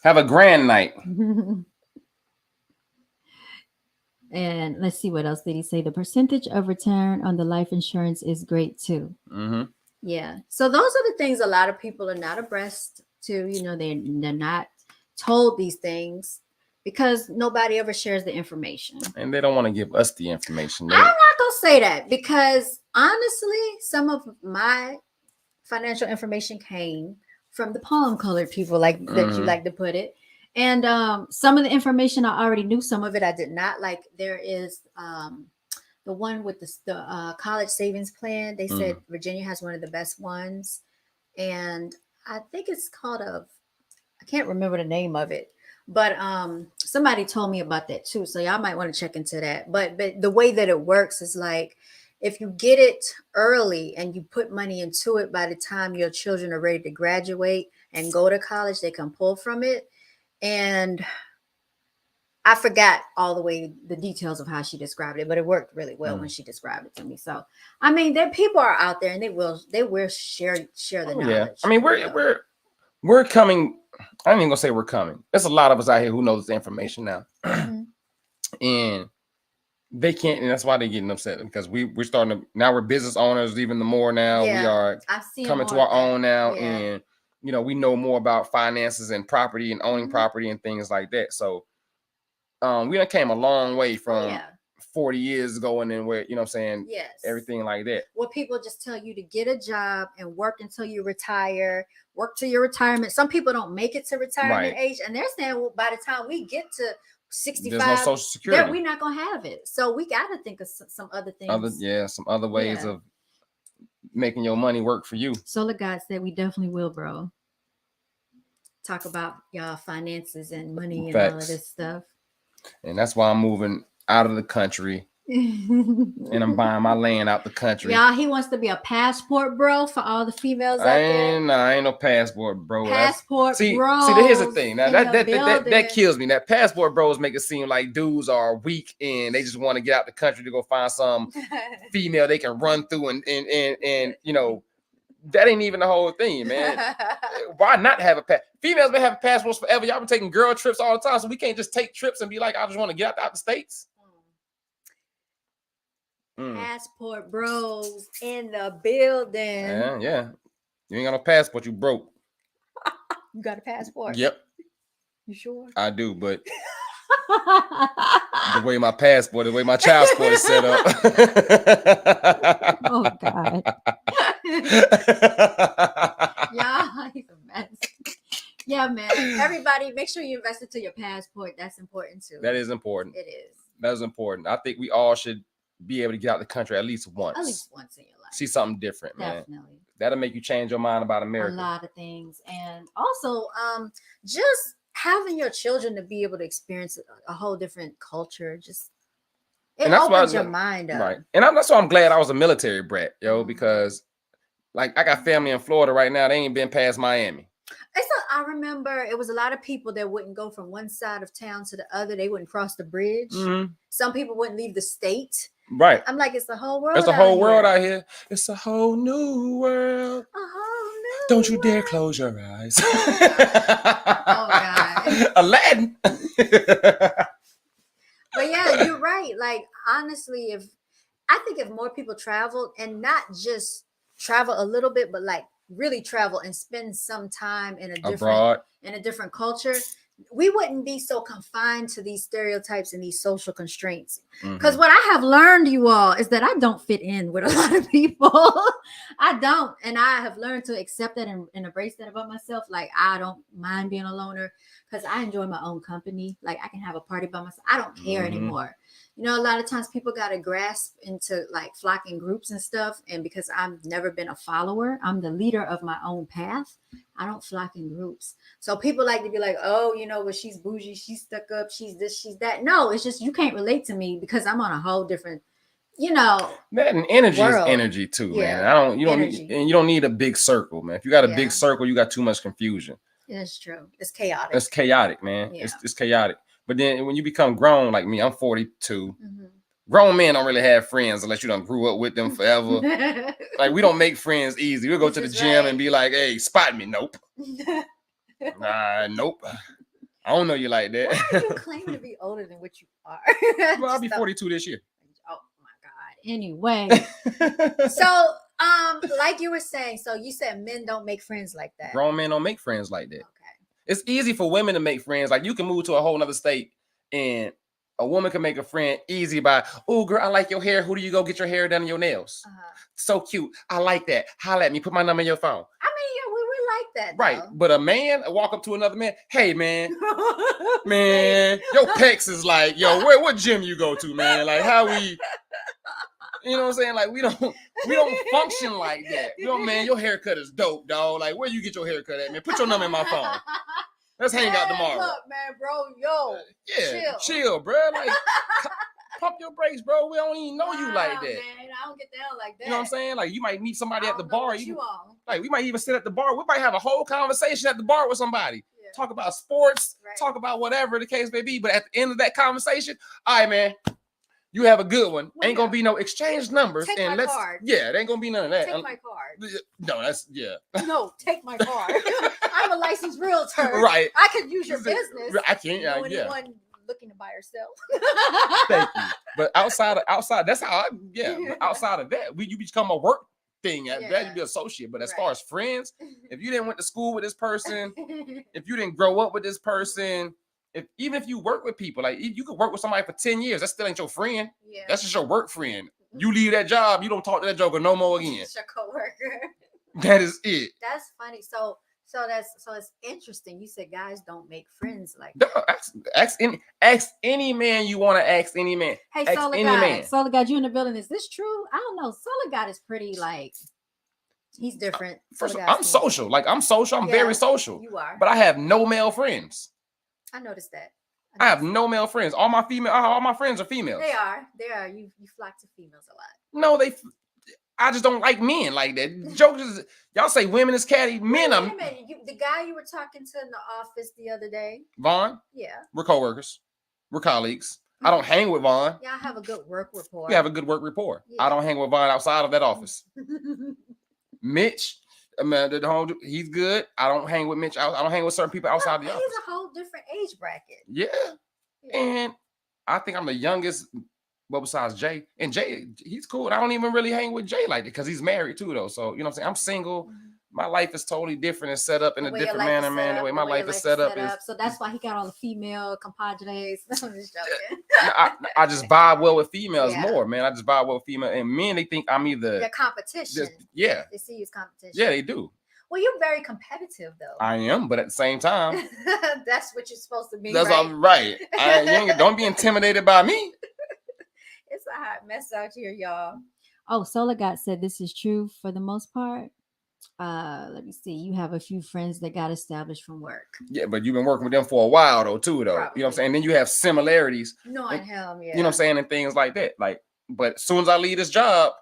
Have a grand night. And let's see, what else did he say? The percentage of return on the life insurance is great too. Yeah. So those are the things a lot of people are not abreast to. They're not told these things because nobody ever shares the information. And they don't want to give us the information. I'm not gonna say that because honestly, some of my financial information came from the palm colored people, like that you like to put it. And some of the information I already knew, some of it I did not. Like there is the one with the college savings plan. They said Virginia has one of the best ones, and I think it's called I can't remember the name of it, but somebody told me about that too. So y'all might want to check into that. But the way that it works is like if you get it early and you put money into it, by the time your children are ready to graduate and go to college, they can pull from it. And I forgot all the way the details of how she described it, but it worked really well when she described it to me. So I mean, there people are out there and they will share the knowledge. Yeah. I mean, we're coming. I ain't even gonna say we're coming. There's a lot of us out here who knows the information now. And they can't, and that's why they're getting upset, because we're starting to, now we're business owners even the more now. We are coming to our own now. And we know more about finances and property and owning property and things like that. So we done came a long way from 40 years ago, and then where, everything like that. Well, people just tell you to get a job and work until you retire, work to your retirement. Some people don't make it to retirement age, and they're saying, well, by the time we get to 65, there's no Social Security. We're not gonna have it. So we got to think of some other things. Some other ways of making your money work for you. Solar God said we definitely will, bro. Talk about y'all finances and money and all of this stuff. And that's why I'm moving out of the country. And I'm buying my land out the country. Y'all, he wants to be a passport bro for all the females out there. I ain't no passport bro. Passport bro. See, here's the thing. Now that kills me. That passport bros make it seem like dudes are weak and they just want to get out the country to go find some female they can run through and that ain't even the whole thing, man. Why not have a females been having passports forever? Y'all been taking girl trips all the time, so we can't just take trips and be like, I just want to get out the States. Passport bros in the building. Yeah. You ain't got no passport, you broke. You got a passport? Yep. You sure? I do, but the way my child support is set up. Oh God. Yeah, he's a mess. Yeah, man. Everybody, make sure you invest into your passport. That's important too. That is important. It is. That is important. I think we all should be able to get out the country at least once. At least once in your life. See something different, man. Definitely. That'll make you change your mind about America. A lot of things. And also, just having your children to be able to experience a whole different culture, it opens your mind up. Right. And that's why I'm glad I was a military brat, because like I got family in Florida right now. They ain't been past Miami. I remember it was a lot of people that wouldn't go from one side of town to the other. They wouldn't cross the bridge. Some people wouldn't leave the state. Right. I'm like, it's the whole world. It's a whole world out here. It's a whole new world. A whole new Don't you dare close your eyes. Oh God. Aladdin. But yeah, you're right. Like honestly, I think if more people traveled, and not just travel a little bit, but like really travel and spend some time in a different culture, we wouldn't be so confined to these stereotypes and these social constraints. Because what I have learned, you all, is that I don't fit in with a lot of people. I don't. And I have learned to accept that and embrace that about myself. Like, I don't mind being a loner because I enjoy my own company. Like, I can have a party by myself. I don't care anymore. You know, a lot of times people got to grasp into like flocking groups and stuff. And because I've never been a follower, I'm the leader of my own path. I don't flock in groups. So people like to be like, oh, well, she's bougie, she's stuck up, she's this, she's that. No, it's just you can't relate to me because I'm on a whole different, that and energy world. Is energy too, man. You don't need a big circle, man. If you got a big circle, you got too much confusion. That's true. It's chaotic. It's chaotic, man. Yeah. It's chaotic. But then when you become grown, like me, I'm 42. Grown men don't really have friends unless you done grew up with them forever. Like, we don't make friends easy. We'll go to the gym and be like, hey, spot me. Nope. Nope. I don't know you like that. Why are you claiming to be older than what you are? Well, I'll be 42 this year. Oh my God. Anyway. So Like you were saying, so you said men don't make friends like that. Grown men don't make friends like that. Okay. It's easy for women to make friends. Like you can move to a whole nother state and a woman can make a friend easy by, oh girl, I like your hair. Who do you go get your hair done and your nails? So cute. I like that. Holla at me. Put my number in your phone. I mean, yeah, we like that. Right. Though. But a man walk up to another man. Hey man, man, your pecs is like, yo, what gym you go to, man? Like how we, you know what I'm saying? Like we don't function like that. You know, man, your haircut is dope, dog. Like where you get your haircut at, man? Put your number in my phone. Let's hang out tomorrow. Look, man, bro, yo. Yeah, chill, bro. Like pump your brakes, bro. We don't even know you like that. Man, I don't get down like that. You know what I'm saying? Like you might meet somebody at the bar. Like we might even sit at the bar. We might have a whole conversation at the bar with somebody. Yeah. Talk about sports, talk about whatever the case may be. But at the end of that conversation, all right, man, you have a good one. Ain't gonna be no exchange numbers. Take my card. Yeah, there ain't gonna be none of that. Take my card. No, that's No, take my card. I'm a licensed realtor. Right. I could use your business. I can't. Anyone looking to buy or sell. Thank you. But outside, that's how outside of that, you become a work thing. That you be associate. But as far as friends, if you didn't went to school with this person, if you didn't grow up with this person, even if you work with people, like you could work with somebody for 10 years, that still ain't your friend. Yeah. That's just your work friend. You leave that job, you don't talk to that joker no more again. It's your coworker. That is it. That's funny. So it's interesting. You said guys don't make friends like that. Ask any man you want to ask any man. Hey, Solar God, you in the building? Is this true? I don't know. Solar God is pretty like he's different. First, I'm social. Like I'm social. I'm very social. You are. But I have no male friends. I noticed that. I have no male friends. All my friends are females. They are. You flock to females a lot. No, I just don't like men like that. Jokers, y'all say women is catty. Men are. The guy you were talking to in the office the other day. Vaughn? Yeah. We're coworkers. We're colleagues. I don't hang with Vaughn. Y'all have a good work rapport. We have a good work rapport. Yeah. I don't hang with Vaughn outside of that office. Mitch, he's good. I don't hang with Mitch. I don't hang with certain people outside the office. He's a whole different age bracket. Yeah. And I think I'm the youngest. Well, besides Jay, and Jay, he's cool. I don't even really hang with Jay like that because he's married too, though. So you know what I'm saying. I'm single. My life is totally different and set up in a different manner, man. The way my life is set up is. So that's why he got all the female compadres. I'm just joking. I just vibe well with females more, man. I just vibe well with females, and men they think I'm either your competition. They see you as competition. Yeah, they do. Well, you're very competitive, though. I am, but at the same time, that's what you're supposed to be. That's all right. Don't be intimidated by me. It's a hot mess out here, y'all. Oh, Solar God said this is true for the most part. Let me see. You have a few friends that got established from work. Yeah, but you've been working with them for a while, though, too, though. Probably. You know what I'm saying? And then you have similarities. Knowing him, yeah. You know what I'm saying? And things like that. Like, but as soon as I leave this job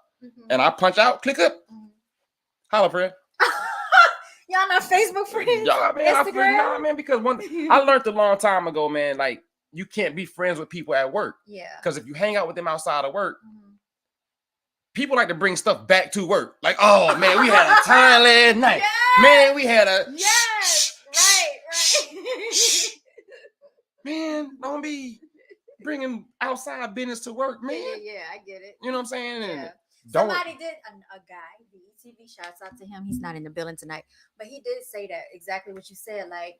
and I punch out, click up. Holla, friend. Y'all not Facebook friends? Y'all, man, man, because I learned a long time ago, man, like, you can't be friends with people at work. Yeah. Because if you hang out with them outside of work, people like to bring stuff back to work. Like, oh, man, we had a time last night. Yes! Man, we had a... Yes! Right. Man, don't be bringing outside business to work, man. Yeah, I get it. You know what I'm saying? Yeah. Somebody did, a guy, the ETV, shouts out to him. He's not in the building tonight. But he did say that, exactly what you said. Like,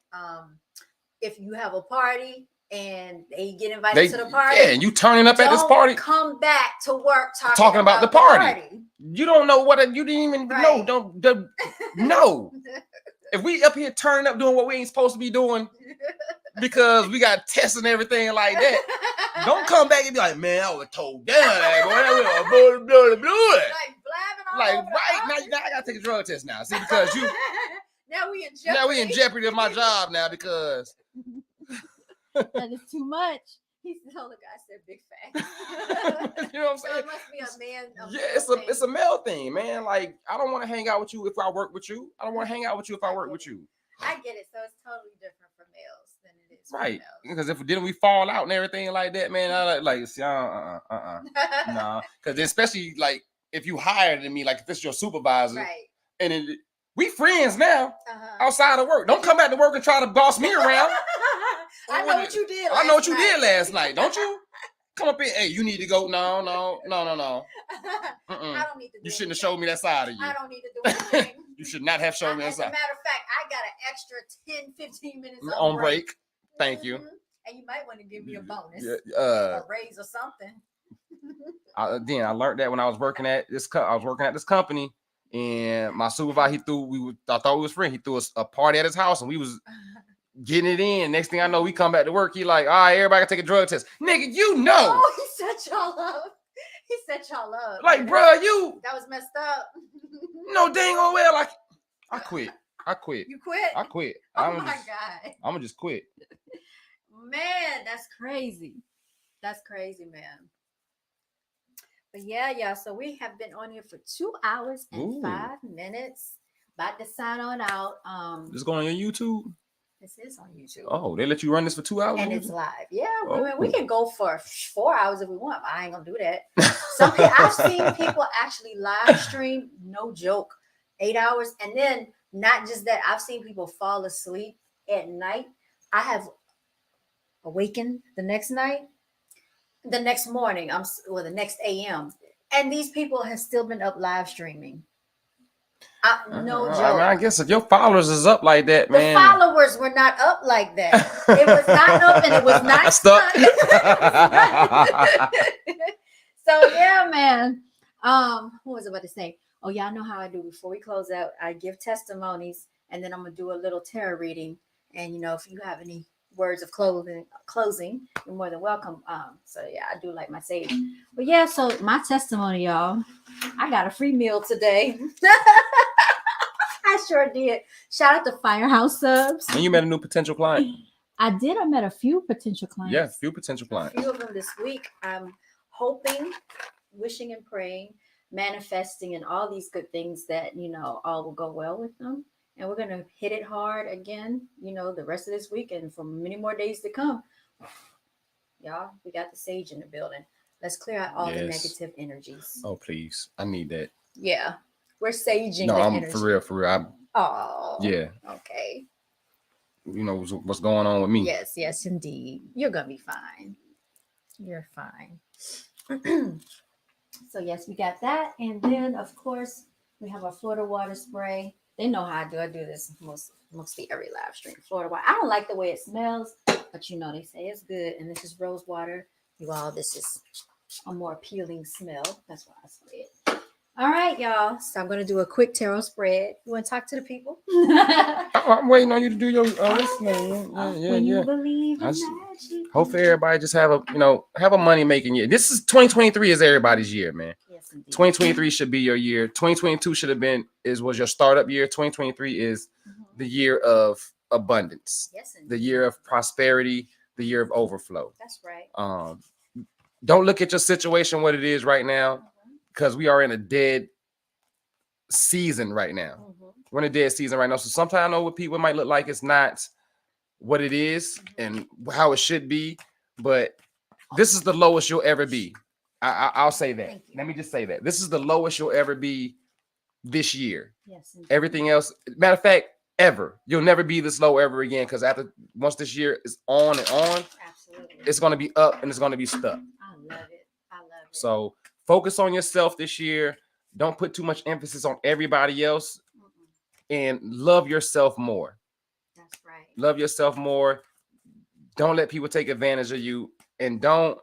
if you have a party... and they get invited to the party. Yeah, and you turning up at this party. Come back to work talking about the party. You don't know what you didn't even know. No. If we up here turning up doing what we ain't supposed to be doing because we got tests and everything like that, don't come back and be like, man, I was told down. Like right now I gotta take a drug test now. See, because you now we in jeopardy of my job now because. That is too much. He's the other guy said big facts. You know what I'm saying? So it must be a man. It's a male thing, man. Like I don't want to hang out with you if I work with you. I don't want to hang out with you if I work with you. I get it. So it's totally different for males than it is for right. Because if didn't we fall out and everything like that, man, I like see, nah. Because especially like if you higher than me, like if it's your supervisor, right? And we friends now outside of work. Don't come back to work and try to boss me around. I know what you did. I know what you did last night, don't you? Come up in. Hey, you need to go. No. I don't need to do You shouldn't have anything. showed me that side of you. I don't need to do anything. You should not have shown me that As a side. matter of fact, I got an extra 10, 15 minutes On break. Thank you. And you might want to give me a bonus, Yeah, a raise or something. I learned that when I was working at this. I was working at this company, and my supervisor, I thought we was friends. He threw us a party at his house, and we was getting it in. Next thing I know, we come back to work. He like, all right, everybody gotta take a drug test. Nigga, you know. Oh, he set y'all up. He set y'all up. Like, bro, you. That was messed up. No, dang on well. Like, I quit. You quit? I quit. Oh my God. I'm gonna just quit. Man, that's crazy. That's crazy, man. But yeah. So we have been on here for 2 hours and 5 minutes. About to sign on out. This is going on your YouTube? This is on YouTube. Oh, they let you run this for 2 hours? And it's live. Yeah, Oh. we can go for 4 hours if we want, but I ain't gonna do that. I've seen people actually live stream, no joke, 8 hours. And then not just that, I've seen people fall asleep at night. I have awakened the next morning, the next AM. And these people have still been up live streaming. No joke. I mean, I guess if your followers is up like that, the man. The followers were not up like that. It was not up and it was not stuck. So yeah, man. What was I about to say? Oh, y'all know how I do. Before we close out, I give testimonies, and then I'm gonna do a little tarot reading. And if you have any words of closing, you're more than welcome. So yeah, I do like my sage. But yeah, so my testimony, y'all. I got a free meal today. I sure did. Shout out to Firehouse Subs. And you met a new potential client. I did. I met a few potential clients. Yeah, a few potential clients. A few of them this week. I'm hoping, wishing and praying, manifesting, and all these good things that, all will go well with them. And we're going to hit it hard again, the rest of this week and for many more days to come. Y'all, we got the sage in the building. Let's clear out all the negative energies. Oh, please. I need that. Yeah. We're saging the energy. For real. Oh. Yeah. Okay. You know what's going on with me. Yes, indeed. You're going to be fine. You're fine. So, yes, we got that. And then, of course, we have our Florida water spray. They know how I do. I do this mostly every live stream. Florida water. I don't like the way it smells, but they say it's good. And this is rose water. You all, this is a more appealing smell. That's why I spray it. All right, y'all. So I'm going to do a quick tarot spread. You want to talk to the people? I'm waiting on you to do your listening. You believe in magic. Hopefully everybody just have a money making year. This is 2023 is everybody's year, man. Yes, indeed. 2023 should be your year. 2022 was your startup year. 2023 is the year of abundance. Yes, indeed. The year of prosperity, the year of overflow. That's right. Don't look at your situation what it is right now, because we are in a dead season right now. We're in a dead season right now. So sometimes I know what people might look like it's not what it is and how it should be, but this is the lowest you'll ever be. I'll say that. Let me just say that. This is the lowest you'll ever be this year. Yes. Indeed. Everything else, matter of fact, ever. You'll never be this low ever again, because once this year is on and on, absolutely, it's going to be up and it's going to be stuck. I love it. So focus on yourself this year. Don't put too much emphasis on everybody else, and love yourself more. That's right. Love yourself more. Don't let people take advantage of you, and don't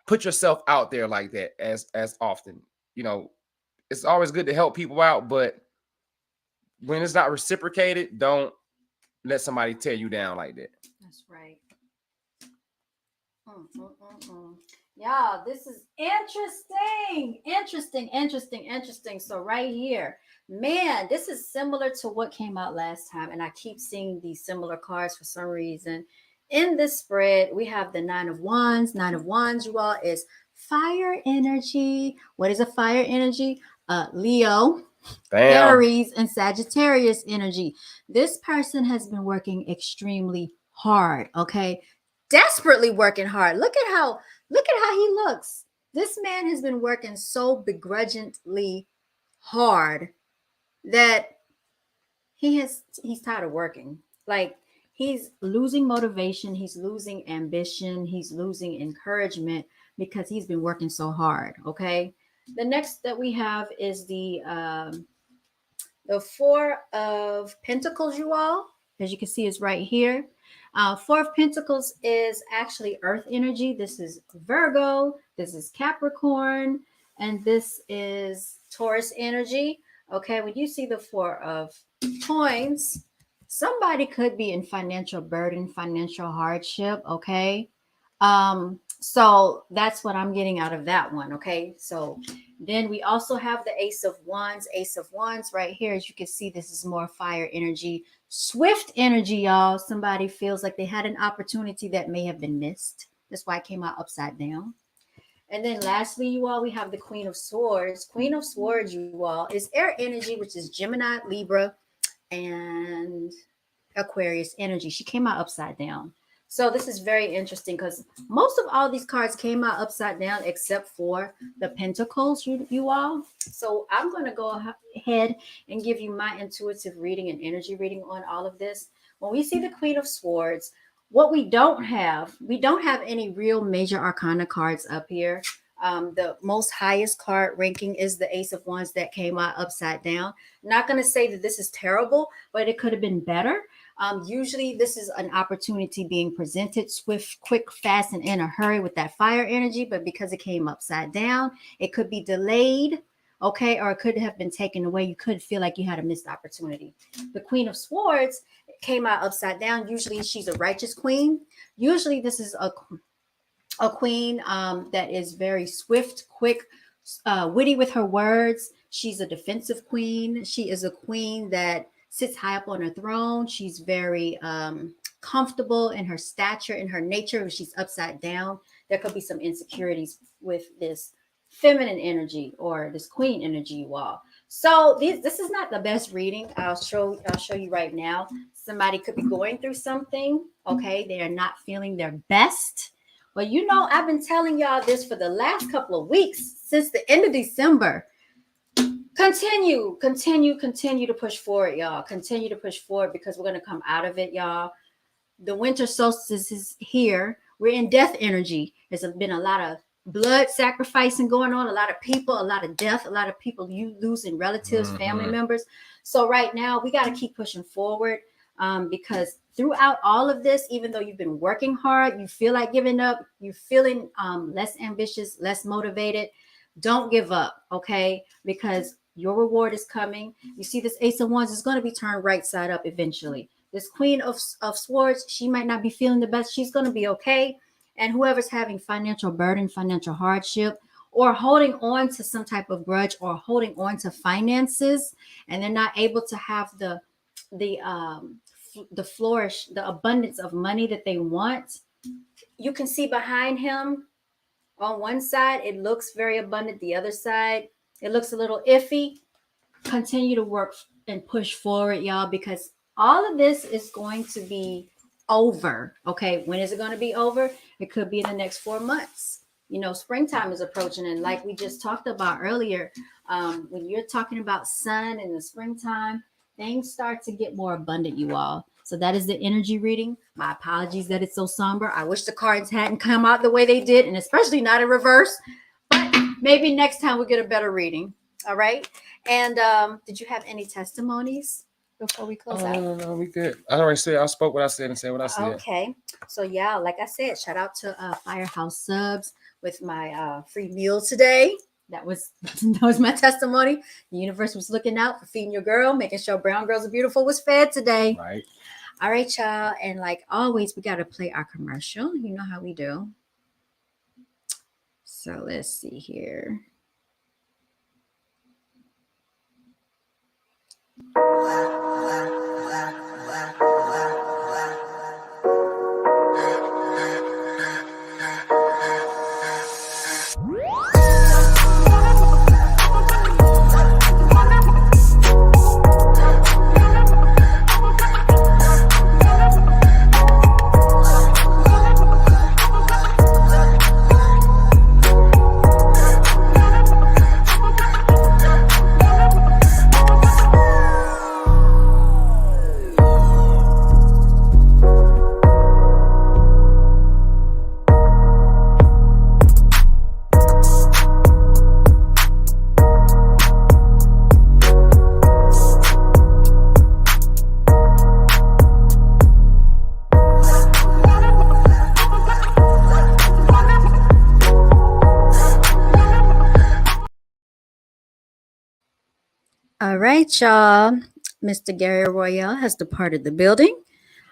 put yourself out there like that as often. It's always good to help people out, but when it's not reciprocated, don't let somebody tear you down like that. That's right. Yeah, this is interesting. So right here, man, this is similar to what came out last time. And I keep seeing these similar cards for some reason. In this spread, we have the 9 of Wands. 9 of Wands, you all, is fire energy. What is a fire energy? Leo, Aries, and Sagittarius energy. This person has been working extremely hard, okay? Desperately working hard. Look at how he looks. This man has been working so begrudgingly hard that he's tired of working. Like, he's losing motivation, he's losing ambition, he's losing encouragement because he's been working so hard. Okay. The next that we have is the Four of Pentacles, you all. As you can see, is right here. Four of Pentacles is actually Earth energy. This is Virgo, this is Capricorn, and this is Taurus energy. Okay, when you see the Four of Coins, somebody could be in financial burden, financial hardship. Okay, so that's what I'm getting out of that one. Okay, so then we also have the Ace of Wands. Ace of Wands right here. As you can see, this is more fire energy, swift energy, y'all. Somebody feels like they had an opportunity that may have been missed. That's why it came out upside down. And then lastly, you all, we have the Queen of Swords. Queen of Swords, you all, is air energy, which is Gemini, Libra, and Aquarius energy. She came out upside down. So this is very interesting because most of all these cards came out upside down except for the Pentacles, you all. So I'm going to go ahead and give you my intuitive reading and energy reading on all of this. When we see the Queen of Swords, what we don't have any real major arcana cards up here. The most highest card ranking is the Ace of Wands that came out upside down. Not going to say that this is terrible, but it could have been better. Usually this is an opportunity being presented swift, quick, fast, and in a hurry with that fire energy. But because it came upside down, it could be delayed. Okay. Or it could have been taken away. You could feel like you had a missed opportunity. The Queen of Swords came out upside down. Usually she's a righteous queen. Usually this is a queen that is very swift, quick, witty with her words. She's a defensive queen. She is a queen that sits high up on her throne. She's very comfortable in her stature, in her nature. If she's upside down, there could be some insecurities with this feminine energy or this queen energy, you all. So this is not the best reading. I'll show you right now. Somebody could be going through something. Okay, they are not feeling their best. But you know, I've been telling y'all this for the last couple of weeks since the end of December. Continue to push forward, y'all. Continue to push forward because we're going to come out of it, y'all. The winter solstice is here. We're in death energy. There's been a lot of blood sacrificing going on, a lot of people, a lot of death, a lot of people you losing relatives, family members. So right now we got to keep pushing forward because throughout all of this, even though you've been working hard, you feel like giving up, you're feeling less ambitious, less motivated. Don't give up, okay? Because your reward is coming. You see this Ace of Wands is going to be turned right side up eventually. This Queen of Swords, she might not be feeling the best. She's going to be okay. And whoever's having financial burden, financial hardship, or holding on to some type of grudge or holding on to finances, and they're not able to have the flourish, the abundance of money that they want, you can see behind him on one side, it looks very abundant. The other side, it looks a little iffy. Continue to work and push forward, y'all, because all of this is going to be over. Okay. When is it going to be over? It could be in the next 4 months. You know, springtime is approaching. And like we just talked about earlier, when you're talking about sun in the springtime, things start to get more abundant, you all. So that is the energy reading. My apologies that it's so somber. I wish the cards hadn't come out the way they did, and especially not in reverse. But maybe next time we'll get a better reading. All right. And did you have any testimonies before we close out? No, we good. I already said, I spoke what I said and said what I said. Okay. So yeah, like I said, shout out to Firehouse Subs with my free meal today. That was my testimony. The universe was looking out for feeding your girl, making sure brown girls are beautiful was fed today. Right. All right, y'all. And like always, we got to play our commercial. You know how we do. So let's see here. All right, y'all. Mr. Gary Royale has departed the building.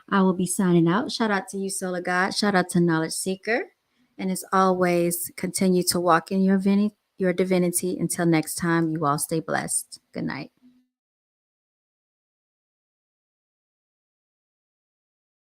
I will be signing out. Shout out to you, Solar God. Shout out to Knowledge Seeker. And as always, continue to walk in your divinity. Until next time, you all stay blessed. Good night.